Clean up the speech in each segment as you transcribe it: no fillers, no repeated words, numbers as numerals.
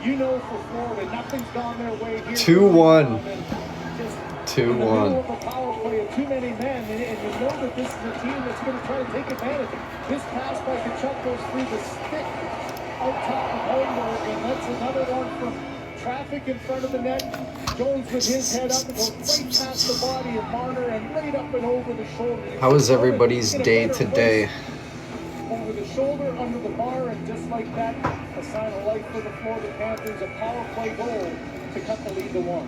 you know for Florida, nothing's gone their way here. 2-1. 2-1. Power play of too many men, and you know that this is a team that's going to try to take advantage. This pass by Tkachuk goes through the stick out top of Holmberg, and that's another one from traffic in front of the net. Jones with his head up and goes right past the body of Marner and right up and over the shoulder. How is everybody's day today? Over the shoulder, under the bar, and just like that, a sign of life for the Florida Panthers. A power play goal to cut the lead to 1.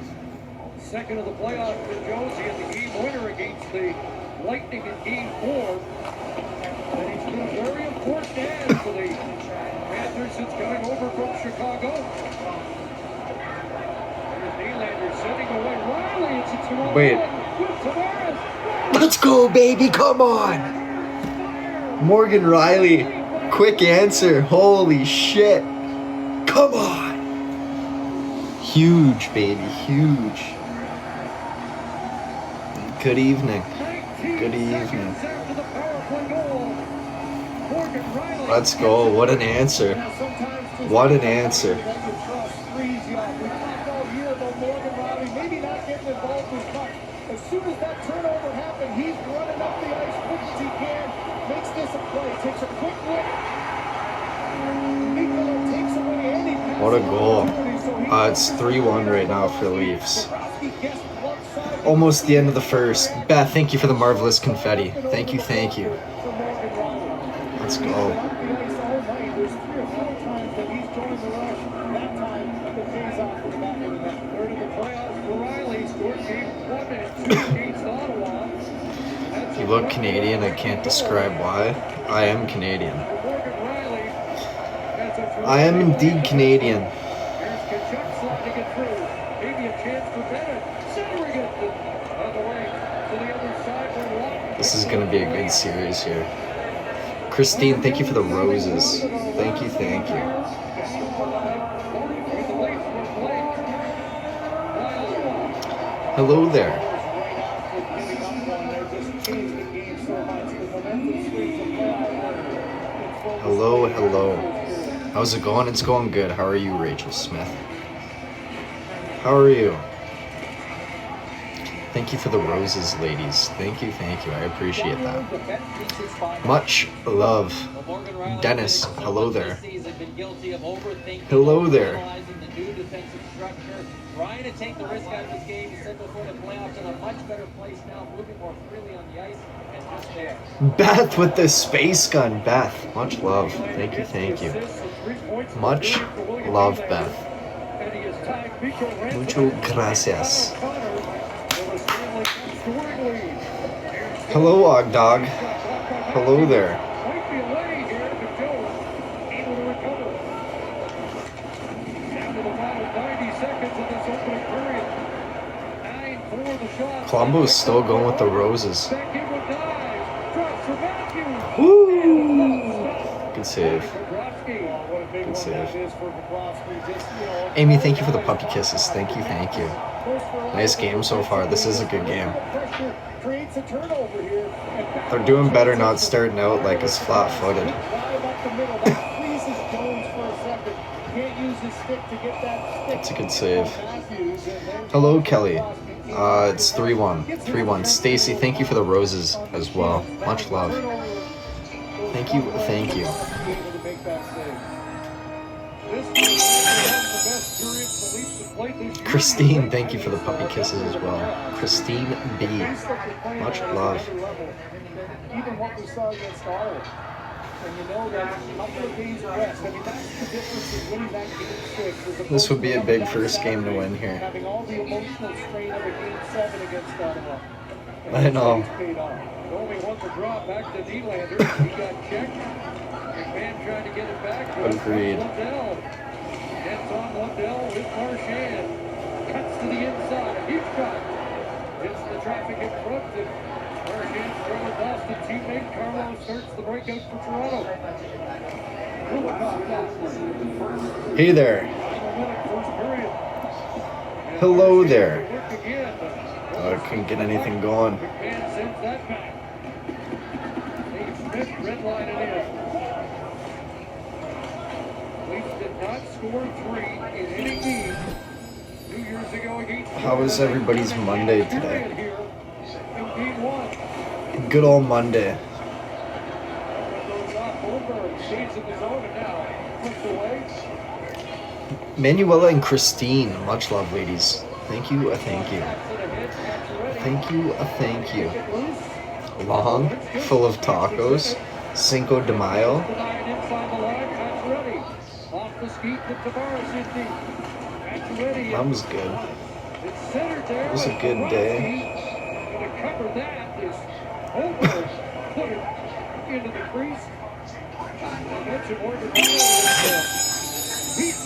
Second of the playoffs for Jones. He had the game winner against the Lightning in Game 4. And he's been a very important ad for the Panthers since coming over from Chicago. There's Nylander sending away Riley. It's a 2-1. Wait. Let's go, baby. Come on. Morgan Riley. Quick answer. Holy shit. Come on. Huge, baby. Huge. Good evening. Good evening. Let's go. What an answer. What an answer. As soon as that turnover happened, he's running up the ice quick as he can. Makes this a play. Takes a quick look. Takes away any pass. What a goal. It's 3-1 right now for the Leafs. Almost the end of the first. Beth, thank you for the marvelous confetti. Thank you, thank you. Let's go. You look Canadian, I can't describe why. I am Canadian. I am indeed Canadian. This is going to be a good series here. Christine, thank you for the roses. Thank you, thank you. Hello there. Hello, hello. How's it going? It's going good. How are you, Rachel Smith? How are you? Thank you for the roses, ladies. Thank you, thank you. I appreciate that. Much love. Dennis, hello there. Hello there. Trying to take the risk out of this game. He said before the playoffs in a much better place now, moving more freely on the ice and just there. Beth with the space gun. Beth, much love. Thank you, thank you. Much love, Beth. Mucho gracias. Hello, Og Dog. Hello there. Columbo is still going with the roses. Woo! Good save. Good save. Amy, thank you for the puppy kisses. Thank you, thank you. Nice game so far. This is a good game. They're doing better not starting out like it's flat-footed. It's a good save. Hello, Kelly. It's 3-1. 3-1. Stacy, thank you for the roses as well. Much love. Thank you, thank you. Christine, thank you for the puppy kisses as well. Christine B. Much love. Even what we saw against Ottawa. And you know that a couple of days rest. I mean, that's the difference in winning that game 6. This would be a big first game to win here. Having all the emotional strain of a game 7 against Ottawa. I know. Only one to drop back to Nylander. He got checked. McMahon trying to get it back. Agreed. Lundell. Gets on Lundell with Marchand. Cuts to the inside. A huge shot. Hits the traffic in front. Marchand's throwing Boston teammate. Carlo starts the breakout for Toronto. Hey there. Hello there. Oh, I couldn't get anything going. McMahon sends that back. Dave Smith redlining in. Leafs did not scored 3 in any game 2 years ago against. How was everybody's Monday today? Here in game 1. Good old Monday. Goes off over and stays in the zone and now flipped away. Manuela and Christine, much love, ladies. Thank you, thank you. Thank you, thank you. Long, full of tacos. Cinco de Mayo. That was good. It was a good day.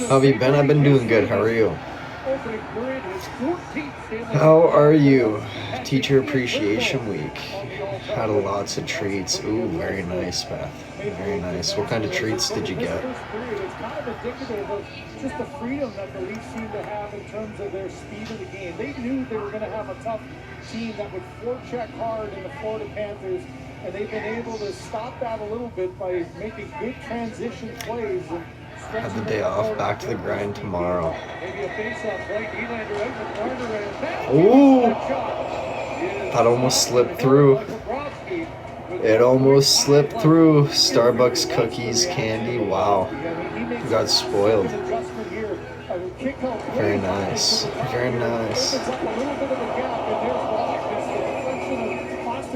How have you been? I've been doing good. How are you? How are you? Teacher Appreciation Week. Had lots of treats. Ooh, very nice, Beth. Very nice. What kind of treats did you get? It's kind of indicative of just the freedom that the Leafs seem to have in terms of their speed of the game. They knew they were going to have a tough team that would forecheck hard in the Florida Panthers, and they've been able to stop that a little bit by making good transition plays. Had the day off, back to the grind tomorrow. Ooh! That almost slipped through. It almost slipped through. Starbucks cookies, candy, wow. We got spoiled. Very nice. Very nice.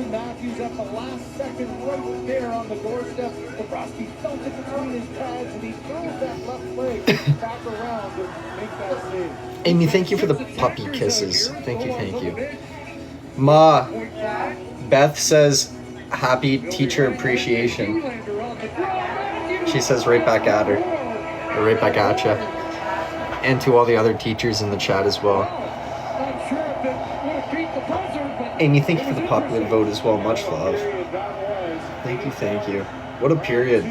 Matthews at the last second right there on the doorstep. Bobrovsky felt it between his pads and he throws that left leg back around to make that save. Amy, thank you for the puppy kisses. Thank you, thank you. Ma, Beth says happy teacher appreciation. She says right back at her. Or right back at you. And to all the other teachers in the chat as well. Amy, thank you for the popular vote as well. Much love. Thank you, thank you. What a period.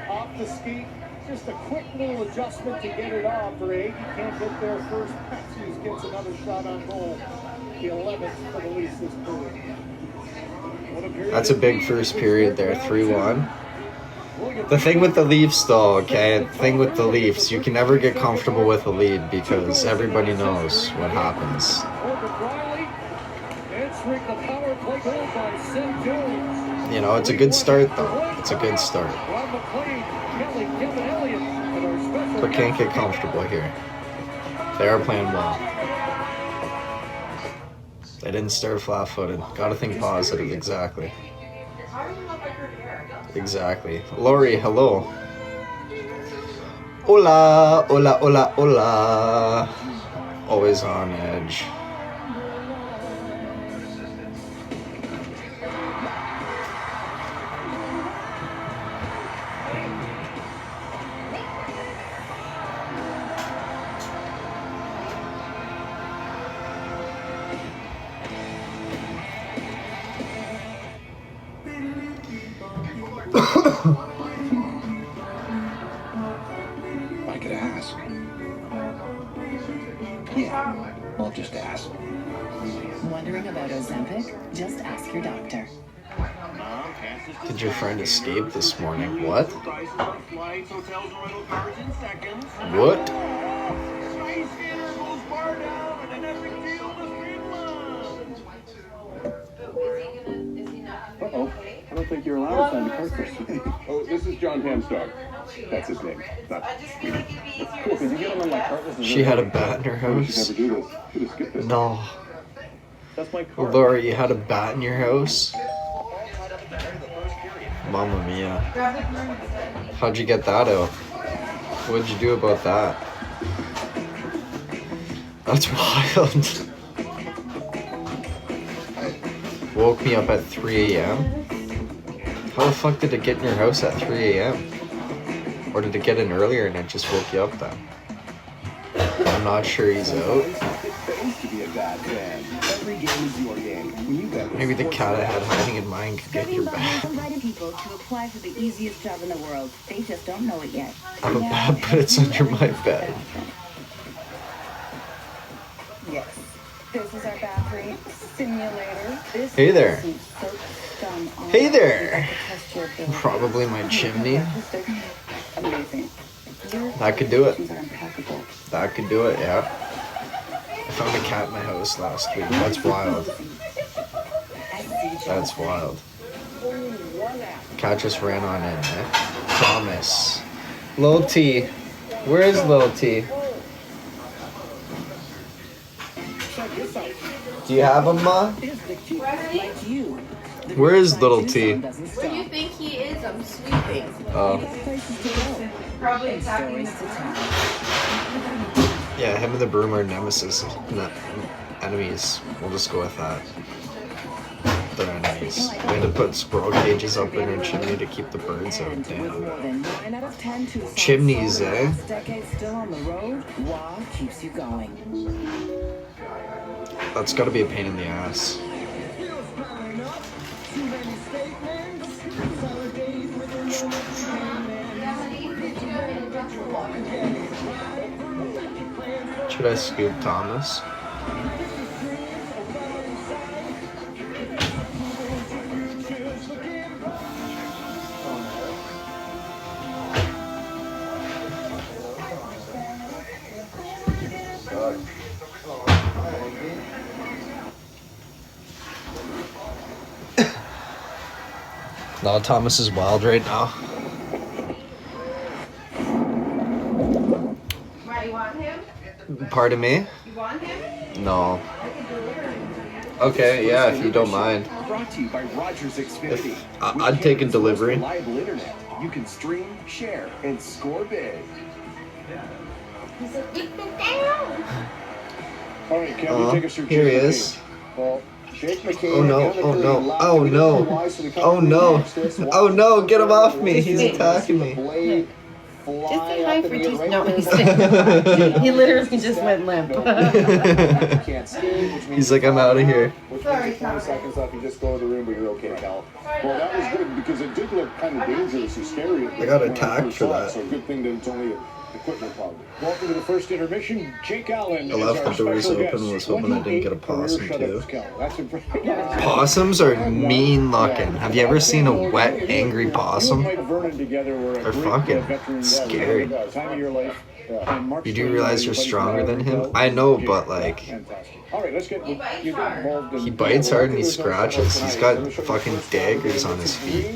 Off the skate, just a quick little adjustment to get it off. Ray, can't get there first. Matthews gets another shot on goal. The 11th for the Leafs this period. That's a big first period there, 3-1. The thing with the Leafs, though, okay, the thing with the Leafs, you can never get comfortable with a lead because everybody knows what happens. You know, it's a good start, though. It's a good start. But can't get comfortable here. They are playing well. They didn't start flat-footed. Gotta think positive, exactly. Exactly. Lori, hello. Hola, hola, hola, hola. Always on edge. I could ask. Yeah, I'll just ask. Wondering about Ozempic? Just ask your doctor. Did your friend escape this morning? What? What? Uh-oh. I don't think you're allowed to sign the card first. Oh, this is John Hamm's dog. That's his name. Not Peter. Cool, could you get him on my cart? She had a bat in her We should house? never do this. Should have skipped this. No. That's my car. Laura, you had a bat in your house? Mamma mia. How'd you get that out? What'd you do about that? That's wild. Woke me up at 3 a.m. How the fuck did it get in your house at 3 a.m.? Or did it get in earlier and it just woke you up then? I'm not sure he's out. It pays to be a bad fan. Every game is your game. When you bet with Maybe the cat I had Sports hiding in mine could get your Studying behind bat. invited people to apply for the easiest job in the world. They just don't know it yet. I have a bat, but it's under my bed. Yes. This is our bath rate simulator. This Hey there. isn't soap scum on Hey it. there. Test your ability. Probably my chimney. A That could do it. These are impeccable. That could do it, yeah. I found a cat in my house last week. That's wild. That's wild. Cat just ran on in, eh? Promise. Lil T. Where is Lil T? Do you have him, Ma? Like you. Where is little T? Where do you think he is? I'm sweeping. Oh. Places to go. Probably attacking. Stories to tell. Yeah, him and the broom are nemesis. Enemies. We'll just go with that. They're enemies. We had to put squirrel cages up in our chimney to keep the birds out. With Damn. more than 9 out of 10 Tucson's Chimneys, sold eh? last decade still on the road. Wah keeps you going. That's gotta be a pain in the ass. Should I scoop Thomas? No, Thomas is wild right now. Why, you want him? Pardon me? You want him? No. I can deliver him. Okay, yeah, if you don't mind. Brought to you by Rogers Xfinity. I'd take a delivery. Reliable internet. You can stream, share, and score big. He's like, get me down. All right, can we take us through Here he Jake is. McCain? Well, Jake McCain. Oh no, oh no, oh no, oh no, oh no, get him off me, he's attacking me. Just say hi for just no. He literally just went limp. He's like, I'm out of here. Sorry, 20 seconds left. You just go to the room, but you're okay, Cal. Well, that was good because it did look kind of dangerous and scary. I got attacked for that. So good thing that it's only an equipment problem. Welcome to the first intermission. Jake Allen. I left the doors open and was hoping I didn't get a possum too. Possums are mean looking. Have you ever seen a wet, angry possum? They're fucking scary. You do realize you're stronger than him? I know, but like, All right, let's get you get involved in. he bites hard and he scratches. He's got fucking daggers on his feet,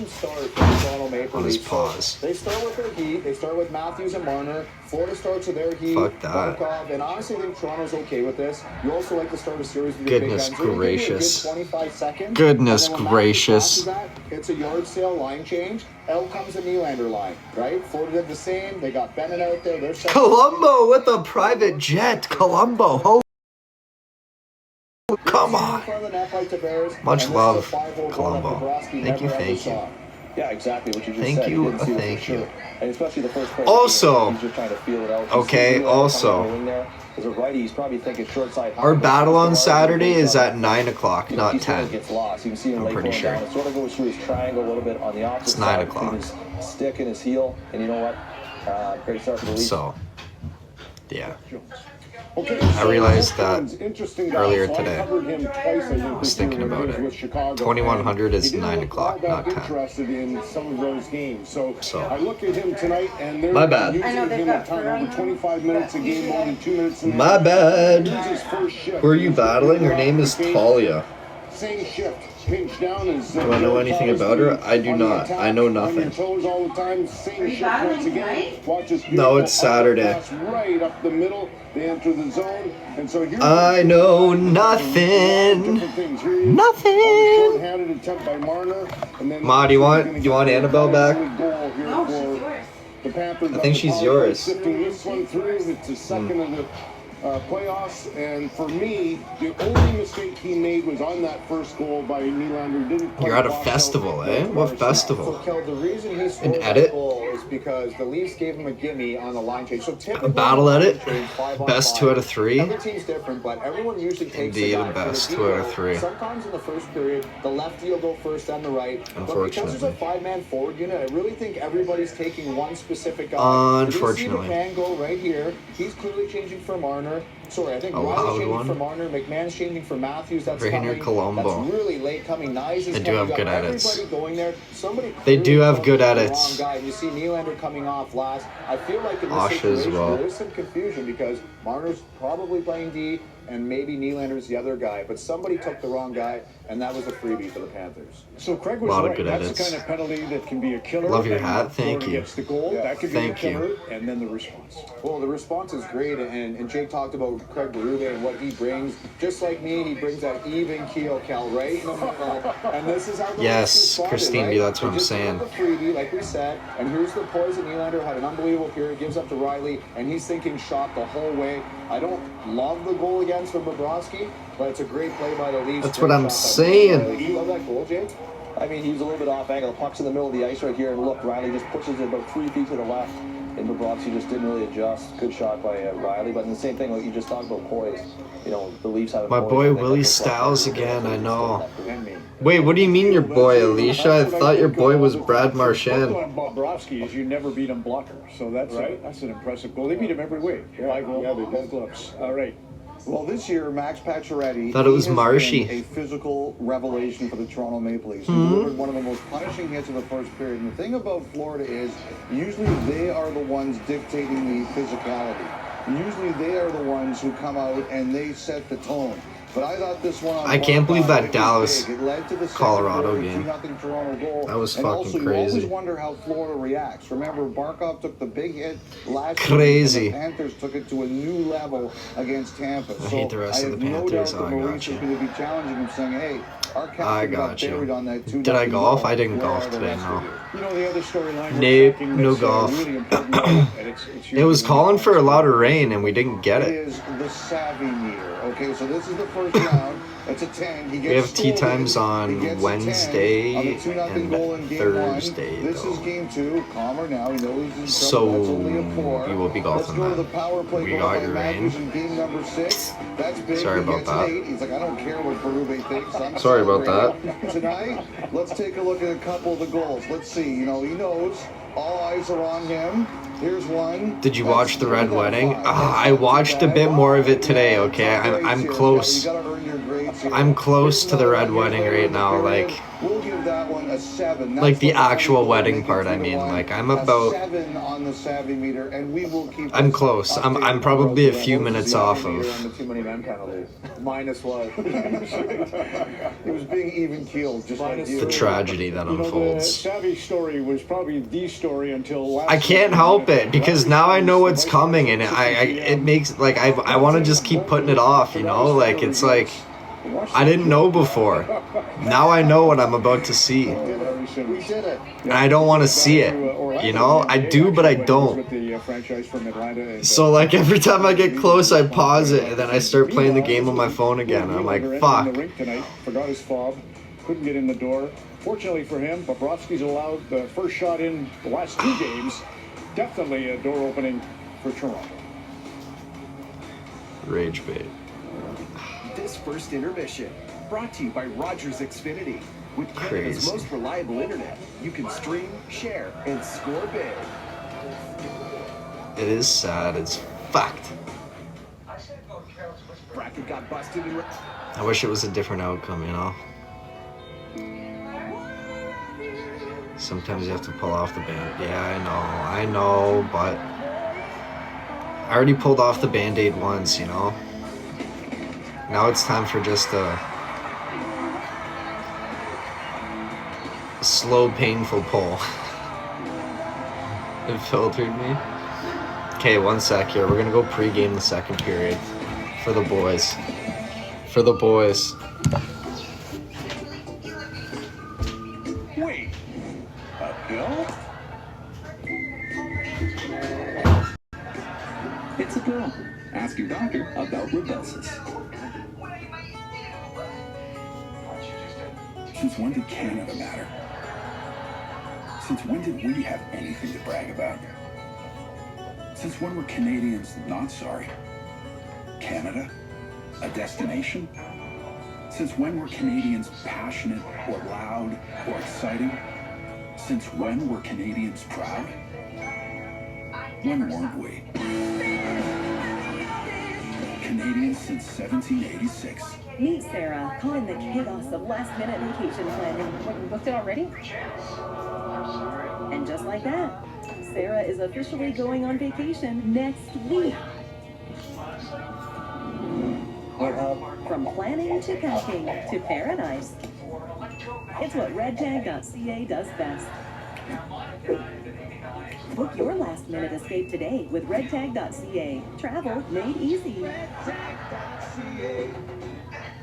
on his paws. They start with their heat. They start with Matthews and Marner. Florida starts with their heat. Fuck that. Barkov, and honestly, I think Toronto's okay with this. You also like to start a series with your Goodness big guns. You're gonna give it a good gracious. 25 seconds. Goodness And then when gracious. Matthews passes that, it's a yard sale line change. L comes a Nylander line, right? Florida did the same. They got Bennett out there. They're set. Columbo with a private jet. Columbo. Oh, come on. Much love, Columbo. Thank you, thank you. Yeah, exactly what you just Thank said. you, Didn't see it for thank sure. you. And especially the first play. Also, He's just trying to feel it out. okay, also, As a righty, he's probably thinking short side. our battle on Saturday is at 9 o'clock, You know, not he sort of 10. gets lost. You can see him I'm late pretty going sure. down. It sort of goes through his triangle a little bit on the opposite It's 9 side o'clock. between his stick and his heel. And you know what? Great start for the Leafs. So, yeah. Okay, I realized that interesting guy. earlier So I today. covered him twice, I think, I was thinking when he about was it. with Chicago. 2100 is He didn't 9 look o'clock, all that not 10. interested in some of those games. So So. I look at him tonight, and they're My bad. using I know they've him got a ton, Ferrari. over 25 minutes a game, more than 2 minutes. in My bad. Here's his first shift. Who are you battling? Her name is Talia. Same shift. Pinch down is. Do I know anything about her? I do not. I know On your nothing. toes all the time. Same shift once again. Watch this No, it's beautiful Saturday. pass right up the middle. They enter the zone, and so here's I know nothing. different things. Here he is. Nothing. Short-handed attempt by Marner, and then Ma, do you want Annabelle back? Goal here No, for she's yours. the Panthers. I think she's yours. Sifting this one through. It's the second of the playoffs, and for me, the only mistake he made was on that first goal by Nylander. Didn't quite You're at a box out festival, the eh? What Varsity. festival? So, Kel, the reason he scored An that edit? goal is because the Leafs gave him a gimme on the line change. So typically, A battle on the edit? line change, 5-on-5, Best 2 out of 3? Every team's different, but everyone usually takes Indeed, a guy for the best D 2 out of role. 3. Sometimes in the first period, the lefty will go first and the right. But because there's a Unfortunately. 5-man forward unit, I really think everybody's taking one specific guy. You're gonna see Unfortunately. McMahon go right here. He's clearly changing for Marner. Sorry, I think A Riley's loud changing one. for Marner, McMahon's changing for Matthews. That's Rainer coming. Colombo. That's really late coming. Nyes is They do coming. have good Got edits. Everybody going there. Somebody They do clearly have chose good the edits. wrong guy. You see Nylander coming off last. I feel like in this Asha as situation well. there is some confusion because Marner's probably playing D and maybe Nylander's the other guy, but somebody took the wrong guy, and that was a freebie for the Panthers. So Craig was Lot of right. good That's edits. the kind of penalty that can be a killer. Love your and hat. Thank Florida you. Gets the goal. Yeah. That could Thank be a you. killer, and then the response. Well, the response is great, and Jake talked about Craig Berube and what he brings. Just like me, he brings that even keel, Cal, right? And this is how the Yes, Leafs responded, Christine B, right? that's what They I'm just saying. gave the freebie, like we said, and here's the poison. Nylander had an unbelievable period, gives up to Riley, and he's thinking shot the whole way. I don't love the goal against from Bobrovsky, but it's a great play by the Leafs. That's Great what I'm shot by saying. Riley. Do you love that goal, Jake? I mean, he was a little bit off angle. The puck's in the middle of the ice right here, and look, Riley just pushes it about 3 feet to the left, and Bobrovsky just didn't really adjust. Good shot by Riley, but in the same thing, what you just talked about poise. You know, the Leafs have My poise, boy and they got Willie the Styles puck. again, I know. And me. Wait, what do you mean your boy, Alicia? I thought your boy was Brad Marchand. On Bobrovsky is you never beat him blocker, so that's Right. that's an impressive goal. They beat him every week. Five goal, yeah, they gold did. gloves. All right. Well, this year, Max Pacioretty Thought it was he has Marshy. been a physical revelation for the Toronto Maple Leafs. He delivered one of the most punishing hits of the first period. And the thing about Florida is, usually they are the ones dictating the physicality. Usually they are the ones who come out and they set the tone. But I thought this one on I can't believe that was Dallas big. It led to the Colorado second game. 2-0 Toronto goal. That was and fucking also, crazy. You always wonder how Florida reacts. Remember, Barkov took the big hit last Crazy. year, and the Panthers took it to a new level against Tampa. I hate the rest I of the have no Panthers. doubt Oh, that I Maurice gotcha. is going to be challenging him, saying, "Hey, our captain I got got you. buried on that 2-0 Did I golf? goal. I didn't Where golf are the today, rest no. of you?" You know the other storyline. we're Nope, tracking no this, golf. Really important moment, and it's It usually was when calling you- for a lot of rain, and we didn't get It it. is the savvy meter. Okay, so this is the first round. It's a 10. He gets We have tea scolded. times on He gets a 10 Wednesday on the 2-0 and goal in game Thursday, one. This though. is game 2. Calmer now. He knows he's in So, trouble. That's only a 4. you will be Let's golfing go to then. the power play We goal got by your Matthews rain. in game number 6. That's big. Sorry He about gets that. an 8. He's like, I don't care what Berube thinks. I'm Sorry about celebrating. Tonight, let's take a look at a couple of the goals. Let's see. You know, he knows. All eyes are on him. Here's one. Did you That's watch The Red 3 out of Wedding? 5. I watched a bit more of it today, okay? I'm close. You gotta earn your grades here. I'm close Here's to the another Red one Wedding here right in the now, period. like- We'll give that one a 7. Like the That's what actual we'll wedding make it part, I 3-1. mean, like, I'm A about- 7 on the savvy meter, and we will keep I'm this close. I'm updated probably a throughout few the minutes season. off Meter of. on the too many men penalty. Minus what? He was being even keeled, just like Minus you. The tragedy that You know, the unfolds. Savvy story was probably the story until last I can't season. help it because now I know what's coming, and it makes like I want to just keep putting it off, you know? Like it's like I didn't know before. Now I know what I'm about to see, and We did it. I don't want to see it. You know, I do, but I don't. With the franchise from Atlanta. And, So like every time I get close, I pause it, and then I start playing the game on my phone again. I'm like, fuck. In the rink tonight, forgot his fob, couldn't get in the door. Fortunately for him, Bobrovsky's allowed the first shot in the last 2 games. Definitely a door opening for Toronto. Rage bait. This first intermission, brought to you by Rogers Xfinity. With Canada's Crazy. most reliable internet, you can stream, share, and score big. It is sad. It's fucked. Bracket got busted in... I wish it was a different outcome, you know? Sometimes you have to pull off the band. Yeah, I know, but I already pulled off the Band-Aid once, you know? Now it's time for just a slow, painful pull. It filtered me. Okay, 1 sec here. We're gonna go pregame the second period for the boys. For the boys. Wait, a pill? It's a pill. Ask your doctor about Rybelsus. Since when did Canada matter? Since when did we have anything to brag about? Since when were Canadians not sorry? Canada? A destination? Since when were Canadians passionate or loud or exciting? Since when were Canadians proud? When weren't we? Canadians since 1786. Meet Sarah, caught in the chaos of last-minute vacation planning. What, you booked it already? And just like that, Sarah is officially going on vacation next week. From planning to packing to paradise. It's what redtag.ca does best. Book your last-minute escape today with redtag.ca. Travel made easy.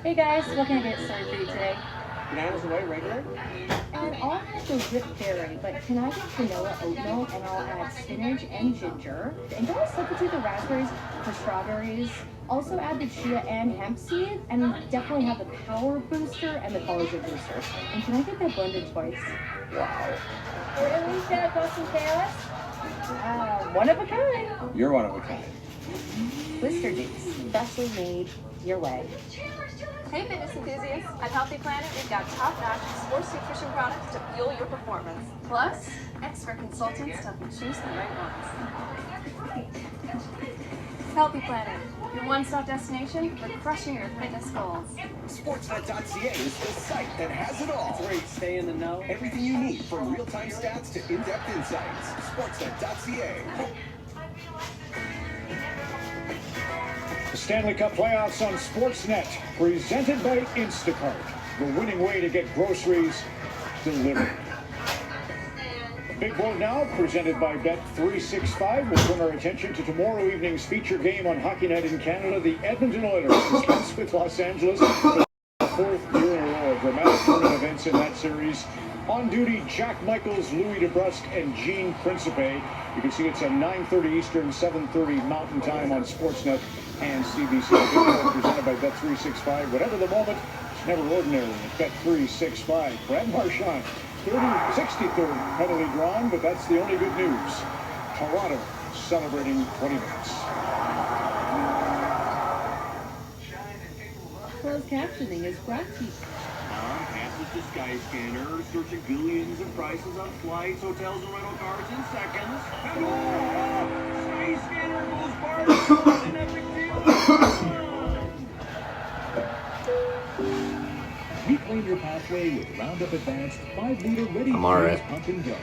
Hey guys, what can I get started for you today? Bananas away, regular? And I'll have the whipped berry, but can I get vanilla oat milk and I'll add spinach and ginger? And don't substitute the raspberries for strawberries. Also add the chia and hemp seed, and definitely have the power booster and the collagen booster. And can I get that blended twice? Wow. Really? Can I go some chaos? One of a kind. You're one of a kind. Blister juice, freshly made your way. Hey fitness enthusiasts, at Healthy Planet we've got top-notch sports nutrition products to fuel your performance. Plus, expert consultants to help you choose the right ones. Healthy Planet, your one-stop destination for crushing your fitness goals. Sportsnet.ca is the site that has it all. It's where you stay in the know. Everything you need, from real-time stats to in-depth insights. Sportsnet.ca. The Stanley Cup playoffs on Sportsnet, presented by Instacart. The winning way to get groceries delivered. Big Board Now, presented by Bet365. We'll turn our attention to tomorrow evening's feature game on Hockey Night in Canada. The Edmonton Oilers dispense with Los Angeles for the fourth year in a row. Dramatic turn of events in that series. On duty, Jack Michaels, Louis DeBrusque, and Gene Principe. You can see it's at 9:30 Eastern, 7:30 Mountain Time on Sportsnet and CBC. Big Board presented by Bet365. Whatever the moment, it's never ordinary at Bet365. Brad Marchand. 63rd penalty drawn, but that's the only good news. Toronto celebrating 20 minutes. Closed captioning is brought to you. Passes to Skyscanner, searching billions of prices on flights, hotels, and rental cars in seconds. And Skyscanner goes farther than epic deal. Reclaim your pathway with Roundup Advanced 5-liter ready I'm alright. pump and go.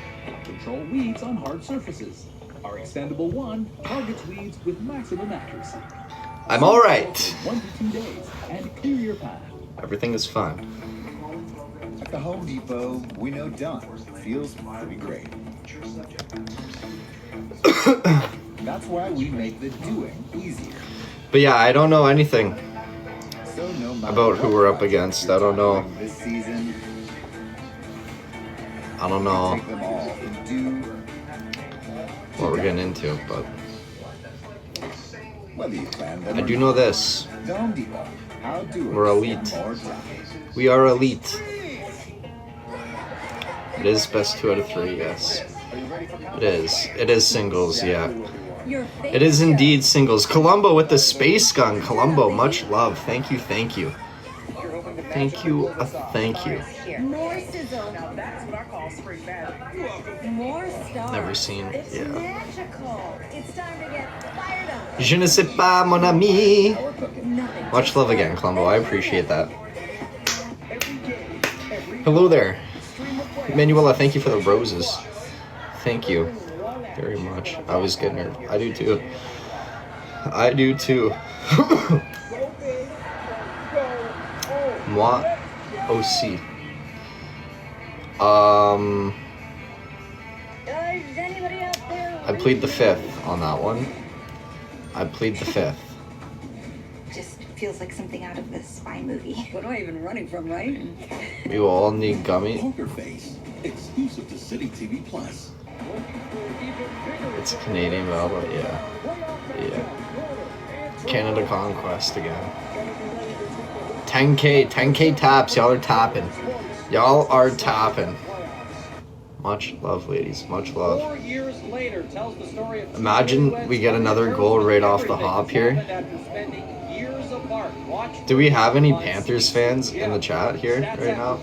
Control weeds on hard surfaces. Our extendable one targets weeds with maximum accuracy. I'm alright. 1 to 2 days and clear your path. Everything is fine. At the Home Depot, we know done feels pretty great. That's why we make the doing easier. But yeah, I don't know anything So no matter about who what we're up project against. you're I don't know. tackling this season, I don't know take them all and do what we're getting into, but whether you plan them I or do not. know this. The Home Depot. How do We're elite. We are elite. It is best 2 out of 3, yes. It is. It is singles, yeah. It is indeed singles. Columbo with the space gun. Columbo, much love. Thank you, thank you. Thank you, thank you. More sizzle. Now that's what I call spring battery. More stars. Never seen, It's yeah. magical. It's time to get fired up. Je ne sais pas, mon ami. Nothing. Much love again, Columbo. I appreciate that. Hello there. Manuela, thank you for the roses. Thank you very much. I was getting her. I do too. I do too. Moi aussi. I plead the 5th on that one. I plead the 5th. Just feels like something out of the spy movie. What am I even running from, right? We will all need gummy. Poker Face, exclusive to City TV Plus. It's a Canadian velvet, yeah. Yeah. Canada Conquest again. 10K taps. Y'all are tapping. Y'all are tapping. Much love, ladies. Much love. 4 years later tells the story of Imagine we get another goal right off the hop here. after spending years apart. Do we have any Panthers fans in the chat here right now?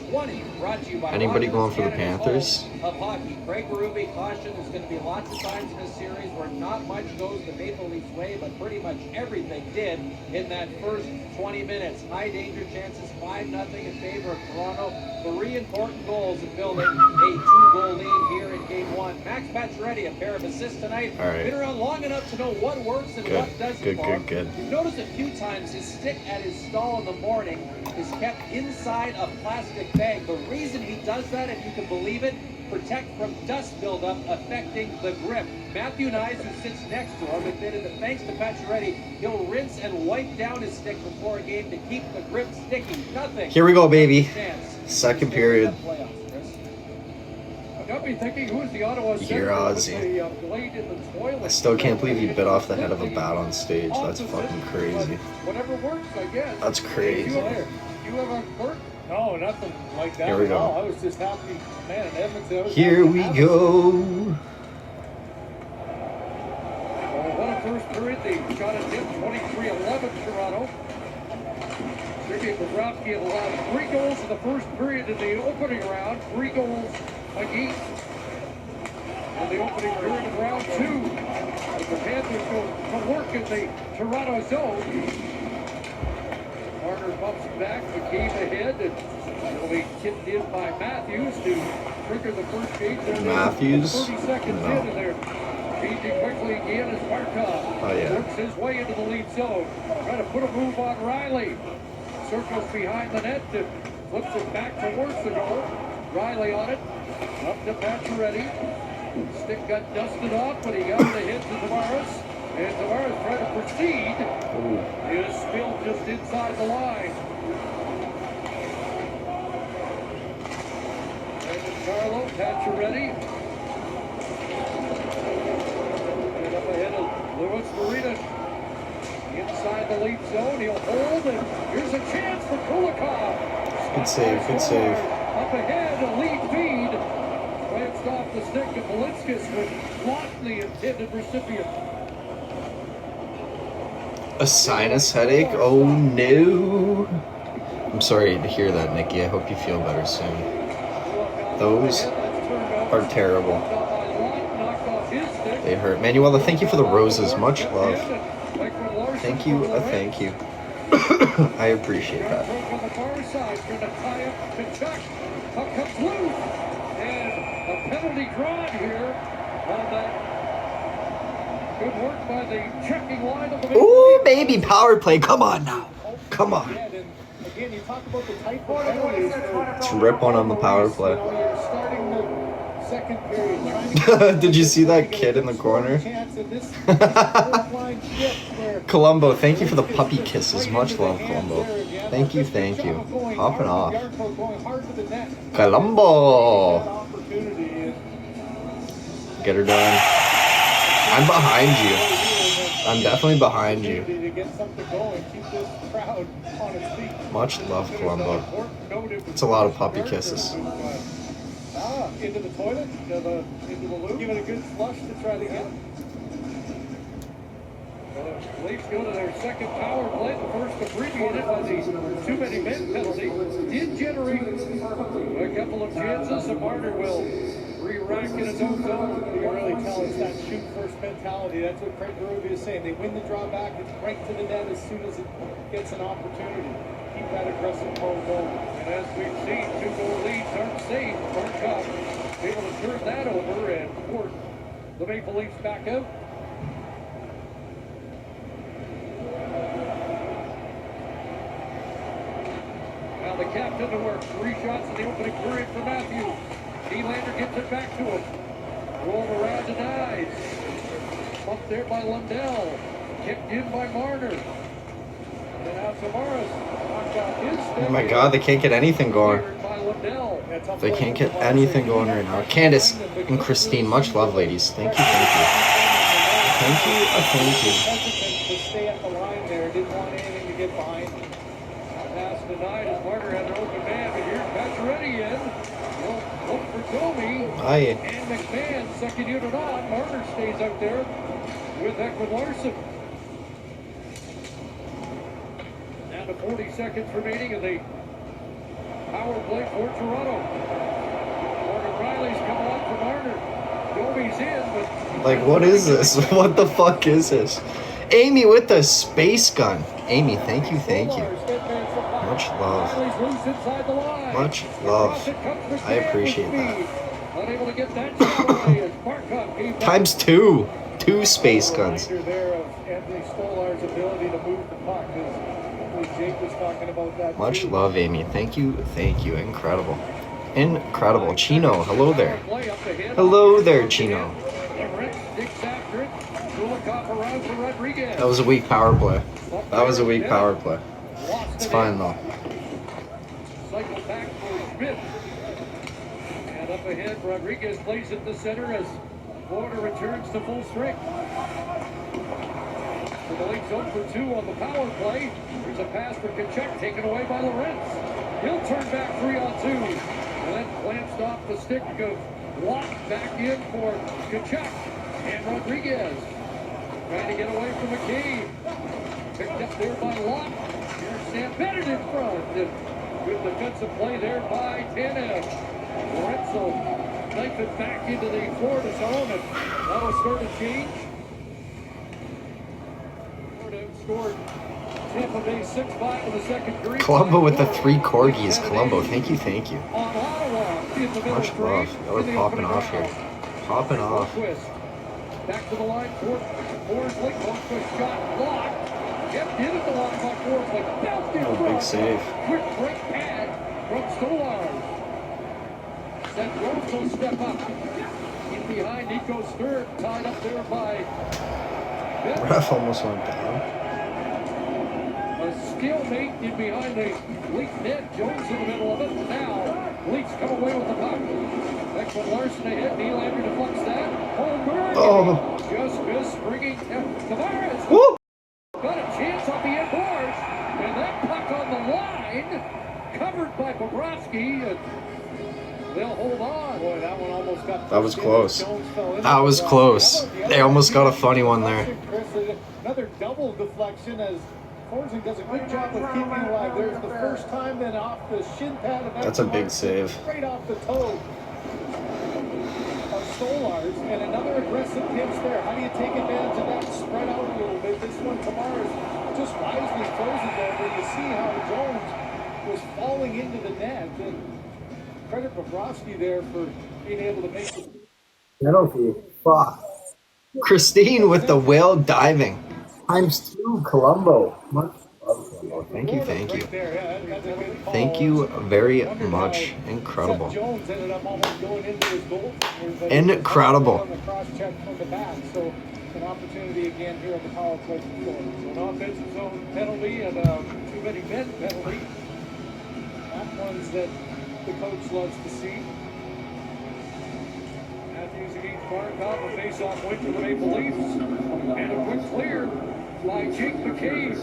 Anybody going for the Panthers? Of hockey. Craig Berube cautioned there's going to be lots of times in this series where not much goes the Maple Leafs' way, but pretty much everything did in that first 20 minutes. High danger chances, 5-0 in favor of Toronto. 3 important goals in building a 2-goal lead here in Game 1. Max Pacioretty, a pair of assists tonight. All right. Been around long enough to know what works and what doesn't work. Good. You've noticed a few times his stick at his stall in the morning is kept inside a plastic bag. The reason he does that, if you can believe it, protect from dust buildup affecting the grip. Matthew Knies, who sits next to him, admitted that thanks to Pacioretty, he'll rinse and wipe down his stick before a game to keep the grip sticky. Nothing. Here we go, baby. Second period. Got me thinking, who is the Ottawa Here, Ozzy. I still can't believe he bit off the head of a bat on stage. That's fucking crazy. Whatever works, I guess. That's crazy. You have a work? No, nothing like that. Here we go. I was just happy, man, in Edmonton. Here we go. What a first period. They shot a tip 23-11 Toronto. Sergei Bobrovsky had allowed 3 goals in the first period in the opening round. 3 goals against in the opening period of round 2. As the Panthers go to work in the Toronto zone. Marner bumps it back, McCabe ahead, and it'll be tipped in by Matthews to trigger the first change. Matthews? 30 seconds in, and they're changing quickly again as Barkov works his way into the lead zone. Trying to put a move on Riley. Circles behind the net and flips it back towards the goal. Riley on it. Up to Pacioretty. Stick got dusted off, but he got the hit to Tavares. And Tavares trying to proceed. Is spilled just inside the line. And Carlo, Pacioretty. And up ahead of Louis Marina. Inside the lead zone, he'll hold, and here's a chance for Kulikov. Good save, good save. Up ahead, a lead feed. Glanced off the stick of Velinskis, but blocked the intended recipient. A sinus headache? Oh no. I'm sorry to hear that, Nikki. I hope you feel better soon. Those are terrible. They hurt. Manuela, thank you for the roses. Much love. Thank you. Thank you. I appreciate that. On the far side, going to tie up Kachuk. Puck comes loose. And a penalty drawn here on that. Good work by the checking line of the Ooh, baby, power play. Come on now. Come on. Again, you talk about the type of penalties. Let's rip one on the power play. You're starting the second period. Did you see that kid in the corner? Columbo, thank you for the puppy kisses. Much love, Columbo. Thank you, thank you. Hopping off. Columbo! Get her done. I'm behind you. I'm definitely behind you. Much love, Columbo. It's a lot of puppy kisses. Into the toilet, into the loop. Give it a good flush to try to get. Leafs go to their second power play. The first abbreviated by the too many men penalty. Did generate a couple of chances. And Marner will re-rack in his own zone. You can really tell it's that shoot first mentality. That's what Craig Berube is saying. They win the draw back. It's right to the net as soon as it gets an opportunity. Keep that aggressive mode going. And as we've seen, 2-goal leads aren't safe. Barkov able to turn that over and force the Maple Leafs back out. Now the captain to work. 3 shots in the opening period for Matthews. Nylander gets it back to him. Rolled around to Knies. Bumped there by Lundell. Kicked in by Marner. And now Tavares knocked out his stick. Oh my god, they can't get anything going. They can't get anything going right now. Candace and Christine, much love, ladies. Thank you, thank you. Thank you, thank you. Hesitant to stay at the line there. Didn't want anything to get behind. Pass denied as Marner had an open man, but here's Pacioretty in. Look for Domi. Aye. And McMahon, second unit on. Marner stays out there with Ekman Larsson. Now Down to 40 seconds remaining in the power play for Toronto. Morgan Riley's coming up from Marner. Doby's in, but Like, what is this? What the fuck is this? Amy with the space gun. Amy, thank you, thank you. Much love. Riley's loose inside the line. Much love. I appreciate that. Unable to get that shot away as Barkov came back. Times 2. 2 space guns. Reminder there of Anthony Stolar's ability to move the puck, as Jake was talking about that. Much too. love, Amy. Thank you, thank you. Incredible. Incredible. Chino, hello there. Play up the hit. Hello there, Chino. Everett digs after it. Kulikov around for Rodriguez. That was a weak power play. That was a weak power play. It's fine though. Cycle back for Schmidt. And up ahead, Rodriguez plays at the center as Florida returns to full strength. So the Leafs 0 for 2 on the power play. There's a pass for Kachuk taken away by Lorentz. He'll turn back 3-on-2. And then glanced off the stick of Watt back in for Kachuk. And Rodriguez trying to get away from McCabe. Picked up there by Locke. Here's Sam Bennett in front. And good defensive play there by Tanev. Lorenzo knife it back into the Florida zone, and that'll start a change. Florida scored Tampa Bay 6-5 in the second period. Columbo with the 3 corgis. Columbo, thank you, thank you. On Ottawa in the middle Much love. Y'all are popping off here. Popping off. Back to the line for Forsling. Lundqvist shot blocked. Kept in at the line by Forsling. Bounced in Oh, big front. save. Quick break pad from Stolar. Then Rose will step up. In behind Nico Sturm, tied up there by Bennett. Ref almost went down. A stalemate in behind the Leaf net. Jones in the middle of it. Now, Leafs come away with the puck. Next one, Larson ahead. Nylander deflects that. Holmberg. Oh. Just missed, bringing Tavares. Woo! Got a chance on the end boards. And that puck on the line. Covered by Bobrovsky. They'll hold on. Boy, that one almost got. That was close. That was close. They almost got a funny one there. Another double deflection as Forsling does a good job of keeping it alive. There's the first time, then off the shin pad. And That's a big save. Straight off the toe of Stolar's, and another aggressive pitch there. How do you take advantage of that? Spread out a little bit. This one, Tavares just wisely throws it there, but you see how Jones was falling into the net. And credit Bobrovsky there for being able to make it. Penalty. Fuck. Christine with the whale diving. Times 2, Columbo. Much love, Columbo. Thank you, thank you. Thank you very much. Incredible. Jones ended up almost going into his goal. Incredible. On the cross check from the back, so an opportunity again here at the power play. So an offensive zone penalty and too many men penalty. Not ones that the coach loves to see. Matthews against Barkov, a face-off win for the Maple Leafs. And a quick clear by Jake McCabe.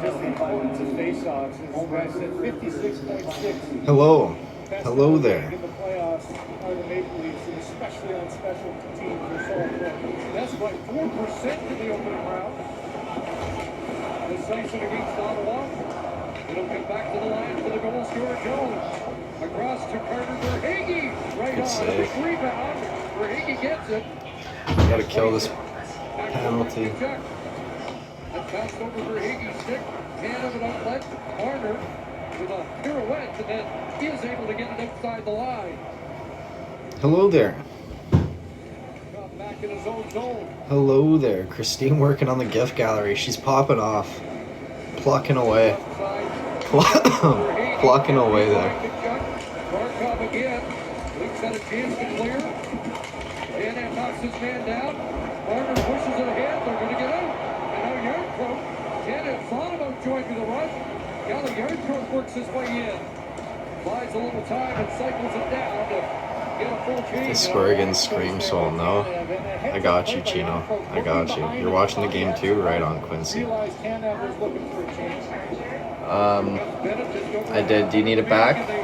Just the importance of face-offs. As I said, 56.6. Hello. Hello there. In the playoffs are the Maple Leafs, and especially on special teams are so important. That's like 4% in the opening round. Decisive against Ottawa. It'll get back to the line for the goal scorer, Jones. Across to Carter Verhaeghe. Right Good on. save. The rebound. Verhaeghe gets it. Gotta kill this penalty. And passed over Verhaeghe's stick. Hand of an outlet. Marner with a pirouette and then is able to get it outside the line. Hello there. Got back in his own zone. Hello there. Christine working on the gift gallery. She's popping off. Plucking away. Plucking away there. Barkov again. Leafs had a chance to clear. Tanev knocks his man down. Marner pushes it ahead. They're going to get out. And now Yardcroak. Tanev thought about joining the run. Gally Yardcroak works his way in. Buys a little time and cycles it down to get a full change. The Spurgeon scream soul, no. I got you, Chino. I got you. You're watching the game too? Right on, Quincy. Realized Tanev was looking for a change. I did. Do you need it back? Okay.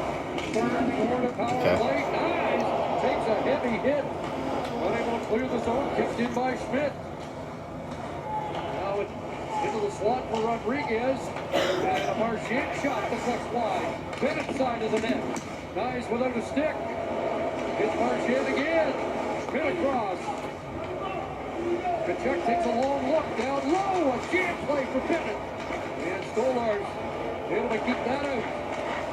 Takes a heavy hit. Unable to clear the zone. Kicked in by Schmidt. Now it's into the slot for Rodriguez. And a Marchand shot deflects wide. Bennett side of the net. Nice without a stick. It's Marchand again. Spin across. Kachuk takes a long look down low. A jam play for Bennett. And Stolarz able to keep that out.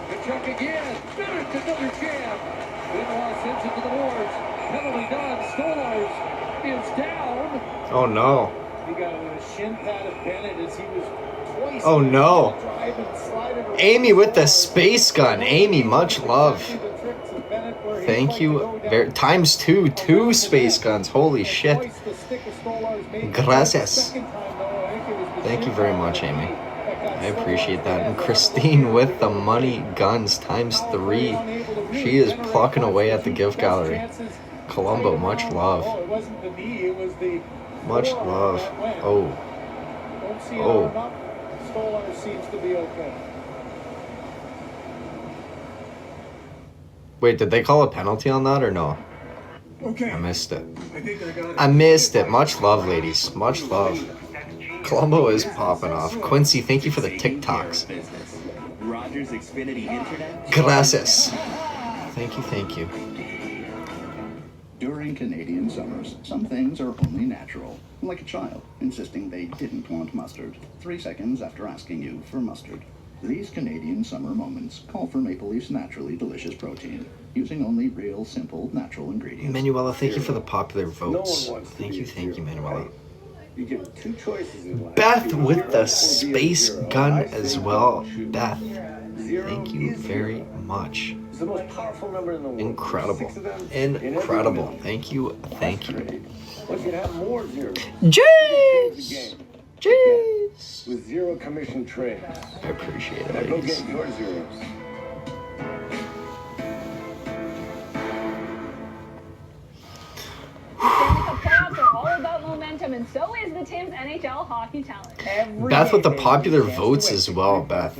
Kachuk again. Bennett another jam. Benoit sends it to the boards. Penalty done. Stolarz is down. Oh no. He got a shin pad of Bennett as he was twice. Oh no. Drive and slide it around. Amy with the space gun. Amy, much love. Thank you. Times two. 2 space guns. Holy shit. Gracias. Thank you very much, Amy. I appreciate that. And Christine with the money guns times 3. She is plucking away at the gift gallery. Colombo, much love. Much love. Oh. Oh. Stolarz seems to be okay. Wait, did they call a penalty on that or no? Okay. I missed it. I missed it. Much love, ladies. Much love. Colombo is popping off. Quincy, thank you for the TikToks. Rogers Xfinity Internet. Gracias. Thank you, thank you. During Canadian summers, some things are only natural. Like a child insisting they didn't want mustard 3 seconds after asking you for mustard. These Canadian summer moments call for Maple Leaf's naturally delicious protein, using only real, simple, natural ingredients. Manuela, thank you for the popular votes. Thank you, Manuela. You give 2 choices in life. Beth with the space gun as well. Beth, thank you very much. It's the most powerful number in the world. Incredible. 6 of them. Incredible. Thank you, thank you. What if you have more zeros? Jeez! Jeez! With 0 commission trades. I appreciate it, Now go ladies. get your zeros. Playoffs are all about momentum, and so is the Tim's NHL Hockey Challenge. Beth with the popular votes as well, Beth.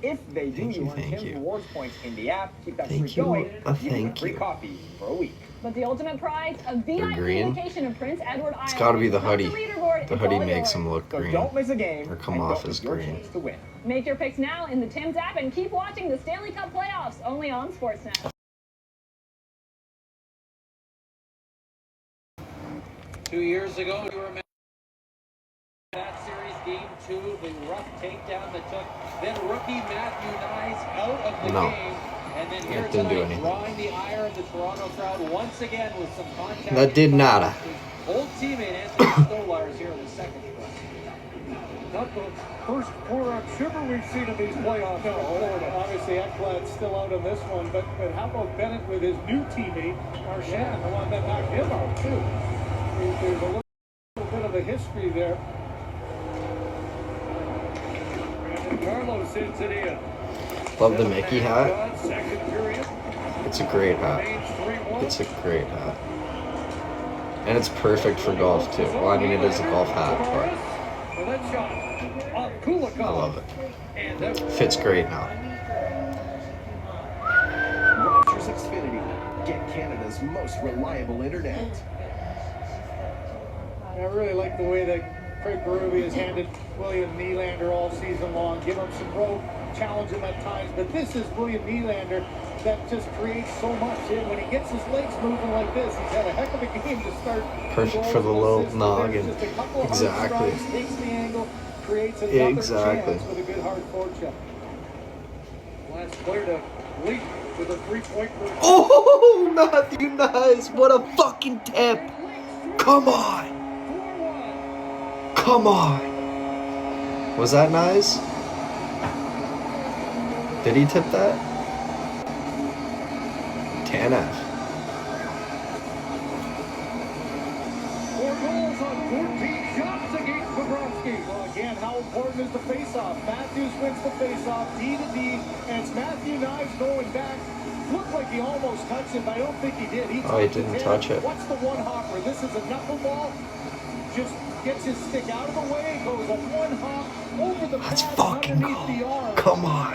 If they do, Thank you, you earn thank Tim's you. rewards points in the app. Keep that Thank streak you, going. thank You get a free you. coffee for a week. But the ultimate prize, a VIP green? vacation of Prince Edward Island. It's gotta be the Not hoodie. leaderboard, The it's hoodie all makes yours. them look So green. don't miss a game. Or come and off don't as miss your green. chance to win. Make your picks now in the Tim's app and keep watching the Stanley Cup playoffs only on Sportsnet. 2 years ago, you remember that series, game 2, the rough takedown that took then rookie Matthew Nyes out of the No. game. And then That here didn't do tonight, anything. drawing the ire of the Toronto crowd once again with some contact. That did nada. Old teammate Anthony Stolarz here in the second strike. Not the first pour-up sugar we've seen in these playoffs. No, obviously Ekblad's still out on this one, but how about Bennett with his new teammate, Marchand, the one that knocked him out, too. There's a little bit of a history there. Brandon Carlos into the Love the Mickey hat. second period. It's a great hat. It's a great hat. And it's perfect for golf too. Well, I mean it is a golf hat, but I love it. Fits great now. Rogers Xfinity. Get Canada's most reliable internet. I really like the way that Craig Berube has handed William Nylander all season long. Give him some road, challenge him at times, but this is William Nylander that just creates so much. And when he gets his legs moving like this, he's had a heck of a game to start. Perfect for the little noggin. Exactly. Takes the angle, creates another Exactly. chance with a good hard forecheck. Last player to leap with a three-point. Oh, Matthew Nyes, what a fucking tip. Come on. Come on. Was that Nyes? Did he tip that? Tanev. 4 goals on 14 shots against Bobrovsky. Well, again, how important is the faceoff? Matthews wins the faceoff, D to D, and it's Matthew Nyes going back. Looked like he almost touched it, but I don't think he did. Oh, he didn't touch it. What's the one hopper? This is a knuckleball. Just gets his stick out of the way, goes a one hop over the Let's pads fucking underneath the arm. Come on.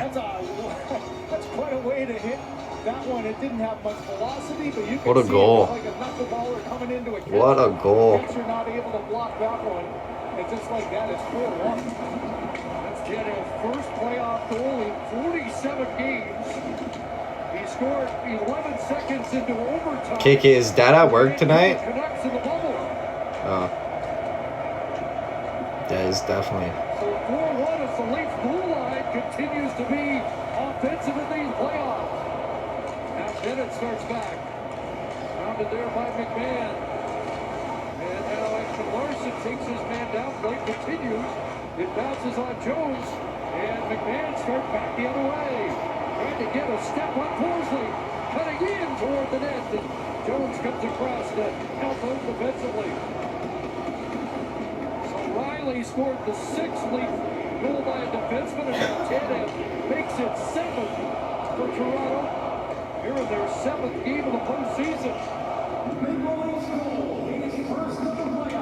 That's quite a way to hit that one. It didn't have much velocity, but you What can a see goal. it like a knuckleballer coming into a catch. What a goal. Catcher not able to block that one. And just like that, it's 4-1. That's Jed's first playoff goal in 47 games. He scored 11 seconds into overtime. KK, is Dad at work tonight? Canucks in the bubble. Oh. Yeah, he's definitely. So 4-1 as the Leafs blue line continues to be offensive in these playoffs. Now Bennett starts back. Rounded there by McMahon. And now Ekman Larson takes his man down. Play continues. It bounces on Jones. And McMahon starts back the other way. Trying to get a step on Horsley. Cutting in toward the net. And Jones comes across to help out defensively. So Riley scored the 6th Leaf goal by a defenseman. And now Tanev makes it 7 for Toronto. Here in their 7th game of the postseason.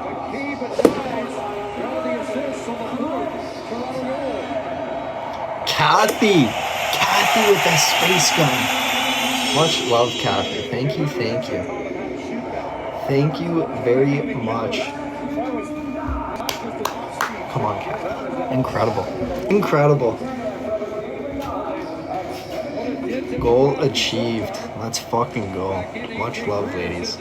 McCabe and Nyes got the assists on the 4th Toronto goal. Kathy with that space gun. Much love, Kathy. Thank you. Thank you very much. Come on, Kathy. Incredible. Goal achieved. Let's fucking go. Much love, ladies.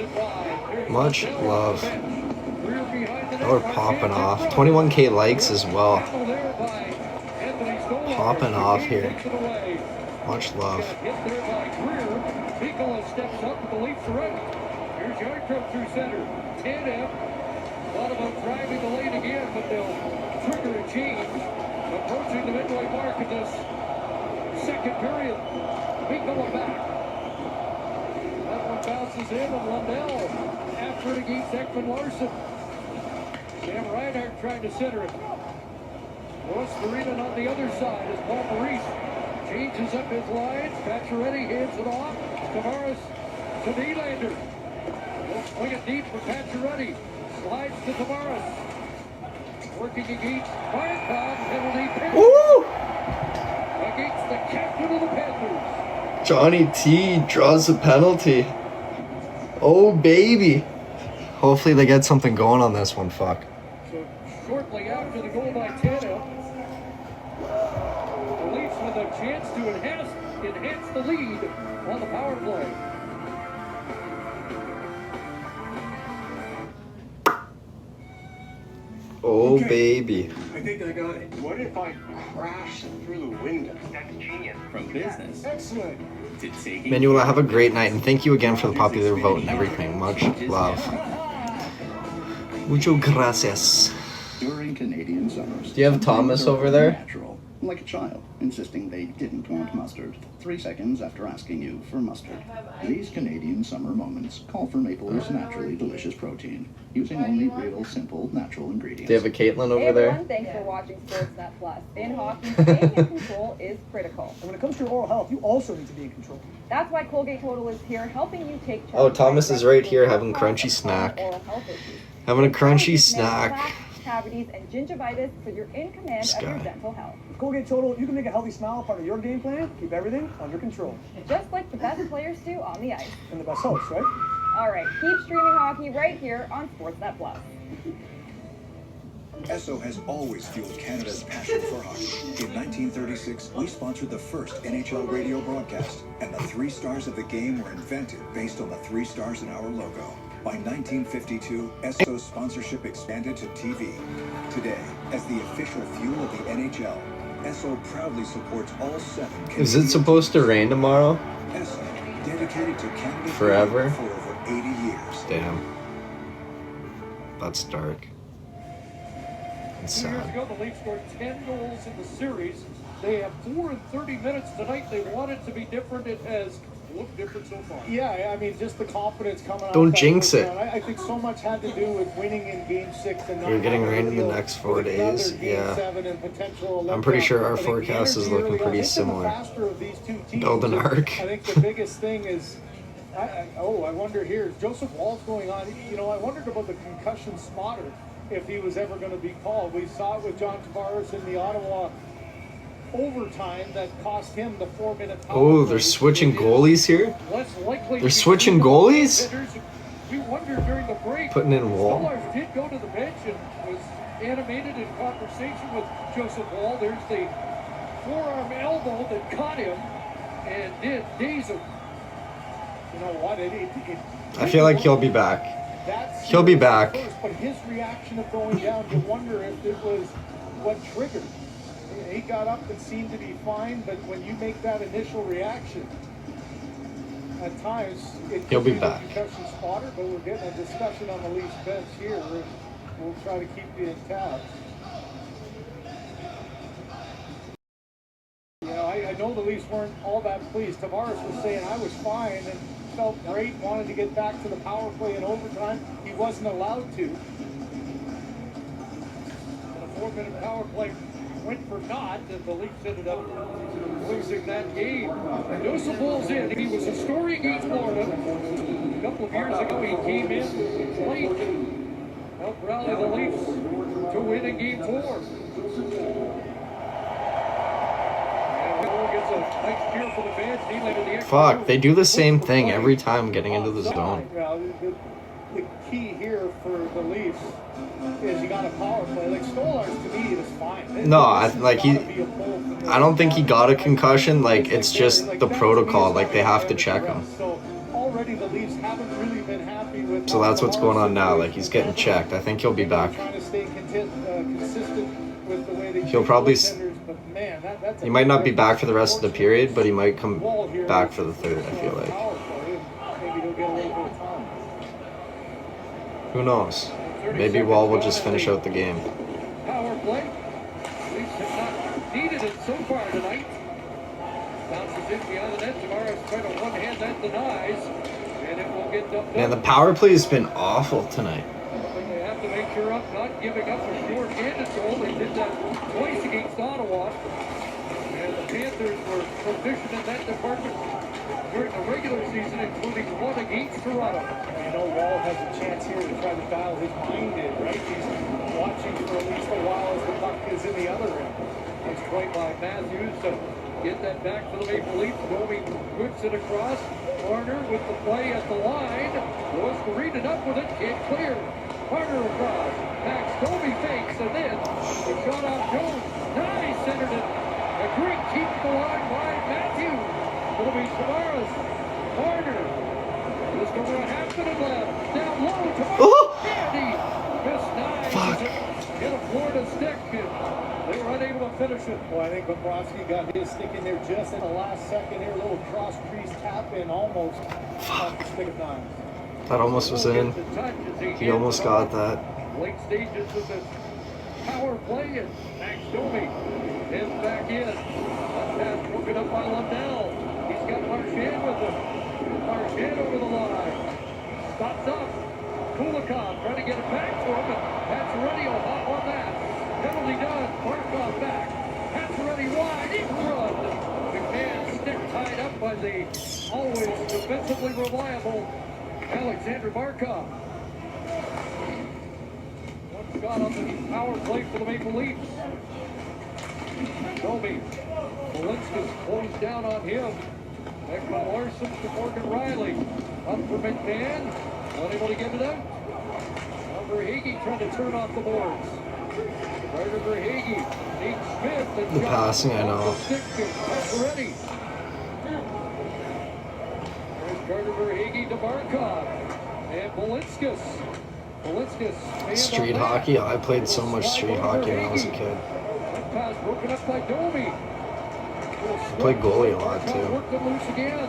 Much love. Now we're popping off. 21K likes as well. Popping off here. Much love. Nicola steps up with the Leafs ready. Here's Yardcrow through center. Tanev thought about driving the lane again, but they'll trigger a change. Approaching the midway mark of this second period. Nicola back. That one bounces in, and Lundell after it against Ekman Larson. Sam Reinhart trying to center it. Ross Marina on the other side as Paul Maurice changes up his lines. Pacioretty hands it off. Tavares to Nylander. He'll swing it deep for Pacioretty. Slides to Tavares. Working against Barkov. Penalty. Against the captain of the Panthers. Johnny T draws a penalty. Oh, baby. Hopefully they get something going on this one. Fuck. So shortly after the goal by Tanev, the Leafs with a chance to enhance the lead on the power play. Oh, baby. I think I got it. What if I crash through the window? That's genius. From business. Excellent. To taking. Manuel, have a great night, and thank you again for the popular vote and everything. Much love. Mucho gracias. During Canadian summers, Do you have Thomas over there? natural, like a child, insisting they didn't want mustard. 3 seconds after asking you for mustard. These Canadian summer moments call for Maple's naturally delicious protein, using only real, simple, natural ingredients. Do you have a Caitlin over there? Thanks for watching Sportsnet Plus. In hockey, staying in control is critical. And when it comes to your oral health, you also need to be in control. That's why Colgate Total is here, helping you take charge. Oh, Thomas is right here having crunchy snack. Having a crunchy snack. Cavities and gingivitis, so you're in command of your dental health. With Colgate Total, you can make a healthy smile part of your game plan. Keep everything under control. Just like the best players do on the ice. And the best hosts, right? All right, keep streaming hockey right here on Sportsnet Plus. Esso has always fueled Canada's passion for hockey. In 1936, we sponsored the first NHL radio broadcast, and the 3 stars of the game were invented based on the 3 stars in our logo. By 1952, Esso's sponsorship expanded to TV. Today, as the official fuel of the NHL, Esso proudly supports all 7 Canadian. Is it supposed to rain tomorrow? Esso, dedicated to Canada Forever? for over 80 years. Damn. That's dark. It's 2 years sad. ago, the Leafs scored 10 goals in the series. They have 4 in 30 minutes tonight. They want it to be different. It has looked different so far. Yeah, I mean, just the confidence coming out. Don't jinx it. I think so much had to do with winning in Game 6 and not We're getting having rain to in the deal next 4 with another days. Game Yeah. 7 and potential I'm pretty sure our letdown. I think the forecast is energy looking early on, pretty I think they're the similar. faster of these 2 teams. Build an arc. I think the biggest thing is, I wonder here, is Joseph Wall's going on. You know, I wondered about the concussion spotter, if he was ever going to be called. We saw it with John Tavares in the Ottawa overtime that cost him the 4-minute power Oh, play. they're switching goalies here? Less likely They're to switching be goalies? hitters. We wondered during the break. Putting in Wall. Stolarz did go to the bench and was animated in conversation with Joseph Wall. There's the forearm elbow that caught him and did daze him. You know what? I feel like he'll be back. He'll be back. But his reaction of going down, you wonder if it was what triggered. He got up and seemed to be fine, but when you make that initial reaction, at times He'll be back. Concussion spotter, but we're getting a discussion on the Leafs bench here, and we'll try to keep you in tabs. You know, I know the Leafs weren't all that pleased. Tavares was saying I was fine and felt great, wanted to get back to the power play in overtime. He wasn't allowed to. And a 4-minute power play went for naught, and the Leafs ended up losing that game. Joseph Woll's in. He was a story against Florida. A couple of years ago, he came in late, helped rally the Leafs to win in Game 4. Fuck, they do the same thing every time getting into the zone. The key here for the Leafs is you got a power play. Like Stolarz to me is fine. No, I don't think he got a concussion. Like, it's just the protocol. Like, they have to check him. So already the Leafs haven't really been happy with. So that's what's going on now. Like, he's getting checked. I think he'll be back. Trying to stay consistent with the way they. He'll probably. That's He might not be back for the rest of the period, but he might come back for the third, I feel like. Maybe he'll get a little bit of time. Who knows? Maybe Wall will just finish out the game. Power play. Leafs have not needed it so far tonight. Bounces in behind the net. Tavares trying to one-hand that denies, and it will get dumped. Man, the power play has been awful tonight. They have to make sure up, not giving up a short-handed goal. They did that twice against Ottawa. And the Panthers were proficient in that department during the regular season, including one against Toronto. You know, Wall has a chance here to try to dial his mind in, right? He's watching for at least a while as the puck is in the other end. Nice play by Matthews to get that back for the Maple Leafs. Domi whips it across. Marner with the play at the line. Was to read it up with it. Can't clear. Marner across. Max Domi fakes and then the shot off Jones. Nice, centered it. A great keep the line by Matthews. Domi Tavares. Marner. Just over a half minute left. Down low. Tavares. Andy. Missed nine. Fuck. Hit a Florida stick. They were unable to finish it. Well, I think Bobrovsky got his stick in there just in the last second here. A little cross crease tap in almost off the stick of nine. That almost was in. He almost got that. Late stages of this power play, and Max Domi is back in. That pass broken up by Lundell. He's got Marchand with him. Marchand over the line. Stops up. Kulikov trying to get it back to him, and Pacioretty will hop on that. Penalty done. Barkov back. Pacioretty wide in front. McMahon stick tied up by the always defensively reliable Alexander Barkov. One shot on the power play for the Maple Leafs. Domi. Walenskas pulls down on him. Ekman Larson to Morgan Riley. Up for McMahon. Unable to get it out. Verhaeghe trying to turn off the boards. Carter Verhaeghe. Nate Smith. The passing, I know. Pacioretty. There's Carter Verhaeghe to Barkov. And Walenskas. Street hockey? I played so much street hockey when I was a kid. Pass broken up by Domi. I played goalie a lot too. Worked them loose again.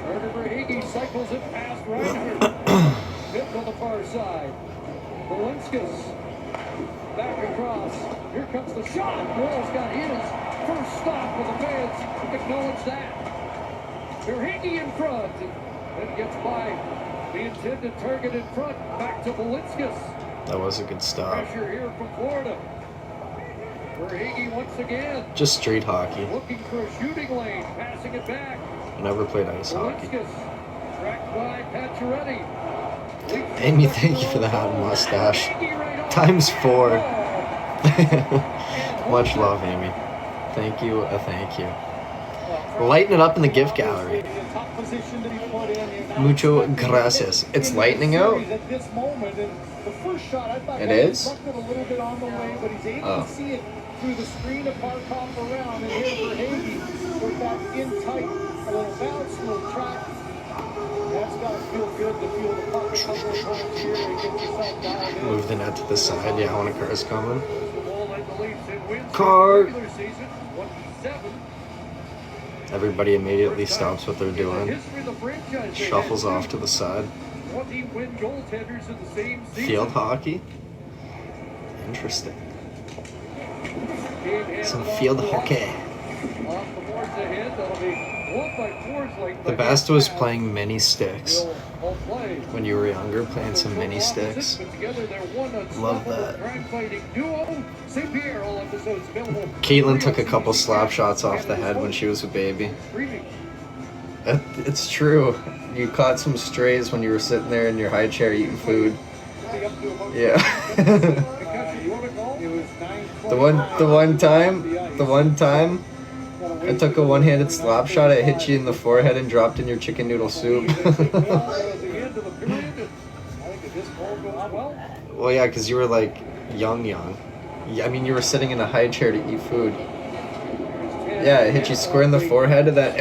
Carter Verhaeghe cycles it past Reinhardt. Hit on the far side. Walenskas back across. Here comes the shot. Royals got his first stop with the fans. Acknowledge that. Verhaeghe in front. Then gets by the intended target in front. Back to Walenskas. That was a good stop. Pressure here from Florida. Verhaeghe once again. Just street hockey. Looking for a shooting lane. Passing it back. I never played ice hockey. Tracked by Pacioretty. Amy, thank you for the hat and mustache. Times 4. Much love, Amy. Thank you, thank you. Lighten it up in the gift gallery. position that he put in. Mucho gracias. It's lightning out? At this moment, and the first shot, I thought It he is? left it a little bit on the way, but he's able to see it through the screen of Barkov around, and here for Hagee with that in tight, a little bounce, a little track. That's got to feel good to feel the puck a couple of times here and get yourself dialed in. Move the net to the side. Yeah, when a car is coming. Car. Car. Everybody immediately stops what they're doing. Shuffles off to the side. Field hockey? Interesting. Some field hockey. The best was playing mini sticks. When you were younger, playing some mini sticks. Love that. Caitlin took a couple slap shots off the head when she was a baby. It's true. You caught some strays when you were sitting there in your high chair eating food. Yeah. The one time I took a one-handed slap shot, it hit you in the forehead and dropped in your chicken noodle soup. Well, yeah, because you were like young. I mean, you were sitting in a high chair to eat food. Yeah, it hit you square in the forehead, and then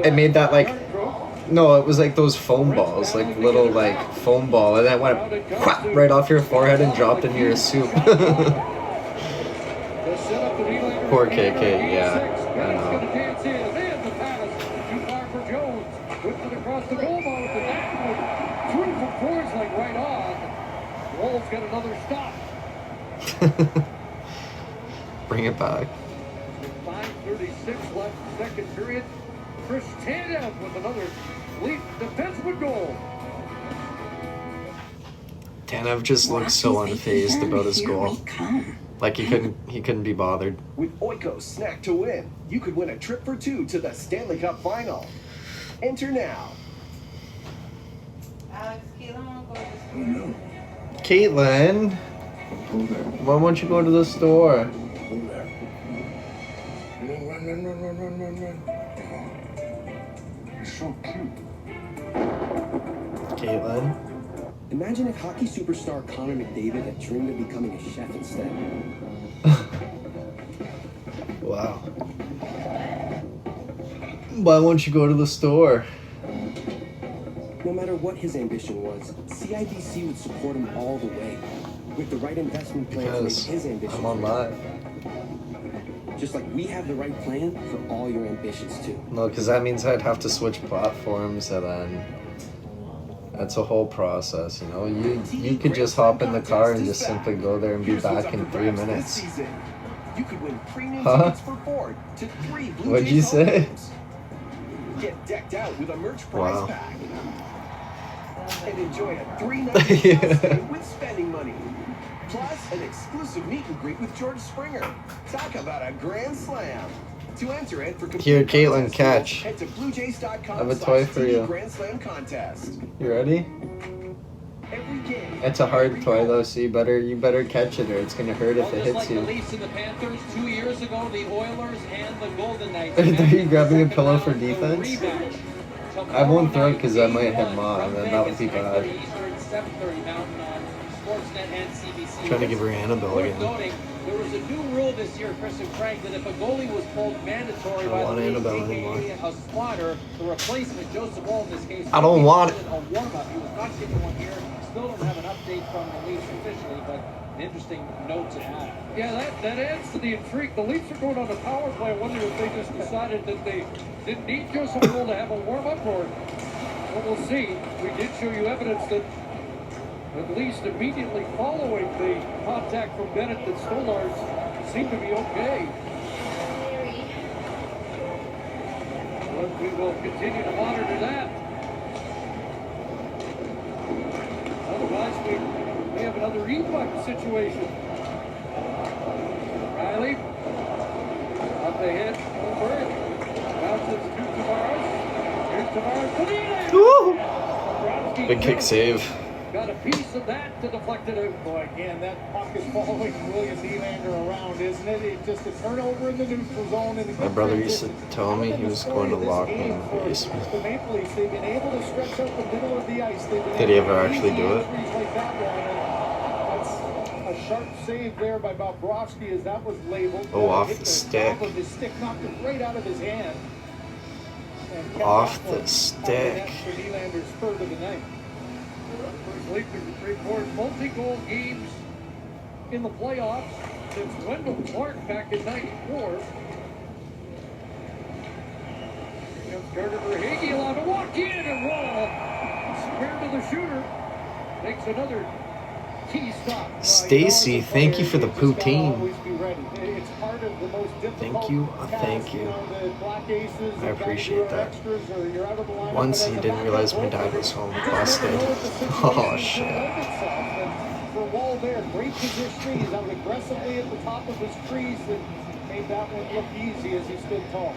it made that like, no, it was like those foam balls, like little like foam ball, and then it went whack, right off your forehead and dropped into your soup. Poor KK, yeah. I know. Got another stop. Bring it back. 5:36 left, second period. Chris Tanev with another Leaf defenseman goal. Tanev just looks so unfazed about his goal. Like he couldn't be bothered. With Oikos Snack to Win, you could win a trip for two to the Stanley Cup Final. Enter now. Alex, Caitlin won't go to the store. Caitlin, why won't you go to the store? Run. You're so cute. Caitlin. Imagine if hockey superstar Connor McDavid had dreamed of becoming a chef instead. Wow. Why won't you go to the store? No matter what his ambition was, CIBC would support him all the way. With the right investment plan to make his ambition. I'm on live. Just like we have the right plan for all your ambitions too. No, because that means I'd have to switch platforms, and then that's a whole process, you know? You could just hop in the car and just simply go there and be back in 3 minutes. You could win premium Huh? tickets for 4 to 3 Blue What'd Jays you home say? games. Get decked out with a merch prize Wow. pack. And enjoy a 3-night stay with spending money. Plus, an exclusive meet and greet with George Springer. Talk about a grand slam. To enter it for Here, Caitlin, catch. head to bluejays.com. I have a toy for you. Grand Slam contest. You ready? Every game. It's a hard toy though, so you better catch it or it's gonna hurt if it hits Like the you. Leafs and the Panthers 2 years ago, the Oilers and the Golden Knights. Are you grabbing a pillow for defense? I won't throw it because I might hit Mom, and then that would be bad. Trying to give her Annabelle again. There was a new rule this year, Chris and Frank, that if a goalie was pulled mandatory I by don't the want league, Annabelle anymore. aka a spotter, the replacement, Joseph Wall in this case, I don't want it. a warm-up. He was not given one here. Still don't have an update from the Leafs officially, but an interesting note to add. Yeah, that adds to the intrigue. The Leafs are going on a power play. I wonder if they just decided that they didn't need Joseph Wall to have a warm-up, or well, we'll see. We did show you evidence that at least immediately following the contact from Bennett, that Stolars seemed to be okay. But we will continue to monitor that. Otherwise, we may have another E-puck situation. Riley, up ahead over it. Bounces to Tavares. Here's Tavares to the end. Big kick save. Got a piece of that to deflect it out. Boy, again, that puck is following William Nylander around, isn't it? It's just a turnover in the neutral zone. And My brother used to tell me he was going to lock me in the basement. The Maple Leafs, they've been able to stretch out the middle of the ice. Did he ever actually do it? Like that one. That's a sharp save there by Bobrovsky as that was labeled. Oh, off the stick. His stick knocked it right out of his hand. Off the stick. For Nylander's third of the night. First Leaf to record multi-goal games in the playoffs since Wendell Clark back in '94. Carter Verhaeghe allowed to walk in and roll. Square to the shooter. Makes another key stop. Stacy, thank you for the poutine. It's part of the most difficult Thank you. task, Thank you. the black aces, I appreciate that. extras, or you're out of the lineup, Once but he as a didn't realize my backup dad was home, you just busted. never know what the situation Oh will shit. lend itself. And for Wall there, great positioning. He's out aggressively at the top of his crease and made that one look easy as he stood tall.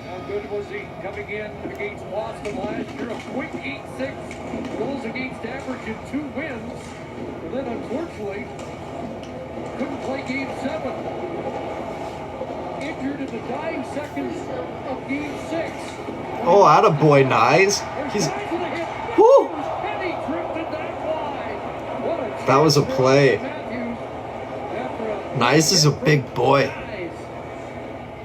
How good was he coming in against Boston last year? A quick 8-6 goals against average in 2 wins. And then unfortunately, couldn't play game 7. Injured in the dying seconds of game 6. Oh, attaboy, Nice. He's. Woo! And he drifted that wide. What a That was a play. Matthews after a Nice is a big boy.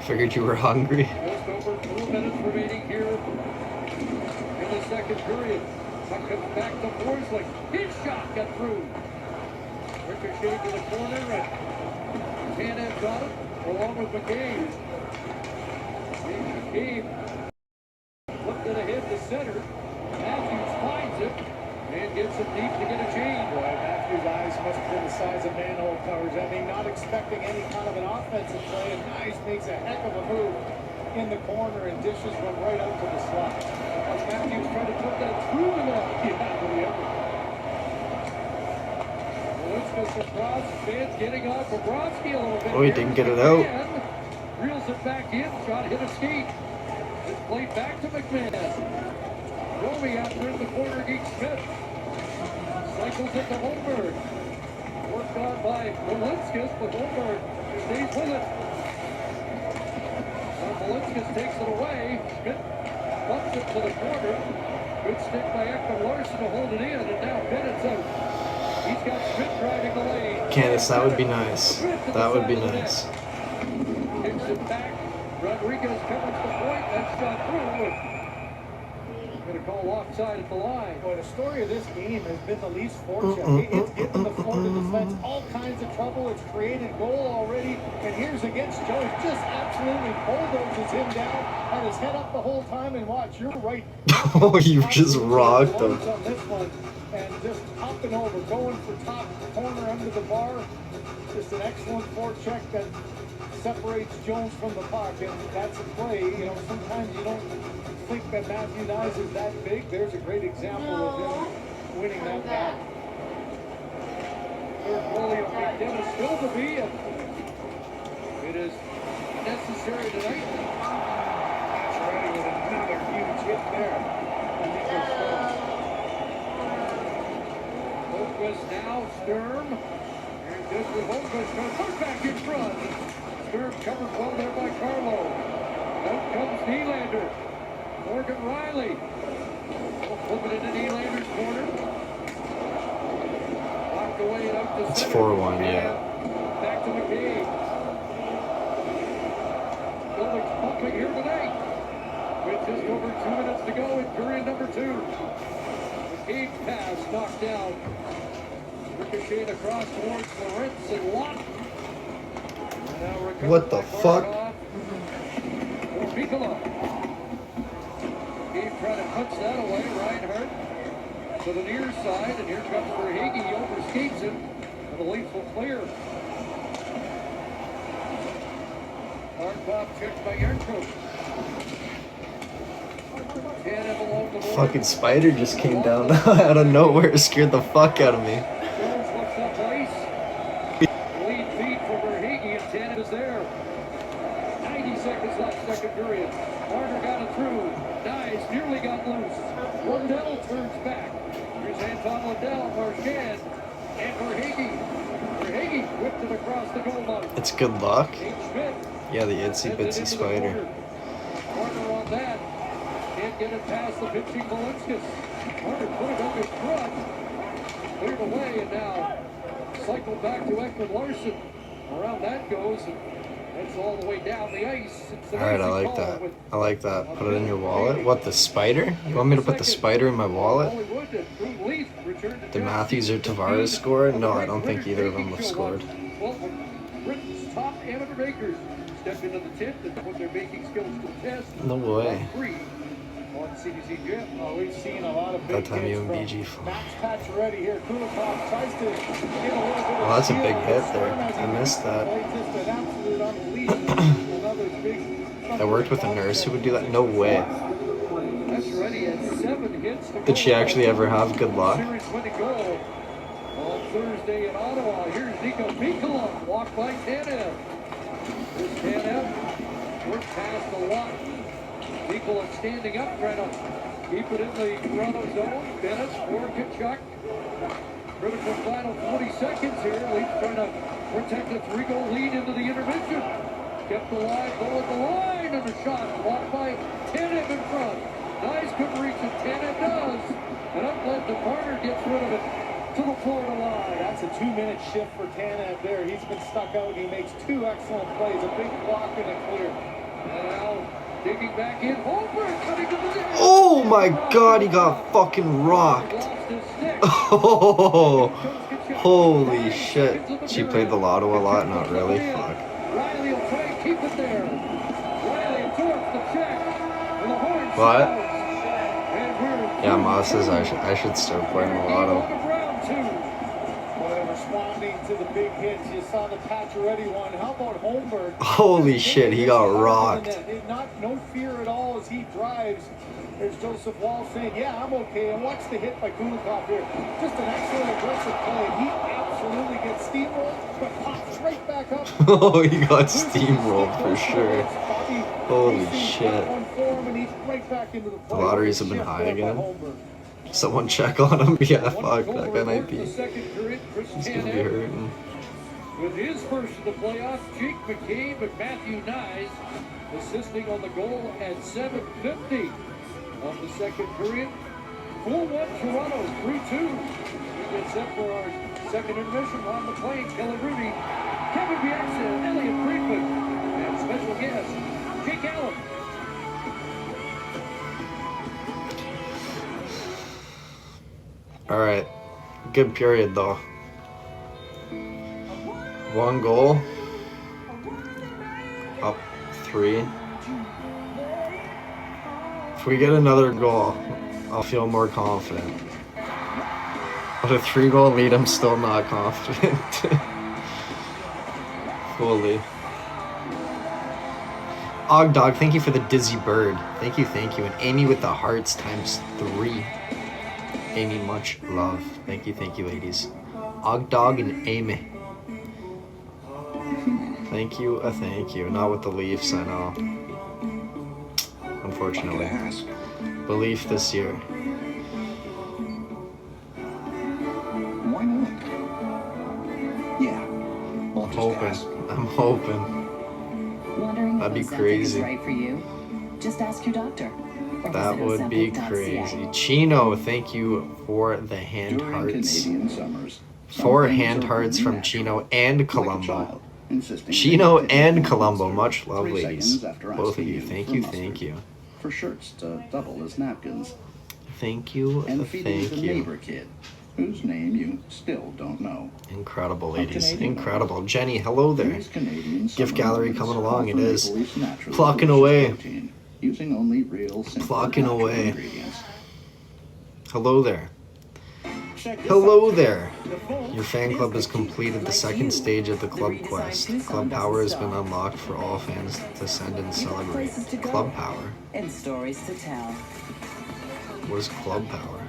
Figured you were hungry. Just over 4 minutes remaining here in the second period. Puck comes back to Forsling. His shot got through. Ricochet to the corner and Tanev got it along with McCabe. McCabe flipped it ahead to center. Matthews finds it and gets it deep to get a change. Boy, Matthews' eyes must have been the size of manhole covers. I mean, not expecting any kind of an offensive play, and Nice makes a heck of a move in the corner and dishes one right out to the slot. As Matthews tried to put that through the net. Yeah, but he ever. Let's across, fans getting off Bobrovsky a little bit. Oh, he didn't get it out. Reels it back in, shot hit a skate. It's played back to McMahon. Roby after in the corner against Smith. Cycles it to Holmberg. Worked on by Malinskis, but Holmberg stays with it. Now Malinskis takes it away. Smith bumps it to the corner. Good stick by Ekman Larson to hold it in, and now Bennett's out. He's got Smith driving the lane. Candace, that would be nice. That would be nice. Kicks it back. Rodriguez covers the point. That's shot through. Going to call offside at the line. Boy, the story of this game has been the Leafs' forecheck. It's given the Florida defense all kinds of trouble. It's created goal already. And here's against Jones. Just absolutely bulldozes him down. Had his head up the whole time. And watch, you're right. Oh, you just rocked him. On this one. And just hopping over, going for top corner under the bar. Just an excellent forecheck that separates Jones from the puck. And that's a play. You know, sometimes you don't think that Matthew Nice is that big. There's a great example of him winning that battle. Third goalie will be Dennis Philby, and it is necessary tonight. That's ready with another huge hit there. Holmqvist now, Sturm. And just with Holmqvist going to put back in front. Sturm covered well there by Carlo. Out comes Nylander. Morgan Riley. Flipping it into Nylander's corner. Locked away and out to It's center. 4-1, yeah. Back to McCabe. Building's pumping here tonight. With just over 2 minutes to go in period number 2. McCabe pass knocked down. Ricocheted across towards Lorentz and Lawton. What the fuck? Mikula. Gabe trying to punch that away. Reinhardt to the near side, and here comes Verhaeghe. He overskates it, and the Leafs will clear. Hard pop checked by Yarncroke. Tanev along the board. Fucking spider just came down out of nowhere. It scared the fuck out of me. Jones looks up ice. Lead feed for Verhaeghe, and Tanev is there. 90 seconds left, second period. Marner got it through. Dies, nearly got loose. Lundell turns back. Here's Anton Liddell, Marchand, and Verhaeghe. Verhaeghe whipped it across the goal line. It's good luck. Nate Schmidt Yeah, the itsy sends it bitsy into the spider. corner on that. Can't get it past the pitching Valinskas. Carter put it up in front. Cleared away, and now cycle back to Ekman Larson. Around that goes, and that's all the way down the ice. It's an Alright, I icy like call that. with I like that. Put it in your wallet. What, the spider? You want me to put the spider in my wallet? Hollywood and Drew Leaf returned to Did Jack. Matthews or Tavares score? No, I don't think either of them have scored. Well, when Britain's top amateur makers step into the tent and put their making skills to the test. No way. Free on CBC Gym. We've seen a lot of That big time hits you and from BG fought. Max Pacioretty here. Kulikov tries to get a little bit of Oh, that's a big steal. hit there. I missed that. I worked with a nurse who would do that. No way. Pacioretty had 7 hits to Did she actually ever have good luck? series winning goal on Thursday in Ottawa. Here's Nico Mikulov, walked by Tanev. Here's Tanev, worked past the lot. Mikulov standing up, trying to keep it in the Toronto zone. Bennett for Kachuk. Critical final 40 seconds here. Leafs trying to protect a 3-goal lead into the intermission. Kept the line, goal at the line, and a shot blocked by Tanev in front. Nice, couldn't reach it. Tanev does. And outlet to Marner gets rid of it to the Florida line. That's a 2-minute shift for Tanev there. He's been stuck out. He makes 2 excellent plays. A big block and a clear. Now digging back in. Holmberg cutting to the net. Oh my god, he got fucking rocked. Oh, holy shit. She played the lotto a lot? Not really. Fuck. Riley will try and keep it there. Riley absorbs the check. And the horn What? sounds. And we're Yeah, Ma says I should start playing the lotto. round 2. Well, responding to the big hits, you saw the Pacioretty one. How about Holmberg? Holy shit, he got rocked. No fear at all as he drives. There's Joseph Wall saying, yeah, I'm okay. And watch the hit by Kulikov here. Just an excellent aggressive play. He absolutely gets steamrolled, but pops right back up. Oh, he got steamrolled for sure. Holy shit. The lotteries have been high again. Someone check on him. Yeah, fuck, that guy might be. He's gonna be hurting. With his first of the playoffs, Jake McCabe and Matthew Nyes assisting on the goal at 7:50 of the second period. 4-1 Toronto, 3-2. We get set for our second intermission. Ron McLean, Kelly Rudy, Kevin Bieksa, Elliot Friedman, and special guest, Jake Allen. Alright. Good period though. 1 goal. Up 3. If we get another goal, I'll feel more confident. But a 3-goal lead, I'm still not confident. Fully. Ogdog, thank you for the Dizzy Bird. Thank you, thank you. And Amy with the hearts ×3. Amy, much love. Thank you, ladies. Ogdog and Amy. Thank you, thank you. Not with the Leafs, I know. Unfortunately. Belief this year. Why not? Yeah. I'm hoping. Wondering That'd be if Ozempic is crazy. right for you? Just ask your doctor. Or That visit would be Ozempic.ca. crazy. Chino, thank you for the hand During hearts. Canadian summers, 4 some hand things are hearts from natural, Chino and like a Colombo. child, insisting Chino they take and one Colombo, answer much love, 3 ladies. seconds after Both of asking you, you thank for you, mustard. thank you. For shirts to double as napkins. Thank you, And feeding thank the you. neighbor kid, whose name you still don't know. Incredible, ladies. Canadian Incredible. Jenny, hello there. These Canadian Gift summer gallery moments coming along, it offer is. Maple Leaf's naturally Plucking delicious away. protein, using only real, simple, Plucking natural away. ingredients. Hello there. Hello there. Your fan club has completed the second stage of the Club Quest. Club Power has been unlocked for all fans to send and celebrate. Club Power? And stories to tell. What is Club Power?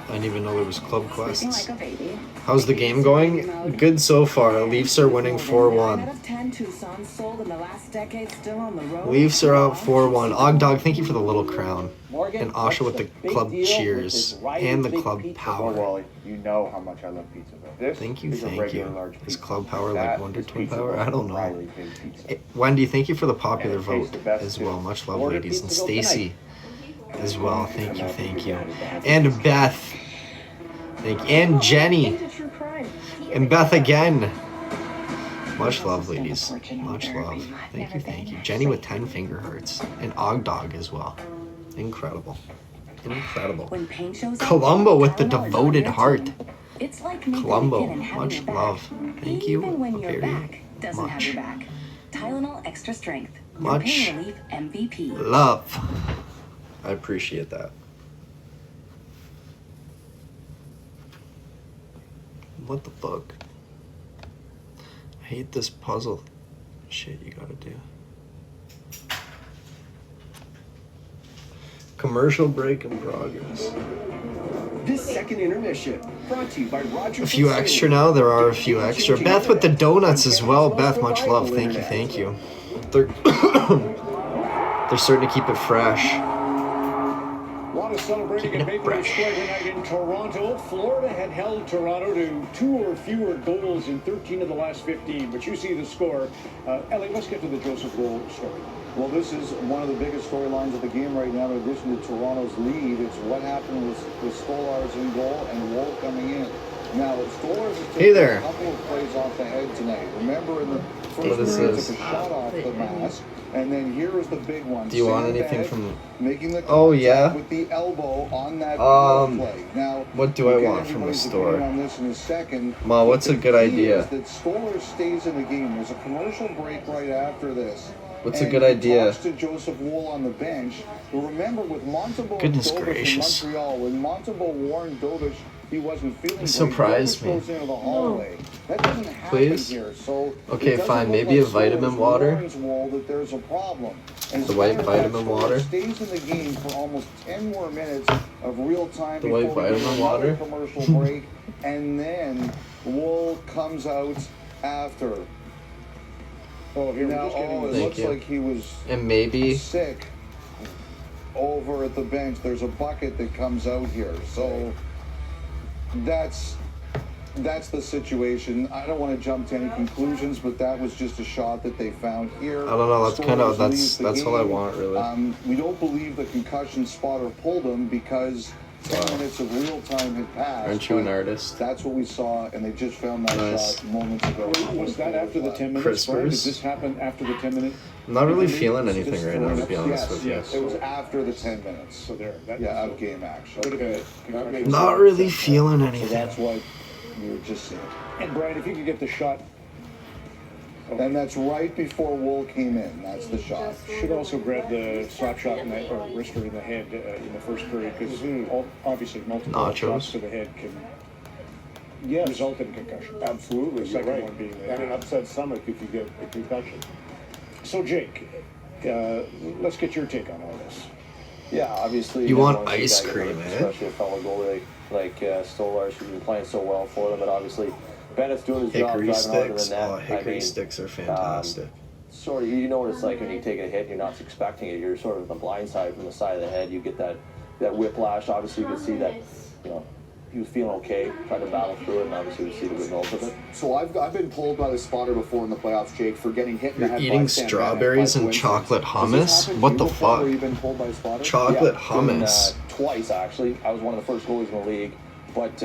I didn't even know there was club quests. Like a baby. How's the game going? Good so far. Leafs are winning 4-1. Out of 10 Tucsons sold in the last decade, still on the road. Leafs are up 4-1. Ogdog, thank you for the little crown. Morgan, And Asha with the club cheers and the club Oh, power. Wally, you know how much I love pizza. This Thank you, is a thank regular you. large Is pizza. club power That like Wonder is Twin pizza Power? Roll, I don't know. Riley Big Pizza. Wendy, thank you for the popular And it tastes vote the best, as too. well. Much love, Order ladies. And pizza go Stacy as well. Thank you, thank you. And Beth. Thank you. And Jenny. Into true crime. And Beth again. Much love, ladies. Much love. Thank you, thank you. Jenny with 10 finger hearts. And Ogdog as well. Incredible. Incredible. When pain shows up, Columbo with the Tylenol is on devoted your heart. team. It's like making Columbo, a kid and having much your back. love. Thank you Even when your very back doesn't have much. your back. Tylenol Extra Strength. Your Much pain relief MVP. love. I appreciate that. What the fuck? I hate this puzzle shit you gotta do. Commercial break in progress. This second intermission brought to you by Roger. A few extra now. There are a few extra. Beth with the donuts as well. Beth, much love. Thank you, thank you. They're they're starting to keep it fresh. A lot of celebrating at Maple Leaf Square tonight in Toronto. Florida had held Toronto to 2 or fewer goals in 13 of the last 15, but you see the score. Ellie, let's get to the Joseph Woll story. Well, this is one of the biggest storylines of the game right now. In addition to Toronto's lead, it's what happened with Stolarz in goal and Woll coming in. Now, Stolarz has taken a couple of plays off the head tonight. Remember, in the first period, took a shot off the mask, and then here is the big one. Do you want Sam anything Bennett from? making the Oh yeah. with the elbow on that play. Now, what do I we'll get want from the everybody's store? opinion on this in a second. Ma, what's a good The key idea? is that Stolarz stays in the game. There's a commercial break right after this. What's a And good he idea? talks to Joseph Woll on the bench. But remember, with Montembeau Goodness and Dovish gracious. in Montreal, when Montembeau warned Dovish he wasn't feeling Surprise great, me. Dovish goes into the hallway. That doesn't happen Please? here. So Okay, it doesn't fine. look Maybe like a vitamin Stolarz water. warns Woll that there's a problem. And The white as a matter of vitamin fact, water. Stolarz stays in the game for almost 10 more minutes of real time The white before we get vitamin another water. commercial break, and then Woll comes out after. Oh, here Now, we're just getting it this. looks like he was And maybe sick over at the bench. There's a bucket that comes out here. So that's the situation. I don't want to jump to any conclusions, but that was just a shot that they found here. I don't know. That's kind of Stolarz leaves the that's all I game. want really. We don't believe the concussion spotter pulled him because 10 minutes of real time had passed. Aren't you an but artist? That's what we saw, and they just found that Nice. shot moments ago. Was that after the 10 minutes, Brian? Did Crispers. this happen after the 10 minutes? I'm not really Just feeling anything right now, to be honest Yes, with you. yes. It was after the 10 minutes. So there. That Yeah, out of game action. Could have been. Not really feeling So anything. that's what we were just seeing. And Brian, if you could get the shot. And that's right before Woll came in. That's the shot. Should also grab the slap shot in the, or wrister in the head in the first period because obviously multiple Nachos. shots to the head can result in concussion. Absolutely, The you're second right. one being And an upset stomach if you get a concussion. So Jake, let's get your take on all this. Yeah, obviously. You want don't see ice that get cream, hurt, eh? Especially a fellow goalie like Stolarz, who's been playing so well for them. But obviously, Bennett's doing his job Hickory driving out of the sticks. net. Oh, I hickory mean, sticks are fantastic. Sort of, you know what it's like when you take a hit and you're not expecting it. You're sort of on the blind side from the side of the head. You get that whiplash. Obviously, you can see that, you know, he was feeling okay, tried to battle through it, and obviously we see the results of it. So I've been pulled by the spotter before in the playoffs, Jake, for getting hit in the You're head. eating by Sam strawberries Bennett and by chocolate coincidence. Has this hummus? happened What to the you before fuck? where you've been pulled by a spotter? Chocolate Yeah, hummus. Twice, actually. I was one of the first goalies in the league, but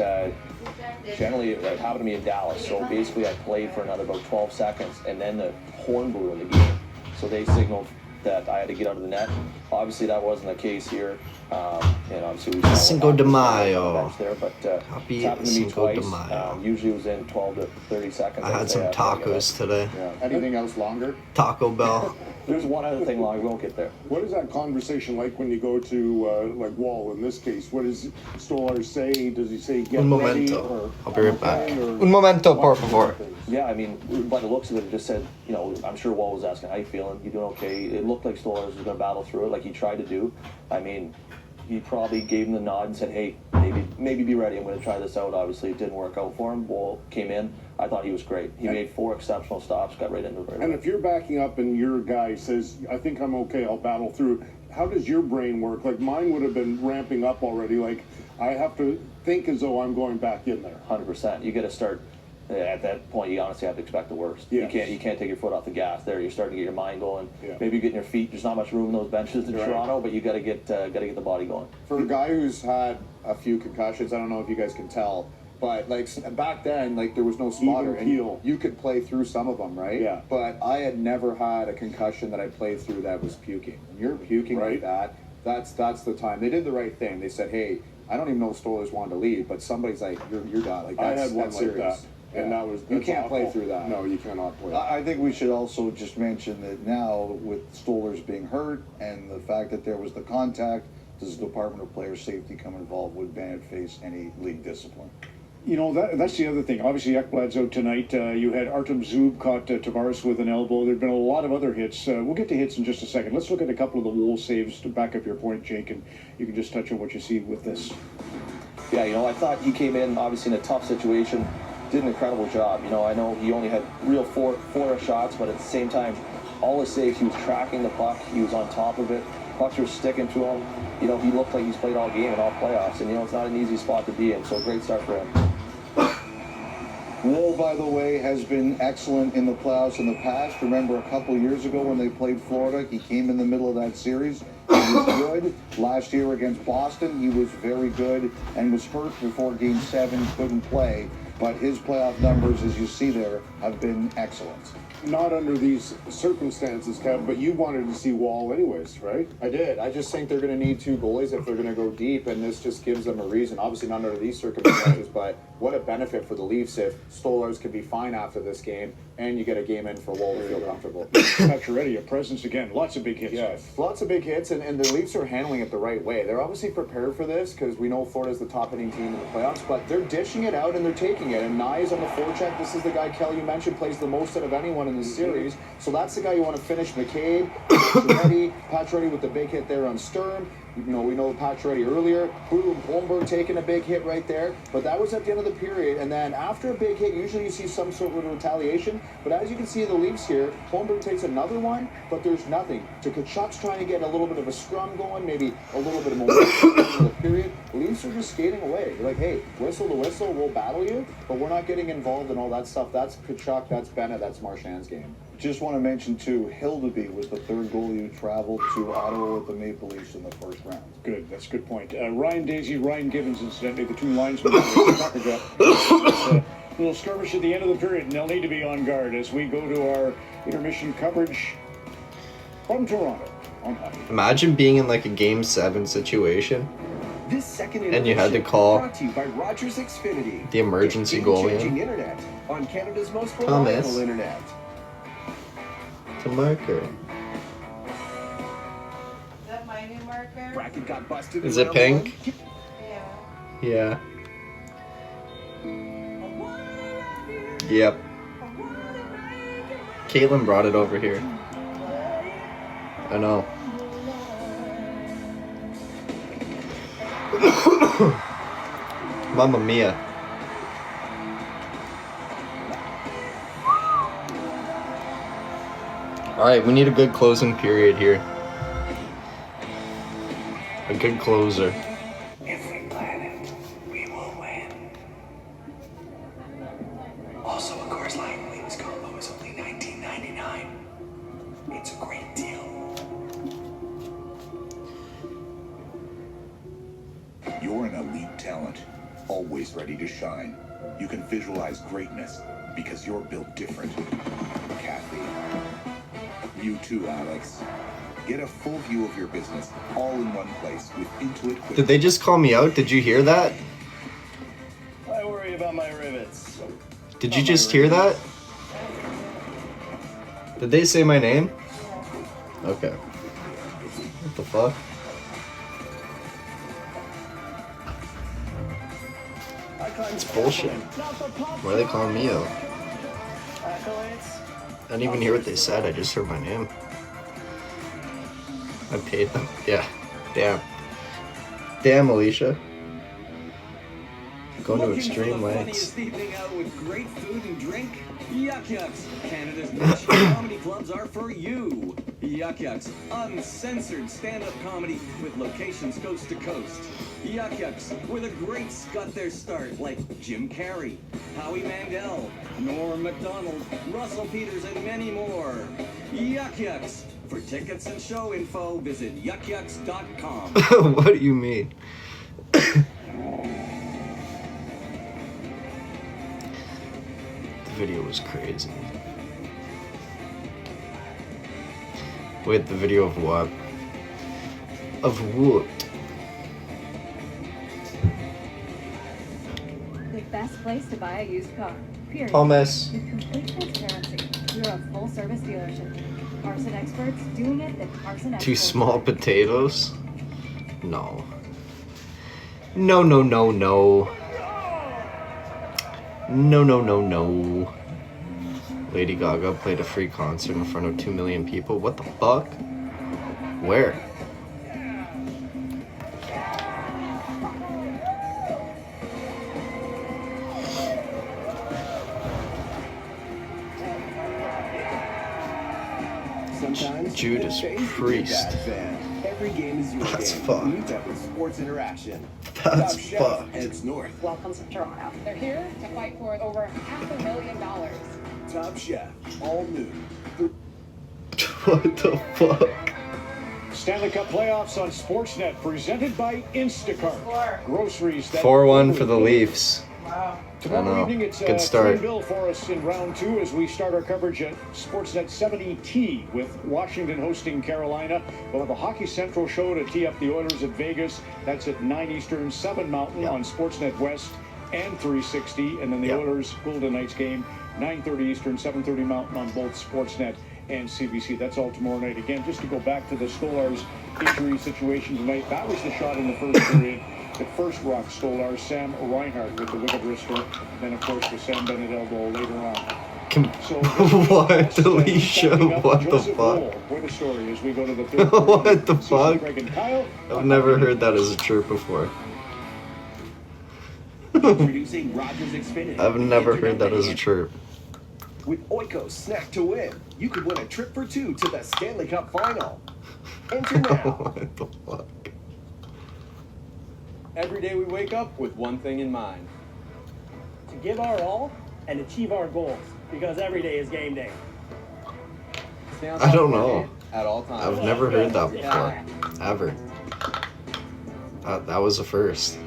generally it happened to me in Dallas. So basically I played for another about 12 seconds, and then the horn blew in the game. So they signaled that I had to get out of the net. Obviously that wasn't the case here. And obviously we saw what Cinco de happened Mayo. on the bench there, but Happy it's happened to me Cinco de twice. Mayo. Usually it was in 12 to 30 seconds. I I'd had say some after I got tacos today. Yeah. Anything else longer? Taco Bell. There's one other thing long, we won't get there. What is that conversation like when you go to like Woll in this case? What does Stolarz say? Does he say get Un ready? momento. Or I'll be right back. or- Un momento, por favor. Yeah, I mean, by the looks of it, it just said, you know, I'm sure Wall was asking, how you feeling? You doing okay? It looked like Stolarz was going to battle through it like he tried to do. I mean, he probably gave him the nod and said, hey, maybe be ready. I'm going to try this out. Obviously, it didn't work out for him. Wall came in. I thought he was great. He made 4 exceptional stops, got right into it. And if you're backing up and your guy says, I think I'm okay, I'll battle through, how does your brain work? Like mine would have been ramping up already. Like I have to think as though I'm going back in there. 100%. You got to start. At that point, you honestly have to expect the worst. Yes. You can't take your foot off the gas. There, you're starting to get your mind going. Yeah. Maybe you're getting your feet. There's not much room in those benches in Toronto, but you got to get the body going. For a guy who's had a few concussions, I don't know if you guys can tell, but like back then, like there was no spotter, and you could play through some of them, right? Yeah. But I had never had a concussion that I played through that was puking. When you're puking like that, that's the time. They did the right thing. They said, hey, I don't even know if Stolarz wanted to leave, but somebody's like, you're done. Like that's, I had one that's like serious. that. And that was You that's can't play awful. through that. No, you cannot play. I think we should also just mention that now with Stolarz being hurt and the fact that there was the contact, does the Department of Player Safety come involved? Would Bennett face any league discipline? You know, that's the other thing. Obviously, Ekblad's out tonight. You had Artem Zub caught Tavares with an elbow. There have been a lot of other hits. We'll get to hits in just a second. Let's look at a couple of the Wolves saves to back up your point, Jake, and you can just touch on what you see with this. Yeah, I thought he came in obviously in a tough situation, did an incredible job. I know he only had real four shots, but at the same time, all his saves, he was tracking the puck, he was on top of it, pucks were sticking to him. He looked like he's played all game and all playoffs, and it's not an easy spot to be in, so great start for him. Woll, by the way, has been excellent in the playoffs in the past. Remember a couple years ago when they played Florida, he came in the middle of that series. He was good. Last year against Boston, he was very good and was hurt before Game 7, couldn't play. But his playoff numbers, as you see there, have been excellent. Not under these circumstances, Kev, but you wanted to see Wall anyways, right? I did. I just think they're going to need 2 goalies if they're going to go deep, and this just gives them a reason. Obviously not under these circumstances, but what a benefit for the Leafs if Stolarz could be fine after this game, and you get a game in for Wall to feel comfortable. Pacioretty, a presence again. Lots of big hits. Yeah, lots of big hits, and the Leafs are handling it the right way. They're obviously prepared for this because we know Florida's the top hitting team in the playoffs, but they're dishing it out and they're taking it. And Nye is on the forecheck. This is the guy, Kelly, you mentioned, plays the most out of anyone in this series. So that's the guy you want to finish. McCabe, Pacioretty with the big hit there on Stern. We know Pacioretty earlier. Boom, Holmberg taking a big hit right there. But that was at the end of the period. And then after a big hit, usually you see some sort of retaliation. But as you can see in the Leafs here, Holmberg takes another one, but there's nothing. So Tkachuk's trying to get a little bit of a scrum going, maybe a little bit of momentum in the period. The Leafs are just skating away. They're like, hey, whistle to whistle, we'll battle you, but we're not getting involved in all that stuff. That's Tkachuk, that's Bennett, that's Marchand's game. Just want to mention, too, Hildeby was the 3rd goalie who traveled to Ottawa with the Maple Leafs in the 1st round. Good, that's a good point. Ryan Daisy, Ryan Gibbons, incidentally, the 2 linesmen. A little skirmish at the end of the period, and they'll need to be on guard as we go to our intermission coverage from Toronto on hockey. Imagine being in like a Game 7 situation, This second and you had to call brought to you by Rogers Xfinity. the emergency Get goalie game-changing in. internet on Canada's most Thomas. reliable internet. To marker. Is that my new marker? Bracket got busted. Is in it round pink? one. Yeah. Yep. Caitlin brought it over here. I know. Mamma mia. Alright, we need a good closing period here. A good closer. If we plan it, we will win. Also, a Coors Light Wings combo is only $19.99. It's a great deal. You're an elite talent, always ready to shine. You can visualize greatness because you're built different. Kathy. You too, Alex. Get a full view of your business all in one place with Intuit Quick. Did they just call me out? Did you hear that? I worry about my rivets. Did you just hear that? Did they say my name? Okay. What the fuck? It's bullshit. Why are they calling me out? I didn't even hear what they said, I just heard my name. I paid them. Yeah. Damn. Damn, Alicia. Going to Looking for extreme the lengths. funniest evening out with great food and drink? Yuck Yucks, Canada's national comedy clubs are for you. Yuck Yucks, uncensored stand-up comedy with locations coast to coast. Yuck Yucks, where the greats got their start, like Jim Carrey, Howie Mandel, Norm Macdonald, Russell Peters, and many more. Yuck Yucks. For tickets and show info, visit yuckyucks.com. What do you mean? The video was crazy. Wait, the video of what? Of what? The best place to buy a used car. Period. Thomas. With complete transparency. We're a full-service dealership. Carson experts doing it the Carson experts. 2 small potatoes? No. No, no, no, no. No, no, no, no. Lady Gaga played a free concert in front of 2 million people. What the fuck? Where? Sometimes Judas the face of a Priest. bad fan. Every game is your That's game. fucked. Meet up with Sports Interaction. That's Top Chef fucked. heads north. Welcome to Toronto. They're here to fight for over $500,000. Top Chef, all new. What the fuck? Stanley Cup playoffs on Sportsnet, presented by Instacart. Groceries that 4-1 for the Leafs. Wow. I Tomorrow know. evening, it's Good a start. clean bill for us in round 2 as we start our coverage at Sportsnet 70T with Washington hosting Carolina. We'll have a Hockey Central show to tee up the Oilers at Vegas. That's at 9 Eastern, 7 Mountain on Sportsnet West and 360. And then the Oilers Golden Knights game, 9:30 Eastern, 7:30 Mountain on both Sportsnet and CBC. That's all tomorrow night. Again, just to go back to the Stolarz injury situation tonight, that was the shot in the first period that first rocked Stolarz, Sam Reinhart with the wicked wrister, then of course the Sam Bennett elbow later on. What, Alicia? What the fuck? What a story as we go to the third What the fuck? Craig and Kyle. I've never heard that as a chirp before. Introducing Rogers Xfinity. I've never heard that as a chirp. With Oikos Snack to Win, you could win a trip for 2 to the Stanley Cup Final. Enter now. What the fuck? Every day we wake up with one thing in mind. To give our all and achieve our goals, because every day is game day. Stay on I top don't of our know. game At all times. I've never heard that before. Ever. That was a first.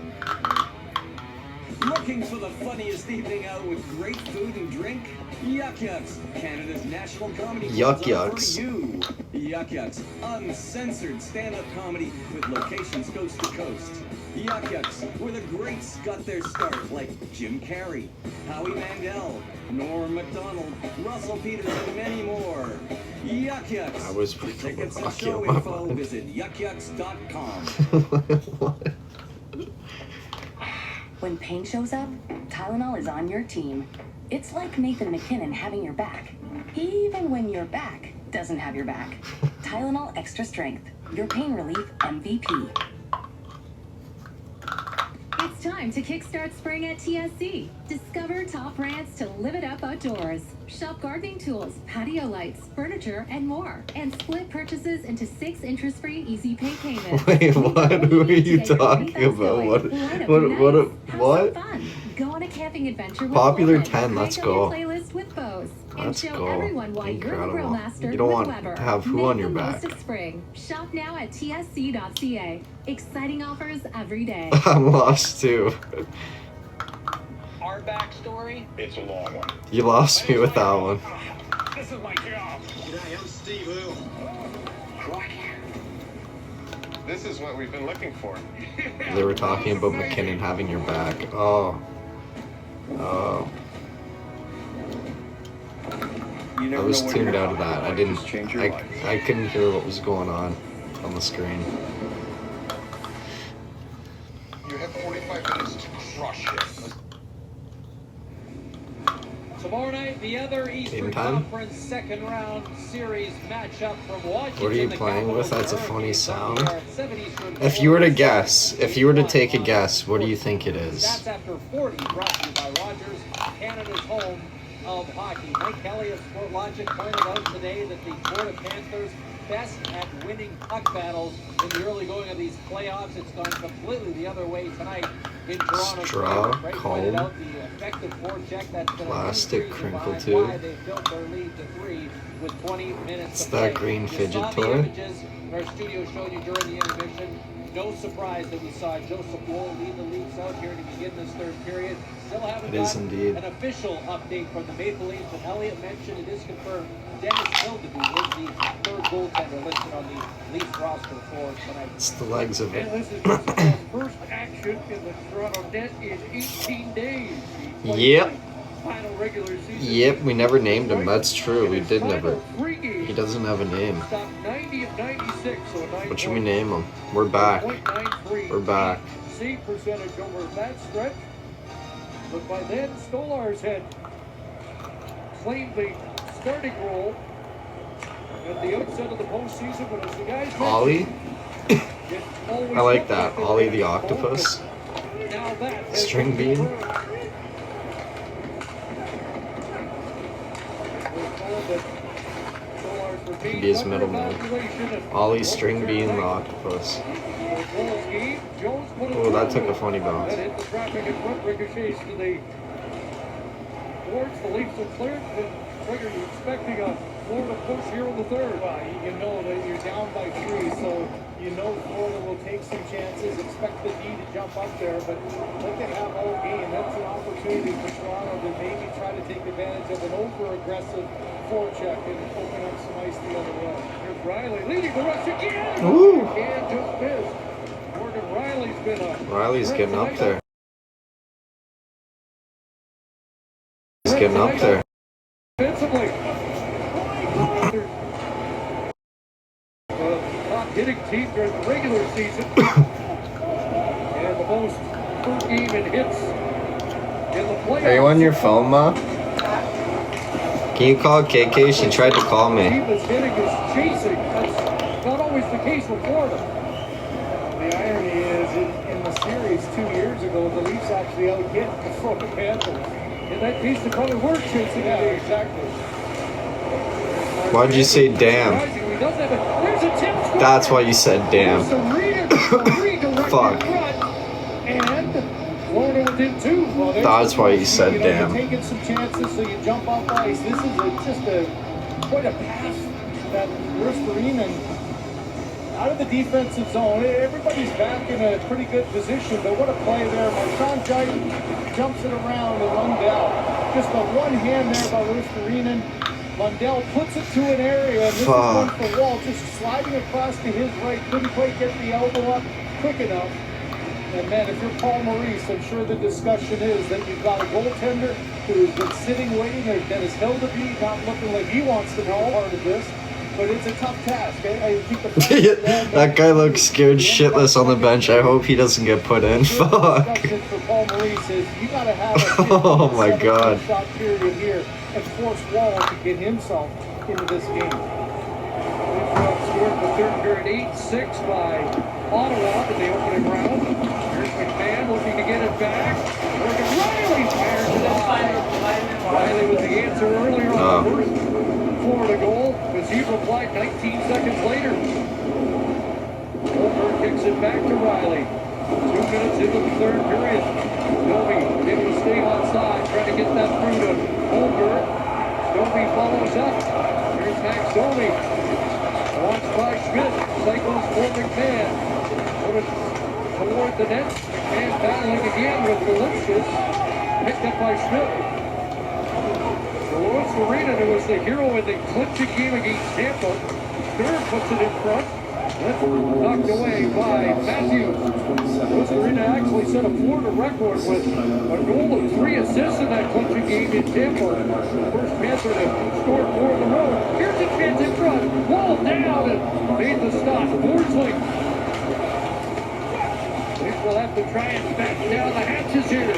Looking for the funniest evening out with great food and drink? Yuck Yucks, Canada's national comedy Yuck clubs are Yucks. for you. Yuck Yucks, uncensored stand-up comedy with locations coast to coast. Yuck Yucks, where the greats got their start, like Jim Carrey, Howie Mandel, Norm Macdonald, Russell Peters, and many more. Yuck Yucks. I was For freaking tickets and Rocky show on my info, mind. visit yuckyucks.com. When pain shows up, Tylenol is on your team. It's like Nathan McKinnon having your back, even when your back doesn't have your back. Tylenol Extra Strength, your pain relief MVP. It's time to kickstart spring at TSC. Discover top brands to live it up outdoors. Shop gardening tools, patio lights, furniture, and more. And split purchases into 6 interest-free easy pay payments. Wait, what? Who are you talking about? What? Go on a camping adventure with Popular Lauren. 10, let's Crank up your go. playlist with Bose. And Let's show go. everyone why you're the Incredible. grill master You don't with want Weber. to have who Make on your the back? most of spring. Shop now at tsc.ca. Exciting offers every day. I'm lost too. Our backstory? It's a long one. You lost me with that one. This is my job. G'day, I'm Steve Earle. Crikey. This is what we've been looking for. They were talking about McKinnon having your back. Oh. Oh. I was tuned out of that. I didn't. I couldn't hear what was going on the screen. You have 45 minutes to crush it. So Tomorrow night, the other Eastern time? Conference second round series matchup from Washington. What are you the playing with? That's a funny Hurricanes sound. are at 7 Eastern. If you were to guess, what do you think it is? That's after 40, brought to you by Rogers, Canada's home of hockey. Mike Kelly of Sportlogic pointed out today that the Florida Panthers best at winning puck battles in the early going of these playoffs. It's gone completely the other way tonight in Toronto. Straw, Ray pointed comb, out the effective forecheck that's been plastic crinkle why tube. they built their lead to 3 with 20 minutes It's to that play. green You fidget saw the toy. images our studio showed you during the intermission. No surprise that we saw Joseph Woll lead the Leafs out here to begin this third period. Still haven't It is gotten indeed. an official update from the Maple Leafs, but Elliott mentioned it is confirmed. Dennis Hildeby is the third goaltender listed on the Leafs roster for tonight. It's the legs of And it. this is his first action in the Toronto net in 18 days. He played Yep. the final regular season. Yep, we never named him. That's true. We did never. Three games. He doesn't have a name. Stopped 90 of 96, so a What should we name him? We're back. 9.93 We're back. save percentage over that stretch. But by then, Stolarz had claimed the starting role at the outset of the postseason. But as the guys Ollie? it always I like looked that. they were Ollie gonna the be octopus. focused. Now that has String been bean. confirmed. Could be his middle name. Ollie String Bean the octopus. Oh, that took a funny bounce. That hit the traffic and front ricochets to the boards. The Leafs are cleared. Trigger, you expecting a Florida push here in the third? Well, you know that you're down by 3, so you know Florida will take some chances. Expect the D to jump up there, but look at have all game. That's an opportunity for Toronto to maybe try to take advantage of an over-aggressive forecheck and open up some ice the other way. Here's Riley leading the rush again. Ooh. And just missed. Morgan Riley's been a Riley's getting up there. He's getting up there. defensively. Top hitting team during the regular season. And the most per game in hits in the playoffs. Are you on your phone, Ma? Can you call KK? She tried to call me. Team that's hitting is chasing. That's not always the case with Florida. The irony is, in the series 2 years ago, the Leafs actually outhit the Florida Panthers. In that case, they probably were chasing. Yeah, exactly. Why'd you say damn? He does have a, there's a tip. That's why you said damn. Fuck. And Florida within 2. Well, there's That's the why you question, said You're damn. taking some chances, so you jump off ice. This is quite a pass that Ristolainen out of the defensive zone. Everybody's back in a pretty good position, but what a play there. Marchand jumps it around to Lundell. Just a one hand there by Ristolainen. Lundell puts it to an area, and this is one for Wall, just sliding across to his right. Couldn't quite get the elbow up quick enough. And man, if you're Paul Maurice, I'm sure the discussion is that you've got a goaltender who's been sitting waiting. There's Dennis Hildeby, not looking like he wants to be a part of this. But it's a tough task. I think the That guy looks scared shitless on the bench. I hope he doesn't get put in. Fuck. discussion for Paul Maurice is you got to have a Oh my god. shot period here and force Wall to get himself into this game. Scored the third period 8-6 by Ottawa in the opening round. Here's McMahon looking to get it back. Morgan Riley fires it out. Riley with the answer earlier on the first Florida goal. As he replied 19 seconds later. Holmberg kicks it back to Riley. 2 minutes into the third period. Domi able to stay onside, trying to get that through to Holmberg. Domi follows up. Here's Max Domi. Watched by Schmidt. Cycles for McMahon. Put it toward the net. McMahon battling again with Galicious. Picked up by Schmidt. Louis Arena, who was the hero in the clinching game against Tampa. Third puts it in front. That's knocked away by Matthews. Louis Arena actually set a Florida record with a goal of 3 assists in that clinching game in Tampa. First Panther to score 4 in a row. Here's a chance in front. Wall down and made the stop. Forsling. Leafs will have to try and back down the hatches here.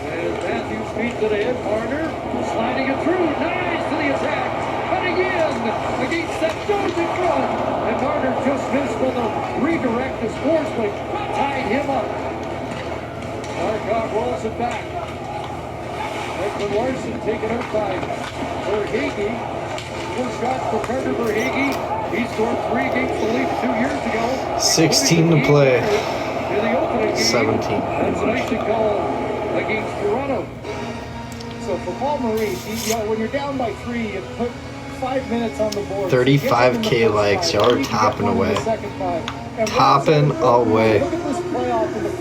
As Matthews feet to the head. Marner sliding it through. Nice to the attack. And again, against that Jones in front. And Marner just missed with a redirect as Forsling tied him up. Markov rolls it back. Ekman Larson taken out by Verhaeghe. First shot for Carter Verhaeghe. He scored 3 against the Leafs 2 years ago. 16 to play. In the opening game. 17. That's an icing call against Toronto. So for Paul Maurice, when you're down by 3, you put 5 minutes on the board. 35K likes. Y'all are tapping away. Tapping away.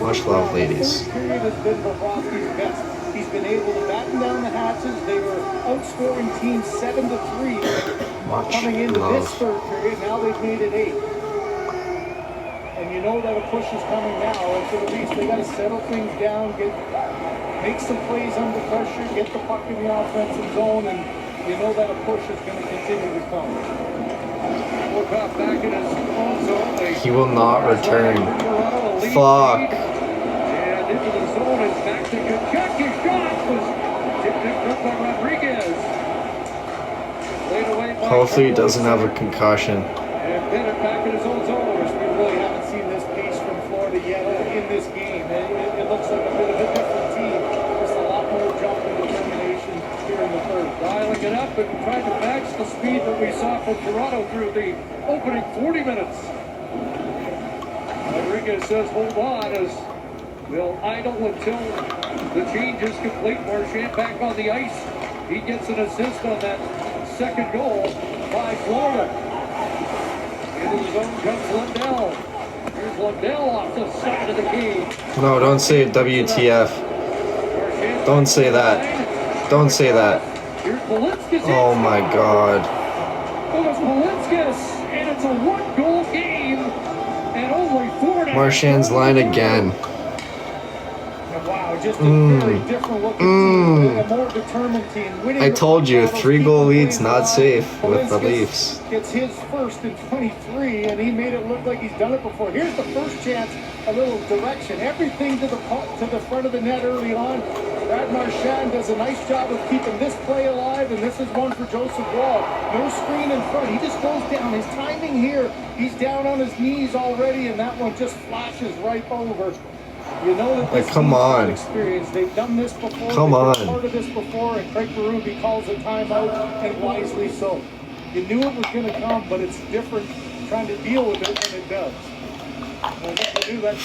Much love, ladies. The period has been Bobrovsky's best. He's been able to batten down the hatches. They were outscoring teams 7-3 coming into this third period. Now they've made it 8. And you know that a push is coming now. And for the Leafs, they got to settle things down, make some plays under pressure, get the puck in the offensive zone, and you know that a push is going to continue to come. Back in his own zone. He will not return. Fuck. And into the zone is back to Tkachuk. His shot was tipped up by Rodriguez. Laid away by Hopefully he doesn't have a concussion. And Bennett back in his own zone. We really haven't seen this pace from Florida yet in this game. It looks like a bit of a different team. Just a lot more jump and determination here in the third. Dialing it up and trying to match the speed that we saw from Toronto through the opening 40 minutes. Rodriguez says hold on as they'll idle until the change is complete. Marchand back on the ice. He gets an assist on that second goal by Florida. Into the zone comes Lundell. Here's Lundell off the side of the cage. No, don't say WTF. Don't say that. Don't say that. Here's Politskis. Oh my god. It was Politskis, and it's a 1-goal game, and only 4.5. Marchand's line again. Wow, just a very different looking team, a more determined team. I told you, 3-goal lead's not safe with the Leafs. Gets his first in 23, and he made it look like he's done it before. Here's the first chance, a little direction. Everything to the front of the net early on. Brad Marchand does a nice job of keeping this play alive, and this is one for Joseph Woll. No screen in front. He just goes down. His timing here, he's down on his knees already, and that one just flashes right over. You know that this come on. Experience. They've done this before. Come on. They've been part of this before, and Craig Berube calls a timeout, and wisely so. You knew it was going to come, but it's different trying to deal with it when it does.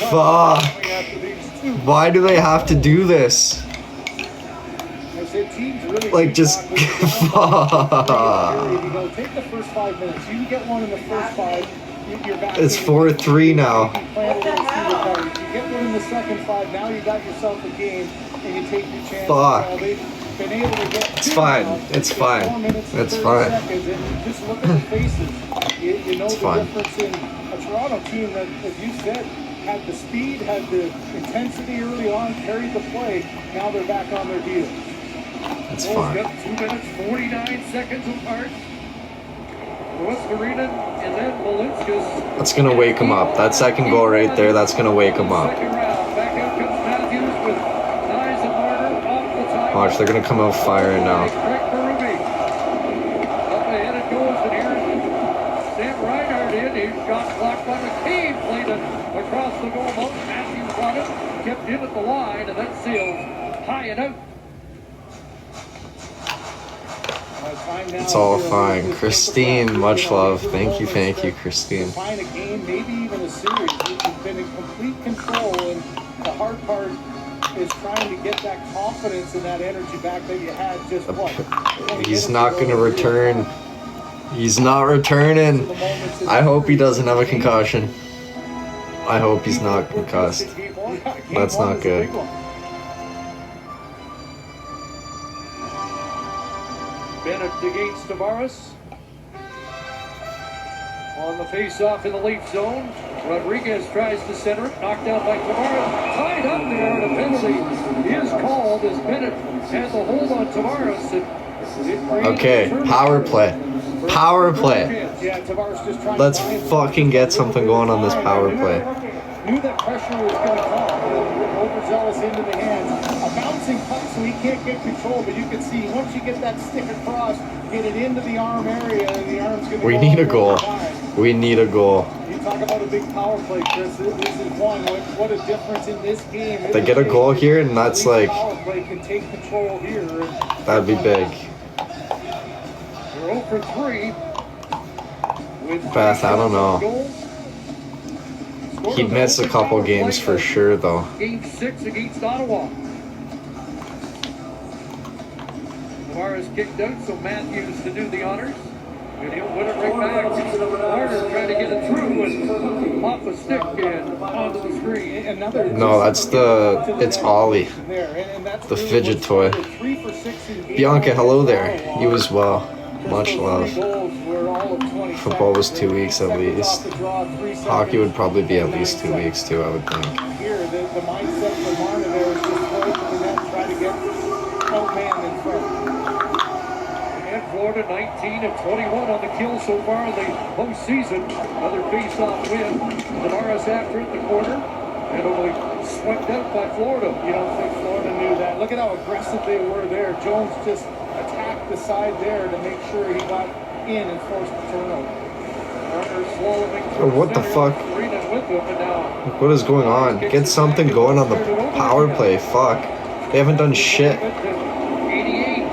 Fuck. Why do they have to do this? Like, just fuck. Take the first 5 minutes. You can get one in the first 5. You're back. It's 4-3 now. You get one in the second 5. Now you got yourself a game, and you take your chance. Fuck. Been able to get it's fine. It's fine. It's fine. Seconds, and just look at the faces. You know it's the fine. difference in a Toronto team that, as you said, had the speed, had the intensity early on, carried the play. Now they're back on their heels. It's fine. 2 minutes, 49 seconds apart. Westarinen and then Politskis. That's gonna wake him up. That second goal right there, that's gonna wake him up. Second round. Back out comes Matthews with Nyes and Marner off the time. Watch, they're gonna come out firing now. Craig Berube. Up ahead it goes, and here's Sam Reinhart in. He's shot blocked by McCabe. Played it across the goal. Matthews on it. Kept in at the line, and that seals high and out. It's all fine. Christine, much love. Thank you, Christine. Find a game, maybe even a series. You've been in complete control, and the hard part is trying to get that confidence and that energy back that you had just what? He's not gonna return. He's not returning. I hope he doesn't have a concussion. I hope he's not concussed. That's not good. Bennett against Tavares. On the face-off in the Leaf zone. Rodriguez tries to center it. Knocked out by Tavares. Tied up there, and a penalty is called as Bennett has a hold on Tavares. Okay, power play. Power play. Let's fucking get something going on this power play. Knew that pressure was going to come. Overzealous into the hands. A bouncing puck so he can't get control, but you can see once you get that stick across, get it into the arm area, and the arm's going to We go need a over goal. time. We need a goal. You talk about a big power play, Chris. This is one. What a difference in this game. They get a goal here, and that's like, Power play can take control here. And that'd be big. They're 0 for 3. With Beth, I don't know. goals. He'd miss a couple games for sure, though. Game 6 against Ottawa. Tavares kicked out, so Matthews to do the honors. And he'll win it right back. Marner trying to get it through and off a stick and onto the screen. Another No, that's it's Ollie, the fidget toy. Bianca, hello there. You as well. Much love. Football was 2 weeks at least. Hockey would probably be at least 2 weeks too, I would think. Here, the mindset for Marner there is just hold to the net, try to get outman in front. And Florida 19 of 21 on the kill so far in the postseason. Another face-off win. Tavares after it in the corner. And only swept out by Florida. You don't think Florida knew that. Look at how aggressive they were there. Jones just attacked the side there to make sure he got in and forced the turnover. Marner slaloming Oh, through what the center, fuck? Serena with him, and now What is going on? Get something going on the power play. Fuck. They haven't done shit. 88.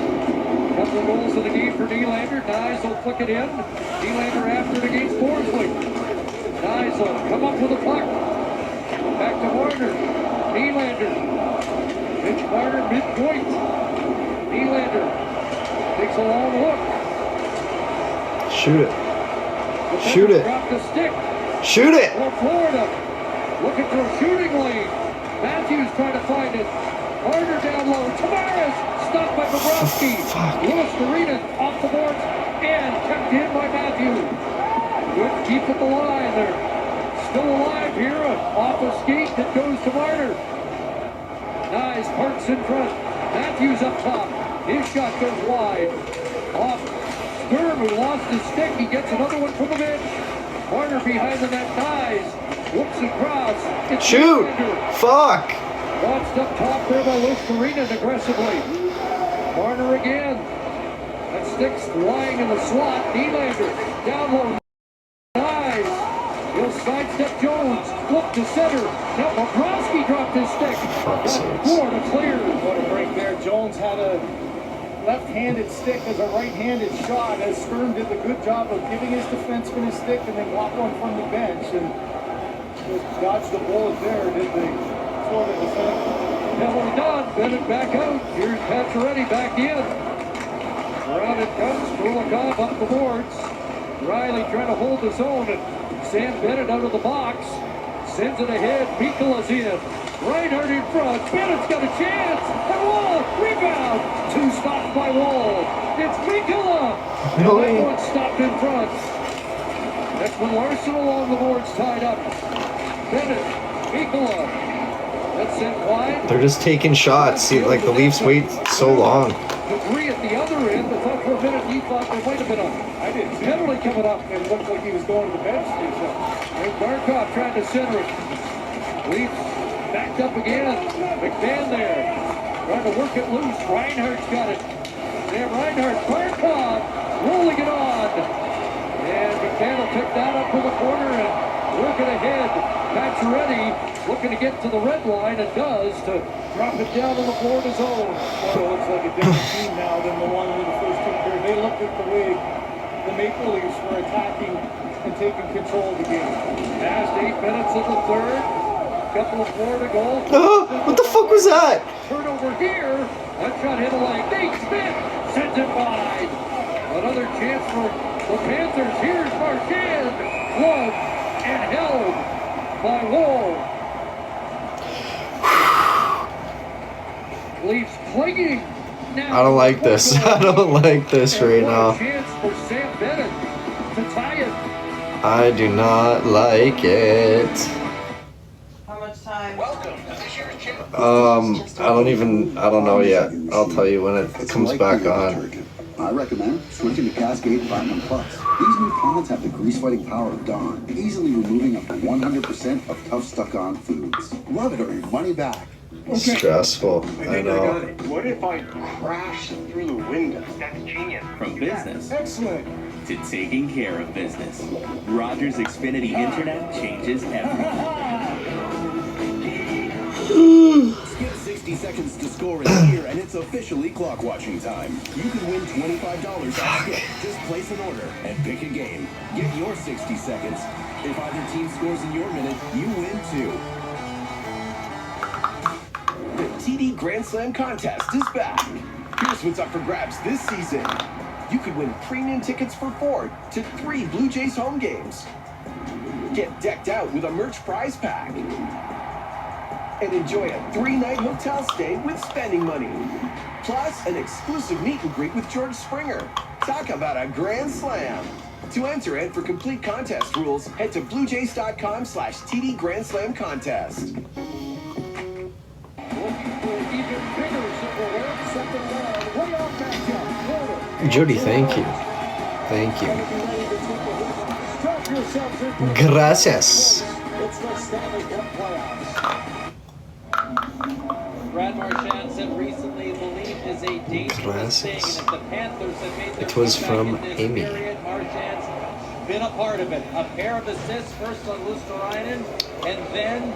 Couple of goals in the game for Nylander. Nyes will flick it in. Nylander after it against Forsling. Nyes will come up with a puck. Back to Marner. Nylander. Mitch Marner midpoint. Nylander takes a long look. Shoot it. Shoot it. Drop the stick. Shoot it. For Florida. Looking for a shooting lane. Matthews trying to find it. Marner down low. Tavares stopped by Bobrovsky. Louis Marina off the boards and kept in by Matthews. Good keep at the line. They're still alive here. Off a skate that goes to Marner. Nice parks in front. Matthews up top. His shot goes wide. Off Sturm, who lost his stick. He gets another one from the bench. Marner behind the net. Nice. Whoops across. It's Shoot. Nylander. Fuck. Launched up top there by Luskarinan aggressively. Marner again. That stick's lying in the slot. Nylander down low. Nice. He'll sidestep Jones. Flip to center. Now Bobrovsky dropped his stick. Florida clear. What a break there. Jones had a left-handed stick as a right-handed shot, as Sturm did the good job of giving his defenseman his stick and then walk one from the bench. And just dodged the bullet there, did the Florida defense. Heavily done. Bennett back out. Here's Pacioretty back in. Around it comes. Kulikov up the boards. Riley trying to hold his own. And Sam Bennett out of the box. Sends it ahead. Mikola's in. Reinhardt in front. Bennett's got a chance. And Wall. Rebound. Two stops by Wall. It's Mikola. And that one stopped in front. That's when Larson along the boards tied up. Bennett. Mikola. That's sent wide. They're just taking shots. See, like the Leafs wait so long. Debris at the other end. I thought for a minute he thought there might have been a penalty coming up. It looked like he was going to the bench. And Barkov trying to center it. Leafs backed up again. McMahon there. Trying to work it loose. Reinhardt's got it. Sam Reinhardt. Barkov rolling it on. And McMahon will pick that up to the corner and work it ahead. Pacioretty looking to get to the red line and does to drop it down to the Florida zone. Florida looks like a different team now than the one in the first two periods. They looked at the way the Maple Leafs were attacking and taking control of the game. Past 8 minutes of the third. Couple of Florida goals. What the fuck was that? Turnover here. That shot hit a leg. Nate Smith sends it wide. Another chance for the Panthers. Here's Marchand. Gloved and held by Wall. Leafs clinging. Now I don't like this. I don't like this right now. Chance for Sam Bennett to tie it. I do not like it. How much time? I don't know yet. I'll tell you when it comes back on. I recommend switching to Cascade Platinum Plus. These new products have the grease-fighting power of Dawn, easily removing up to 100% of tough stuck-on foods. Love it or your money back. Stressful. I know. What if I crash through the window? That's genius. From business Excellent. to taking care of business, Rogers Xfinity Internet changes everything. Skip 60 seconds to score is here, and it's officially clock watching time. You can win $25 on Skip. Just place an order and pick a game. Get your 60 seconds. If either team scores in your minute, you win too. The TD Grand Slam contest is back. Here's what's up for grabs this season. You could win premium tickets for 4 to 3 Blue Jays home games. Get decked out with a merch prize pack. And enjoy a 3-night hotel stay with spending money. Plus, an exclusive meet and greet with George Springer. Talk about a grand slam. To enter and for complete contest rules, head to bluejays.com/TD Grand Slam Contest. Jody, thank you. Thank you. Gracias. Brad Marchand said recently believed is a dangerous thing, and if the Panthers have made their It was comeback from in this Amy. period, Marchand's been a part of it. A pair of assists, first on Luosterainen, and then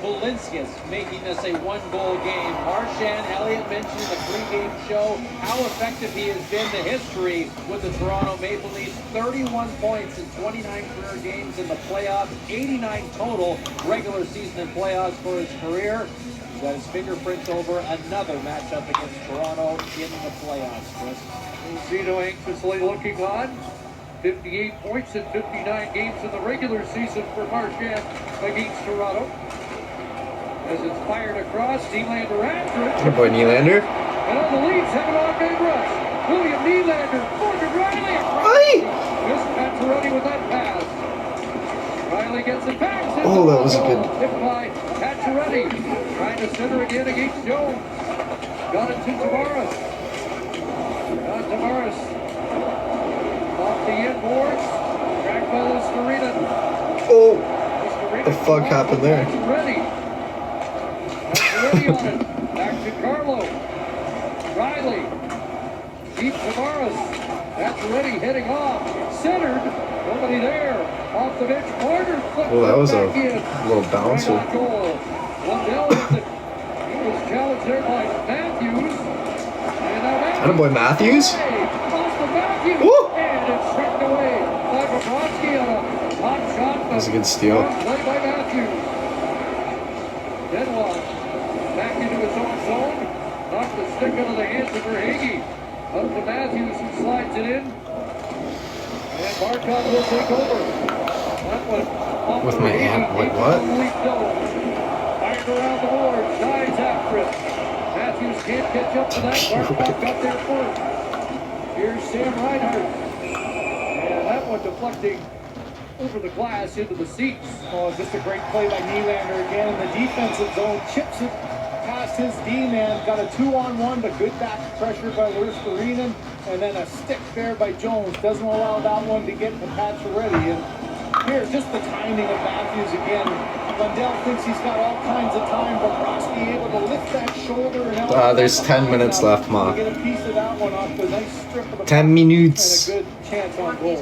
Bolinskis making this a one-goal game. Marchand, Elliott mentioned in the pregame show how effective he has been to history with the Toronto Maple Leafs. 31 points in 29 career games in the playoffs, 89 total regular season and playoffs for his career. He's got his fingerprints over another matchup against Toronto in the playoffs, Chris. Zito anxiously looking on. 58 points in 59 games in the regular season for Marchand against Toronto. As it's fired across, Nylander after it. Good boy, Nylander. And on the Leafs have an on-game rush. William Nylander, Morgan Riley. Missed Pacioretty with that pass. Riley gets it back. Oh, that was a good. Hit by Pacioretty. Trying to center again against Jones. Got it to Tavares. Tavares. Off the inboards. Tracked by Luostarinen. Oh, the fuck happened there? Pacioretty. Pacioretty on it. Back to Carlo. Riley. Deep Tavares. Pacioretty heading off. Centered. Nobody there. Off the bench. Corner. Oh, that was a little bouncer. Right on goal. Lundell with it. He was challenged there by Matthews. And now Matthews. Attaboy, Matthews. Off the Matthews. Woo! And it's struck away by Bobrovsky on a hot shot. That was a good steal. Play by Matthews. Denwalk back into his own zone. Knocked the stick out of the hands of Verhaeghe. Up to Matthews, who slides it in. And Barkov will take over. That one off With the my Verhaeghe, hand, like deep what? in the lead zone. Fired around the boards, dives after it. Matthews can't catch up to that. Barkov got there first. Here's Sam Reinhart. And that one deflecting over the glass into the seats. Oh, just a great play by Nylander again in the defensive zone. Chips it past his D-man. Got a 2-on-1, but good back pressure by Luostarinen. And then a stick there by Jones. Doesn't allow that one to get to Pacioretty. And here's just the timing of Matthews again. Lundell thinks he's got all kinds of time, but Brodsky able to lift that shoulder. And There's 10 minutes left, Ma. Get a piece of that one off the nice strip of the 10 minutes. and a good chance on goal.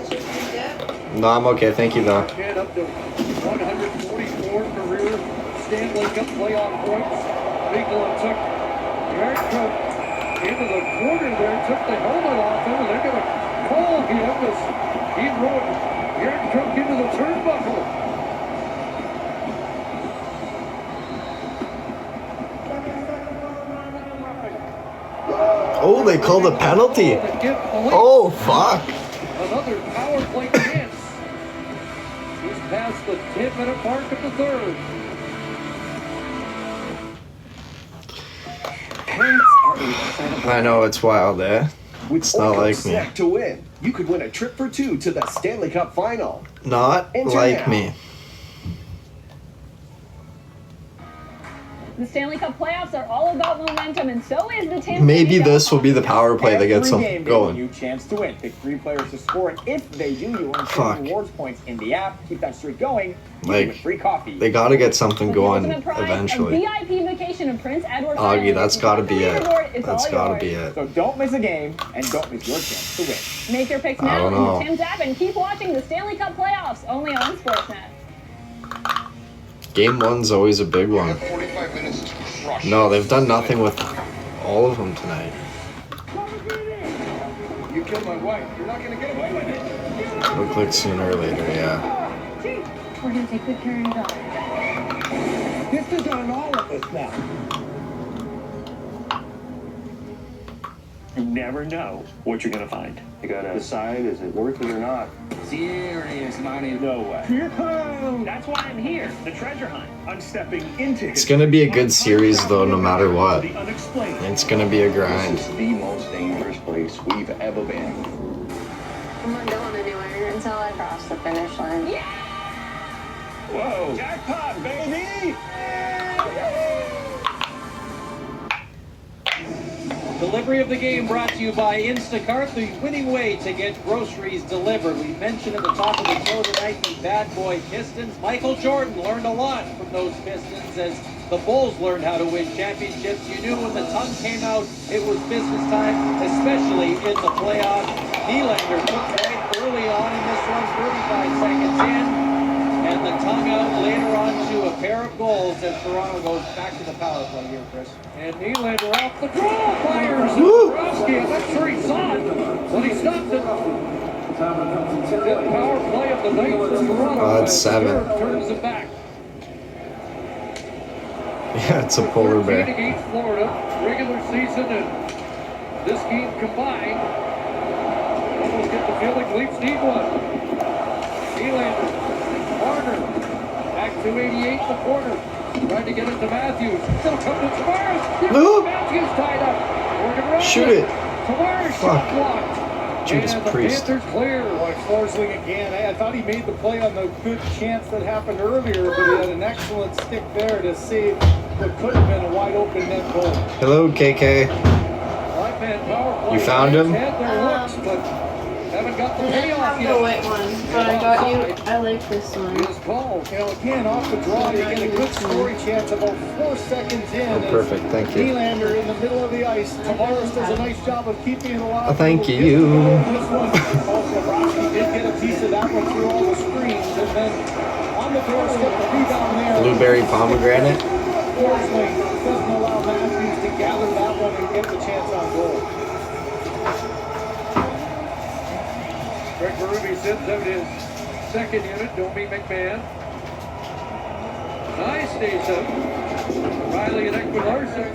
No, I'm okay. Thank you, though. Marchand up to 144 career Stanley Cup playoff points. Bigelow took Yarncrook into the corner there, took the helmet off him, and they're going to call him as he rode Yarncrook into the turnbuckle. Oh, they called a penalty. Oh, fuck. Another power play chance. He's past the 10-minute mark of the third. I know, it's wild, eh? It's not like me. Set to win. You could win a trip for 2 to the Stanley Cup Final. Not Enter like now. me. The Stanley Cup playoffs are all about momentum, and so is the Tampa Maybe Bay this will be the power play that gets Every them game gives going. you a chance to win. Pick 3 players to score, and if they do, you earn Fuck. 10 rewards points in the app. Keep that streak going. Like, with free coffee. they gotta get something going Ultimate prize, eventually. a VIP vacation in Prince Edward Augie, Island. that's If you gotta got be the it. leaderboard, it's That's all gotta yours. be it. So don't miss a game, and don't miss your chance to win. Make your picks I now don't in know. the Tim's app and keep watching the Stanley Cup playoffs only on Sportsnet. Game 1's always a big one. No, they've done nothing with all of them tonight. You killed my wife. You're not gonna get away with it. It'll click sooner or later, yeah. We're gonna take good care of your daughter. This is on all of us now. You never know what you're gonna find. You gotta decide, is it worth it or not? Serious money. No way. That's why I'm here. The treasure hunt. I'm stepping into It's gonna be a good series though, no matter what. the unexplained. It's gonna be a grind. This is the most dangerous place we've ever been. I'm not going anywhere until I cross the finish line. Whoa. Jackpot, baby! Delivery of the game brought to you by Instacart, the winning way to get groceries delivered. We mentioned at the top of the show tonight the bad boy Pistons. Michael Jordan learned a lot from those Pistons as the Bulls learned how to win championships. You knew when the tongue came out, it was business time, especially in the playoffs. Nylander took right early on in this one, 35 seconds in. And the tongue out later on to a pair of goals as Toronto goes back to the power play here, Chris. And Nylander off the draw, fires Bobrovsky. I'm not sure he saw it, but he stopped it. The power play of the night for Toronto. That's 7. Turns it back. Yeah, it's a polar 13 bear. against Florida, regular season, and this game combined. Almost get the feeling Leafs need one. Nylander. Marner, back to 88 the corner, trying to get it to Matthews. Still coming to Tavares. Matthews tied up. Morgan Rogers. Shoot it. Tavares Fuck. shot blocked. Judas And the Priest. Panthers clear. Boy, Forsling again. I thought he made the play on the good chance that happened earlier, but he had an excellent stick there to save what could have been a wide open net goal. Hello, KK. Right-man power play. You found him? Had their looks, but haven't got the payoff have yet. the white one, but I got you. I like this one. Here's Paul. You know, again, off the draw, you get a good scoring chance about 4 seconds in. Oh, perfect. Thank you. Nylander in the middle of the ice. Tavares does a nice job of keeping it alive. Oh, thank you. This one, also, Rocky did get a piece of that one through all the screens. And then on the doorstep, the rebound there. Blueberry pomegranate. Forsling doesn't allow Matthews to gather that one and get the chance on goal. Greg Berube sends out his second unit, Domi McMahon. Nye stays up. Riley and Ekman Larson.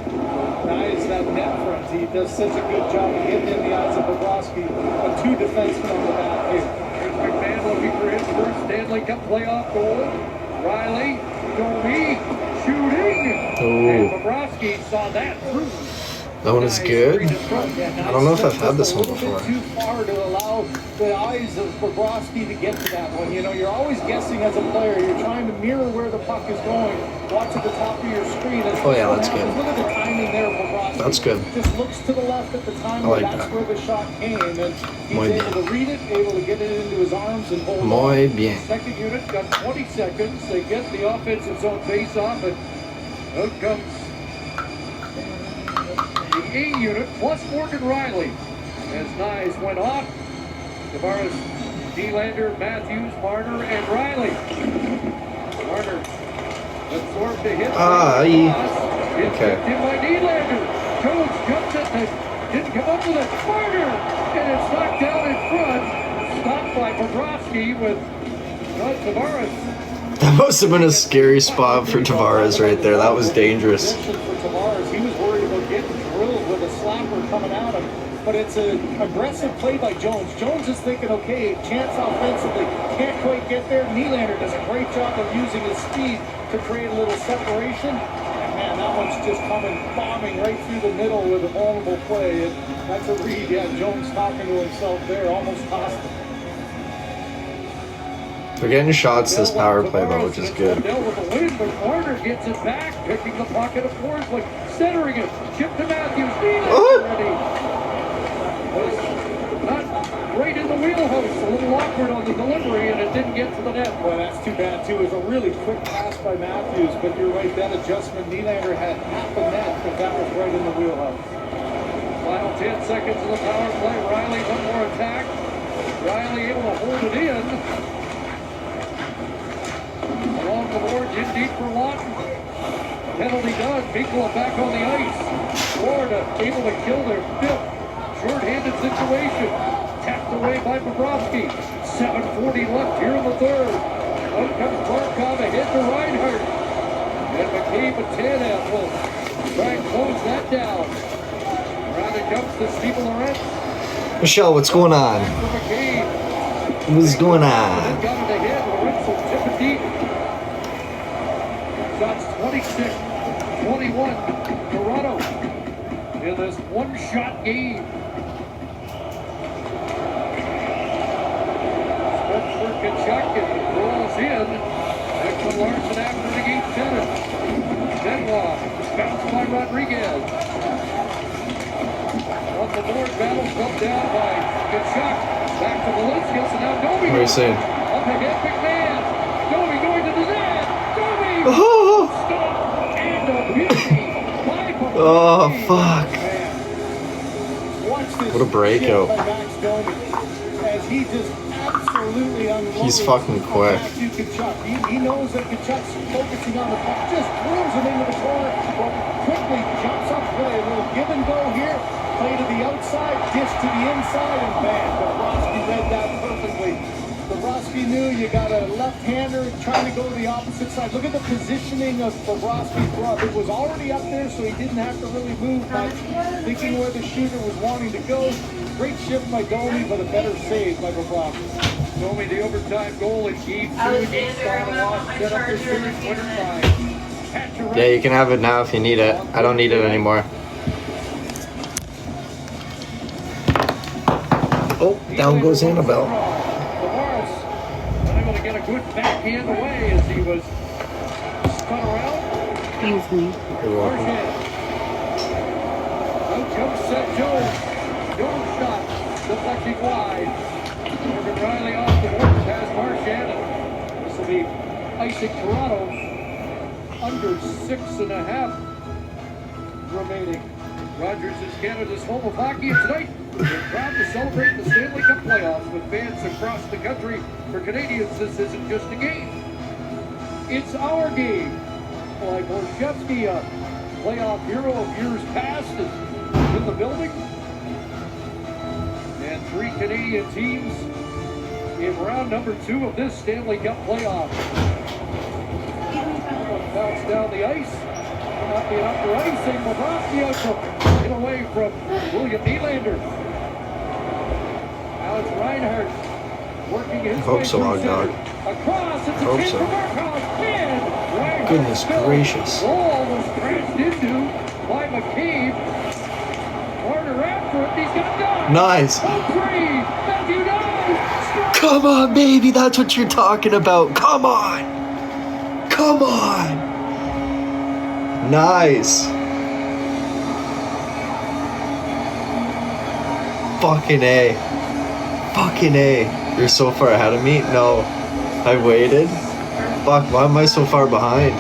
Nye is that net front. He does such a good job of getting in the eyes of Bobrovsky. But 2 defensemen on the back here. Here's McMahon looking for his first Stanley Cup playoff goal. Riley, Domi, shooting. Ooh. And Bobrovsky saw that through. That one is good. I don't know if I've had this one before. Too far to allow the eyes of Bobrovsky to get to that one. You know, you're always guessing as a player. You're trying to mirror where the puck is going. Watch at the top of your screen. Oh yeah, that's good. Look at the timing there of Bobrovsky. That's good. Just looks to the left at the time. I like that's that. where the shot came. And he's Muy able to read it, able to get it into his arms and hold Muy on. bien. Second unit got 20 seconds. They get the offensive zone face off, and out comes the A unit plus Morgan Riley. As Nyes went off, Tavares, Nylander, Matthews, Marner, and Riley. Marner absorbed the hit. Okay. It's kicked in by Nylander. Jones jumps it, didn't come up with it. Marner, and it's knocked down in front. Stopped by Bobrovsky with Tavares. That must have been a scary spot for Tavares right there. That was dangerous. For Tavares, he was worried about getting drilled with a slapper coming at him. But it's an aggressive play by Jones. Jones is thinking, okay, chance offensively, can't quite get there. Nylander does a great job of using his speed to create a little separation. And man, that one's just coming, bombing right through the middle with a vulnerable play. And that's a read. Yeah, Jones talking to himself there, almost tossed him. They're getting shots this power play though, which is good. With the win, but Marner gets it back. picking the pocket of Forsling, centering it, chip to Matthews, already. Was not right in the wheelhouse, a little awkward on the delivery, and it didn't get to the net. Boy, that's too bad too. It was a really quick pass by Matthews, but you're right, that adjustment, Nylander had half a net, but that was right in the wheelhouse. Final 10 seconds of the power play. Riley, one more attack. Riley able to hold it in. Along the boards, in deep for Lawton. Penalty done. Mikkola back on the ice. Florida able to kill their fifth short-handed situation. Tapped away by Bobrovsky. 7:40 left here in the third. Out comes Barkov ahead to Reinhart. And McCabe and Tanev will try and close that down. Around it comes to Steven Lorentz. Michelle, what's going on? What's going on? Got it ahead. Lorentz will tip it deep. Shots 26-21. Toronto in this one-shot game. Spencer Tkachuk and rolls in. Ekman Larsson after the game finish. Benoit bounced by Rodriguez. On the board, battle fell down by Tkachuk. Back to Valencius, and now Domi. What are you saying? Up ahead, McMahon. Domi going to the net. Domi! Stop! And a beauty. Oh, fuck. What a breakout. As he just absolutely unloaded. He's fucking quick. He knows that Tkachuk's focusing on the puck. Just throws him into the corner, but quickly jumps up, play a little give and go here. Play to the outside, dish to the inside, and bam. Bobrovsky read that perfectly. Bobrovsky knew you got a left-hander trying to go to the opposite side. Look at the positioning of Bobrovsky's glove. It was already up there, so he didn't have to really move much. Thinking where the shooter was wanting to go. Great shift by Domi, but a better save by Bobrovsky. Domi, the overtime goal in game 2 against Ottawa. Set up the series winner by. Yeah, you can have it now if you need it. I don't need it anymore. Oh, down goes Annabelle. Tavares unable to get a good backhand away as he was spun around. Thanks, me. You're welcome. Out comes Seth Jones. Jones shot deflecting wide. Morgan Riley off the board has Marchand. This will be icing Toronto. Under 6.5 remaining. Rogers is Canada's home of hockey, and tonight we're proud to celebrate the Stanley Cup playoffs with fans across the country. For Canadians, this isn't just a game. It's our game. Like Borshevsky, a playoff hero of years past, is in the building. And 3 Canadian teams in round number 2 of this Stanley Cup playoff. Bounce down the ice. Not the upper icing. Bobrovsky out to get away from William Nylander. Alex Reinhart working his I hope way so, through Hog Dog. center. Across, it's a Hope chance so. for Barkov. And Reinhart Goodness fell. gracious. Goal was crashed into by McCabe. Carter after it. He's got done. Nice. Matthew Dowd. Come on, baby. That's what you're talking about. Come on. Come on. Nice. Fucking A. Fucking A. You're so far ahead of me? No. I waited. Fuck, why am I so far behind?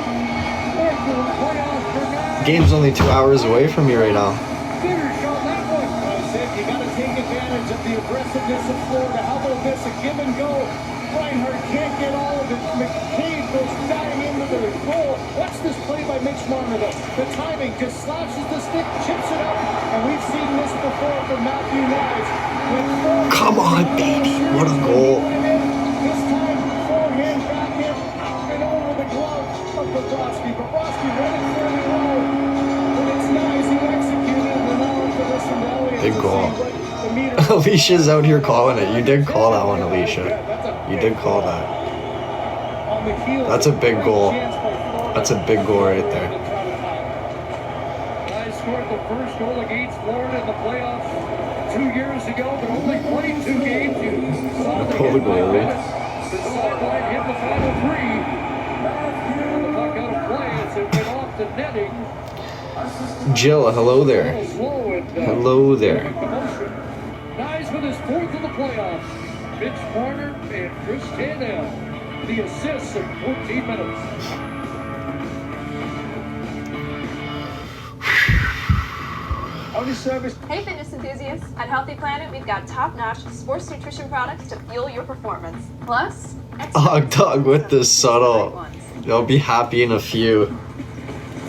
Game's only 2 hours away from me right now. Finish on that one. I said you got to take advantage of the aggressiveness of Florida. How about this? A give and go. Reinhart can't get all of it. McCabe goes diving into the goal. Watch this play by Mitch Marner, though. The timing just slashes the stick, chips it up, and we've seen this before from Matthew Knies. Come on, baby. What a goal. This time, forehand, backhand, and over the glove of Bobrovsky. Bobrovsky running fairly low, but it's Knies who executed, and now to listen to Elliott Big to goal. see what the meter. Alicia's out here calling it. You did call that one, Alicia. You did call that. That's a big goal. That's a big goal right there. Knies scored the first goal against Florida in the playoffs 2 years ago, but only 22 games. You saw the Pull the goalie. The sideline hit the final 3. And the puck out of play as it went off the net. netting. Jill, hello there. Hello there. Nice with his fourth of the playoffs. Mitch Marner and Chris Tanev. The assists in 14 minutes. Hey fitness enthusiasts! At Healthy Planet, we've got top-notch sports nutrition products to fuel your performance. Plus, Og Dog with the subtle. They'll be happy in a few.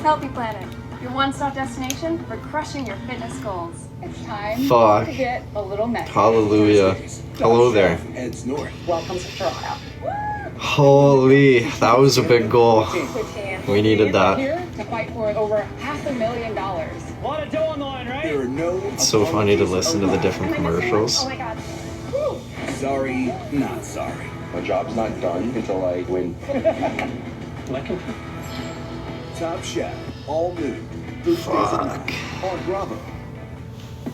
Healthy Planet, your one-stop destination for crushing your fitness goals. It's time Fuck. to get a little messy. Hallelujah. Hello there. Welcome to Toronto. Holy, that was a big goal. We needed We're that. here to fight for over $500,000. A lot of dough on the line, right? There are no. It's so funny to listen to the different commercials. Oh my god. Sorry, not sorry. My job's not done until I win. Top Chef, all new. Fuck. On Bravo.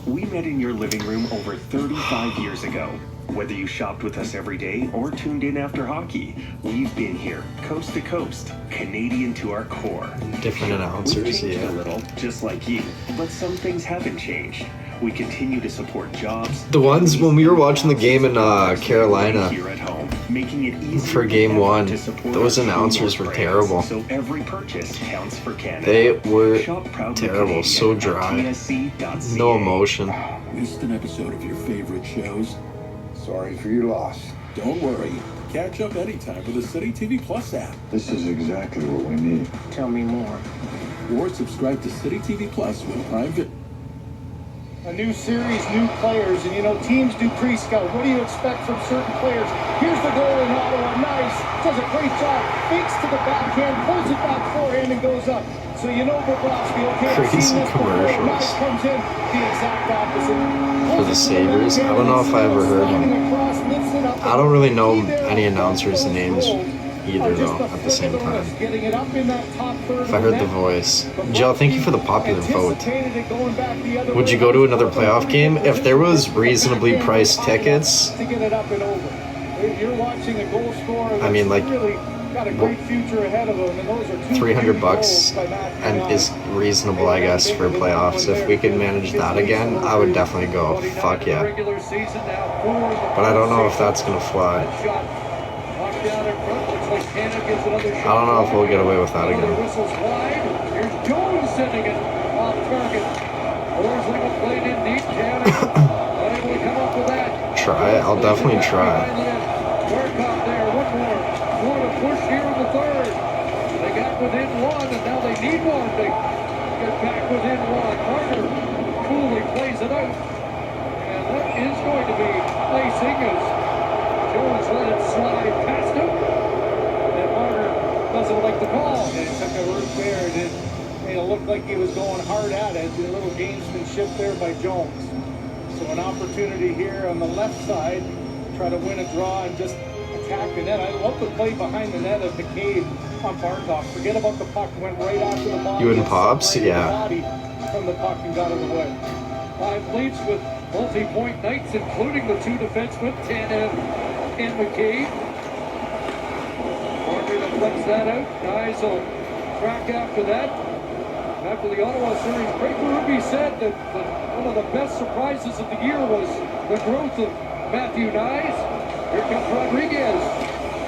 We met in your living room over 35 years ago. Whether you shopped with us every day or tuned in after hockey, we've been here, coast to coast, Canadian to our core. Different announcers, We've changed yeah. a little, just like you, but some things haven't changed. We continue to support jobs. The ones when we were watching the game in Carolina Here at home, making it easier for game than ever one, to support those our announcers were brands, terrible. So every purchase counts for Canada. They were Shop proudly terrible, Canadian so at dry. TSC.ca. No emotion. Missed an episode of your favorite shows? Sorry for your loss. Don't worry. Catch up anytime with the City TV Plus app. This is exactly what we need. Tell me more. Or subscribe to City TV Plus with Prime Video. A new series, new players, and you know, teams do pre-scout. What do you expect from certain players? Here's the goal in Ottawa. Nice. Does a great job. Fakes to the backhand, pulls it back forehand, and goes up. So you know Bobrovsky, okay, I've Crazy seen this before. commercials. Nice comes in, the exact opposite. For the Sabres, I don't know if I ever heard them. I don't really know any announcers' names either, though, at the same time. If I heard the voice. Jill, thank you for the popular vote. Would you go to another playoff game? If there was reasonably priced tickets, To get it up and over. You're watching a goal scorer I mean, like, really got a great future ahead of him, and those are two $300 goals by Matthew and Knies. is reasonable, I guess, for playoffs. If we could manage that again, I would definitely go. Fuck yeah. But I don't know if that's gonna fly. I don't know if we'll get away with that again. Whistles wide. Here's Jones sending it off target. Forsling played in deep. Tanner unable to come up with that. Try it. I'll definitely try. Barkov there. One more. More to push here in the third. They got within one, and now they need one to get back within one. Marner coolly plays it out. And that is going to be placing as Jones let it slide past him. And Marner doesn't like the call. And it took a root there. It made it look like he was going hard at it. A little gamesmanship there by Jones. So an opportunity here on the left side. Try to win a draw and just attack the net. I love the play behind the net of McCabe on Barkov. Forget about the puck. Went right after the ball. You and Pops? Right in the Yeah. body from the puck and got it away. 5 Leafs with multi-point nights, including the two defensemen, Tanev and McCabe. Marner deflects that out. Guys will track after that. After the Ottawa series, Craig Berube said that one of the best surprises of the year was the growth of Matthew Knies. Here comes Rodriguez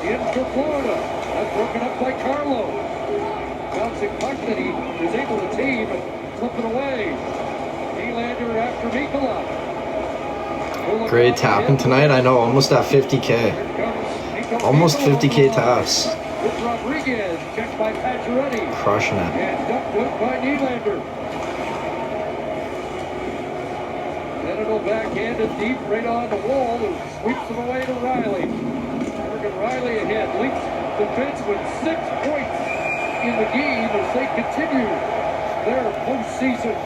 in for Florida. That's broken up by Carlo. Bouncing puck that he is able to tame and flip it away. Nylander after Mikula. Great tapping tonight. I know, almost at 50K. Almost 50K taps. With Rodriguez, checked by Pacioretty. Crushing it. And ducked out by Nylander. Then it'll backhanded deep right on the wall and sweeps it away to Riley. Morgan Riley ahead. Leafs defense with 6 points in the game as they continue their postseason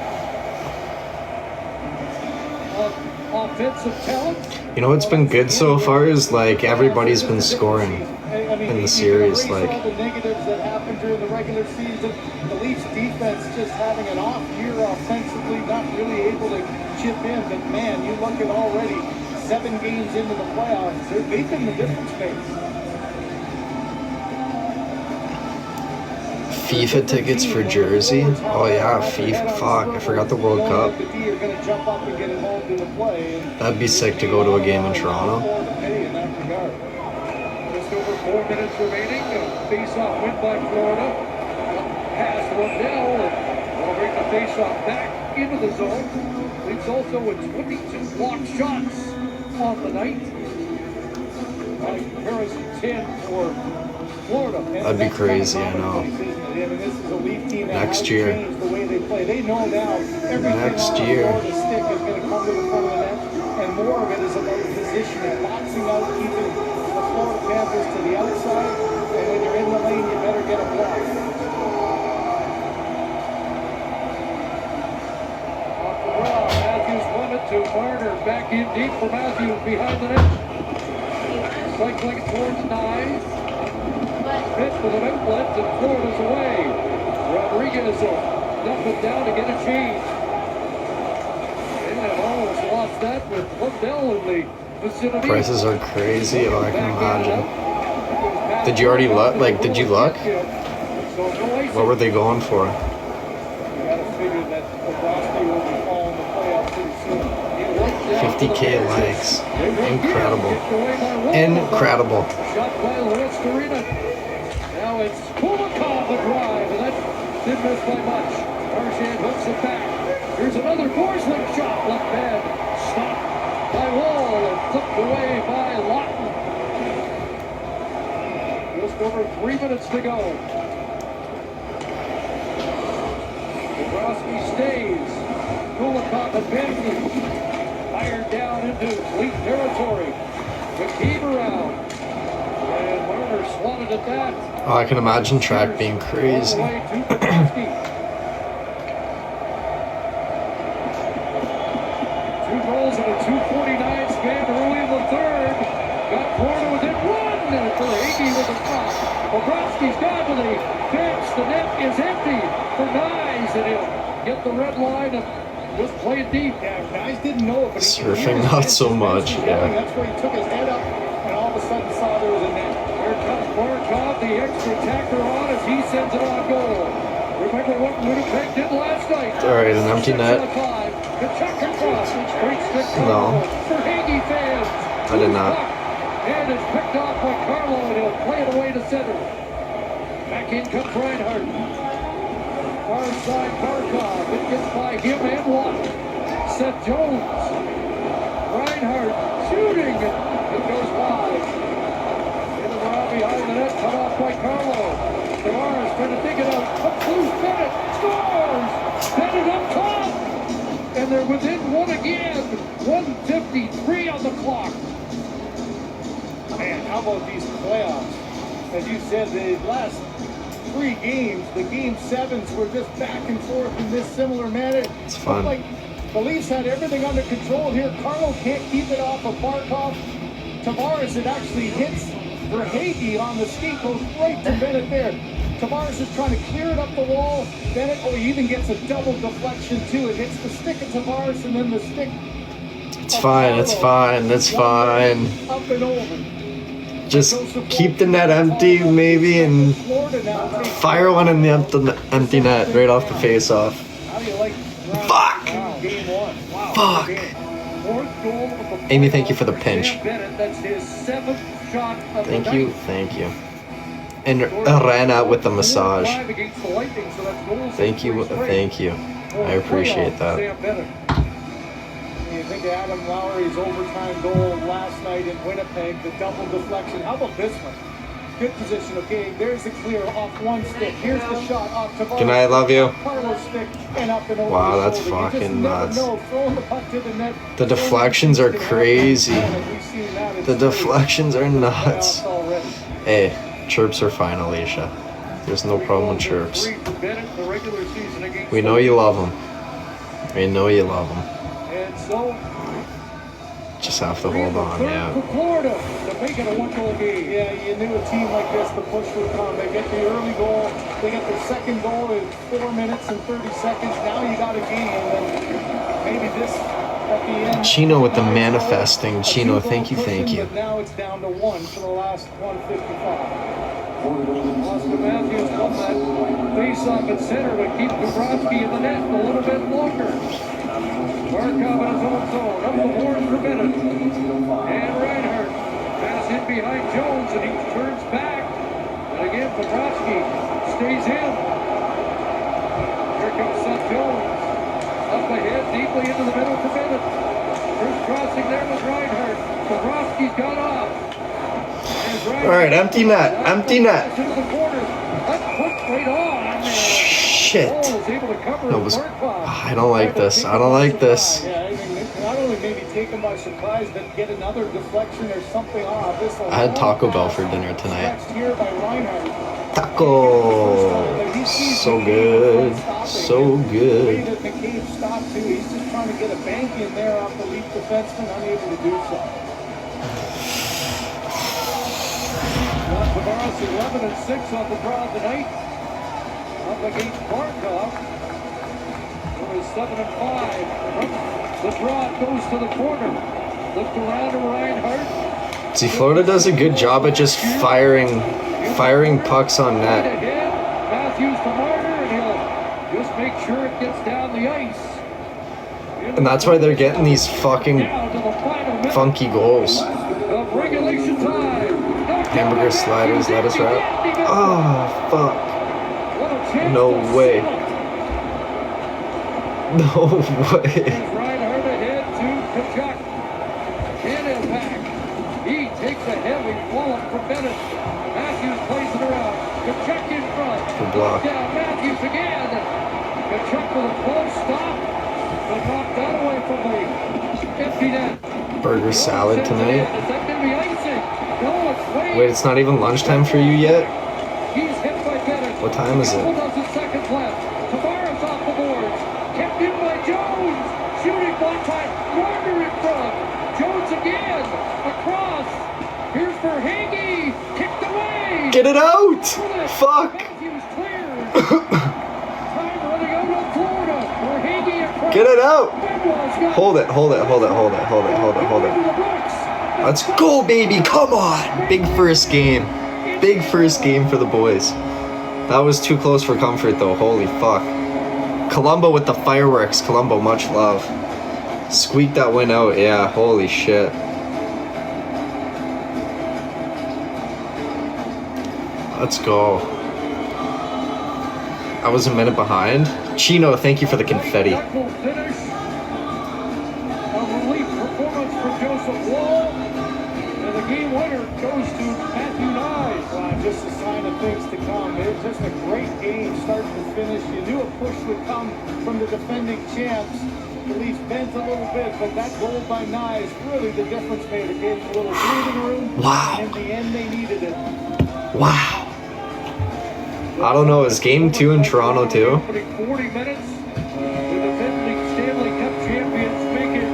offensive talent. You know what's been good so far is like everybody's been scoring in the series. Like all the negatives that happened during the regular season. The Leafs defense just having an off year offensively, not really able to chip in. But man, you look at already 7 games into the playoffs, they've been the difference maker. FIFA tickets for Jersey? Oh yeah, FIFA. Fuck, I forgot the World Cup. That'd be sick to go to a game in Toronto. Just over 4 minutes remaining. Face-off win by Florida. Pass Lundell. Will bring the face-off back into the zone. Leads also with 22 blocked shots on the night. By comparison, 10 for Florida. That'd be crazy, I know. Next year. Next year. And more of it is about positioning, boxing out, keeping the Florida Panthers to the outside. And when you're in the lane, you better get a block. Off the draw, Matthews won it to Marner. Back in deep for Matthews behind the net. Cycling towards Nye. Pitt with an outlet and Florida's away. Rodriguez will dump it down to get a change. And almost lost that with Lundell in the vicinity. Prices are crazy. Oh, I can imagine. Did you already look? Like, did you look? What were they going for? 50K likes. Incredible. Incredible. Shot by Lewis Arena. Now it's Kulikov the drive, and that didn't miss by much. Marchand hooks it back. Here's another Forsling shot. Left pad. Stopped by Wall and flipped away by Lawton. Just over 3 minutes to go. Bobrovsky stays. Kulikov advances. Fired down into Fleet territory. McKeeve around. And Marner swatted at that. Oh, I can imagine track being crazy. 2 goals in a 2:49 span early in the third. Got Florida within one. And for Hagee with a top. Bobrovsky's got to the fence. The net is empty for Nyes. And he'll get the red line and just play it deep. Yeah, guys didn't know it, but surfing not so much. Yeah. That's where he took his head up and all of a sudden saw there was a net. Here comes Barkov, the extra tacker on as he sends it on goal. Remember what Winnipeg did last night. All right, an empty net. No, For Hagee fans. I did not. And it's picked off by Carlo, and he'll play it away to center. Back in comes Reinhardt. Far side Barkov. It gets by him and Watt. Seth Jones. Reinhardt shooting. It goes by. In around behind the net, cut off by Carlo. Tavares trying to dig it out. Up loose. Bennett scores. Bennett up top. And they're within one again. 1:53 on the clock. Man, how about these playoffs? As you said, the last 3 games, the game 7s were just back and forth in this similar manner. It's fun. Like the Leafs had everything under control here. Carlo can't keep it off of Barkov. Tavares, it actually hits for Hagee on the skate, goes right to Bennett there. Tavares is trying to clear it up the wall. Bennett, he even gets a double deflection too. It hits the stick of Tavares and then the stick. It's fine. It's fine. It's fine. Up and over. Just keep the net empty, maybe, and fire one in the empty net right off the face-off. Fuck! Fuck! Amy, thank you for the pinch. Thank you, thank you. And ran out with the massage. Thank you, thank you. I appreciate that. You think of Adam Lowry's overtime goal last night in Winnipeg, the double deflection. How about this one? Good position. Okay, there's the clear off one stick. Here's the shot off Tavares. Good night, love you. Carlos stick and up and over. Wow, that's the shoulder. fucking nuts. Throwing the puck to the net. The deflections are crazy. The deflections are nuts. Hey, chirps are fine, Alicia. There's no problem with chirps. We know you love them. We know you love them. And so just have to hold on, yeah. For Florida to make it a 1-goal game. Yeah, you knew a team like this, the push would come. They get the early goal. They get their second goal in 4 minutes and 30 seconds. Now you got a game, and maybe this at the end. Chino with the manifesting. Chino, thank you, thank you. But now it's down to 1 for the last 1:55. Austin Matthews won that face-off at center to keep Bobrovsky in the net a little bit longer. Markov in his own zone. Up the board for Bennett. And Reinhardt. Pass hit behind Jones, and he turns back. And again, Bobrovsky stays in. Here comes Seth Jones. Up ahead, deeply into the middle for Bennett. First crossing there was Reinhardt. Bobrovsky's got off. All right, empty net. Empty net. Shit. That was. I don't like this. I don't like this. Yeah, I mean, not only maybe take them by surprise, but get another deflection or something off. I had Taco Bell for dinner tonight. Here by Reinhardt. Taco. So good. So The way good. that McCabe stopped too, he's just trying to get a bank in there off the lead defenseman, unable to do so. Tavares 11-6 on the draw tonight. Up against Markov. It was 7-5. The draw goes to the corner. Looked around to Reinhardt. See, Florida does a good job at just firing pucks on net. Matthews to Marner, and he'll just make sure it gets down the ice. And that's why they're getting these fucking funky goals. Of regulation time. Hamburger sliders, lettuce wrap. Oh, fuck. No way. No way. Reinhardt ahead to Tkachuk. In and back. He takes a heavy wallop from Bennett. Matthews plays it around. Tkachuk in front. Good block. Down Matthews again. Tkachuk with a close stop. But knocked that away from the empty net. Burger salad tonight. Is that going to be icing? No, it's way. Wait, it's not even lunchtime for you yet? He's hit by Bennett. What time is it? 12 seconds left. Tavares off the boards. Kept in by Jones. Shooting one time. Marner in front. Jones again. Across. Here's for Hagee. Kicked away. Get it out! Fuck! Matthews cleared. Time running out on Florida. For Hagee across. Get it out! Bedwell's got Hold it, hold it, hold it, hold it, hold it, hold it, hold it. Let's go, baby! Come on! Big first game. Big first game for the boys. That was too close for comfort, though. Holy fuck. Colombo with the fireworks. Colombo, much love. Squeaked that win out. Yeah, holy shit. Let's go. I was a minute behind. Chino, thank you for the confetti. A relief performance for Joseph Wall. And the game winner goes to Matthew Nyes. Just a sign of things to come. It was just a great game, start to finish. You knew a push would come from the defending champs. The Leafs bent a little bit, but that goal by Nyes, really the difference maker. Gave them a little breathing room. Wow. And in the end, they needed it. Wow. I don't know, is game 2 in Toronto too? Opening 40 minutes. The defending Stanley Cup champions make it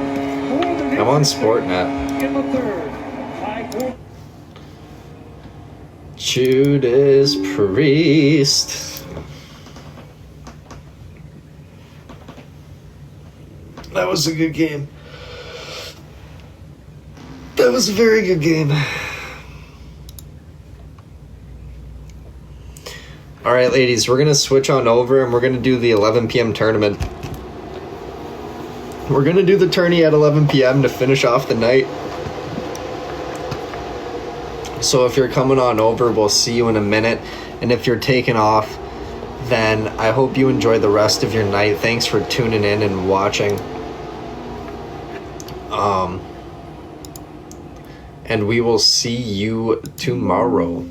more than I'm on Sportnet. in the third. 5-4. Judas Priest. That was a good game. That was a very good game. All right, ladies, we're going to switch on over and we're going to do the 11 p.m. tournament. We're going to do the tourney at 11 p.m. to finish off the night. So if you're coming on over, we'll see you in a minute. And if you're taking off, then I hope you enjoy the rest of your night. Thanks for tuning in and watching. And we will see you tomorrow.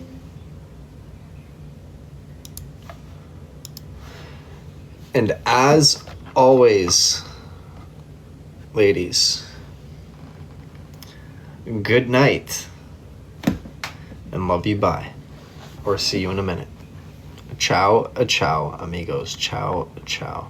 And as always, ladies, good night. And love you, bye. Or see you in a minute. Ciao, ciao, amigos. Ciao, ciao.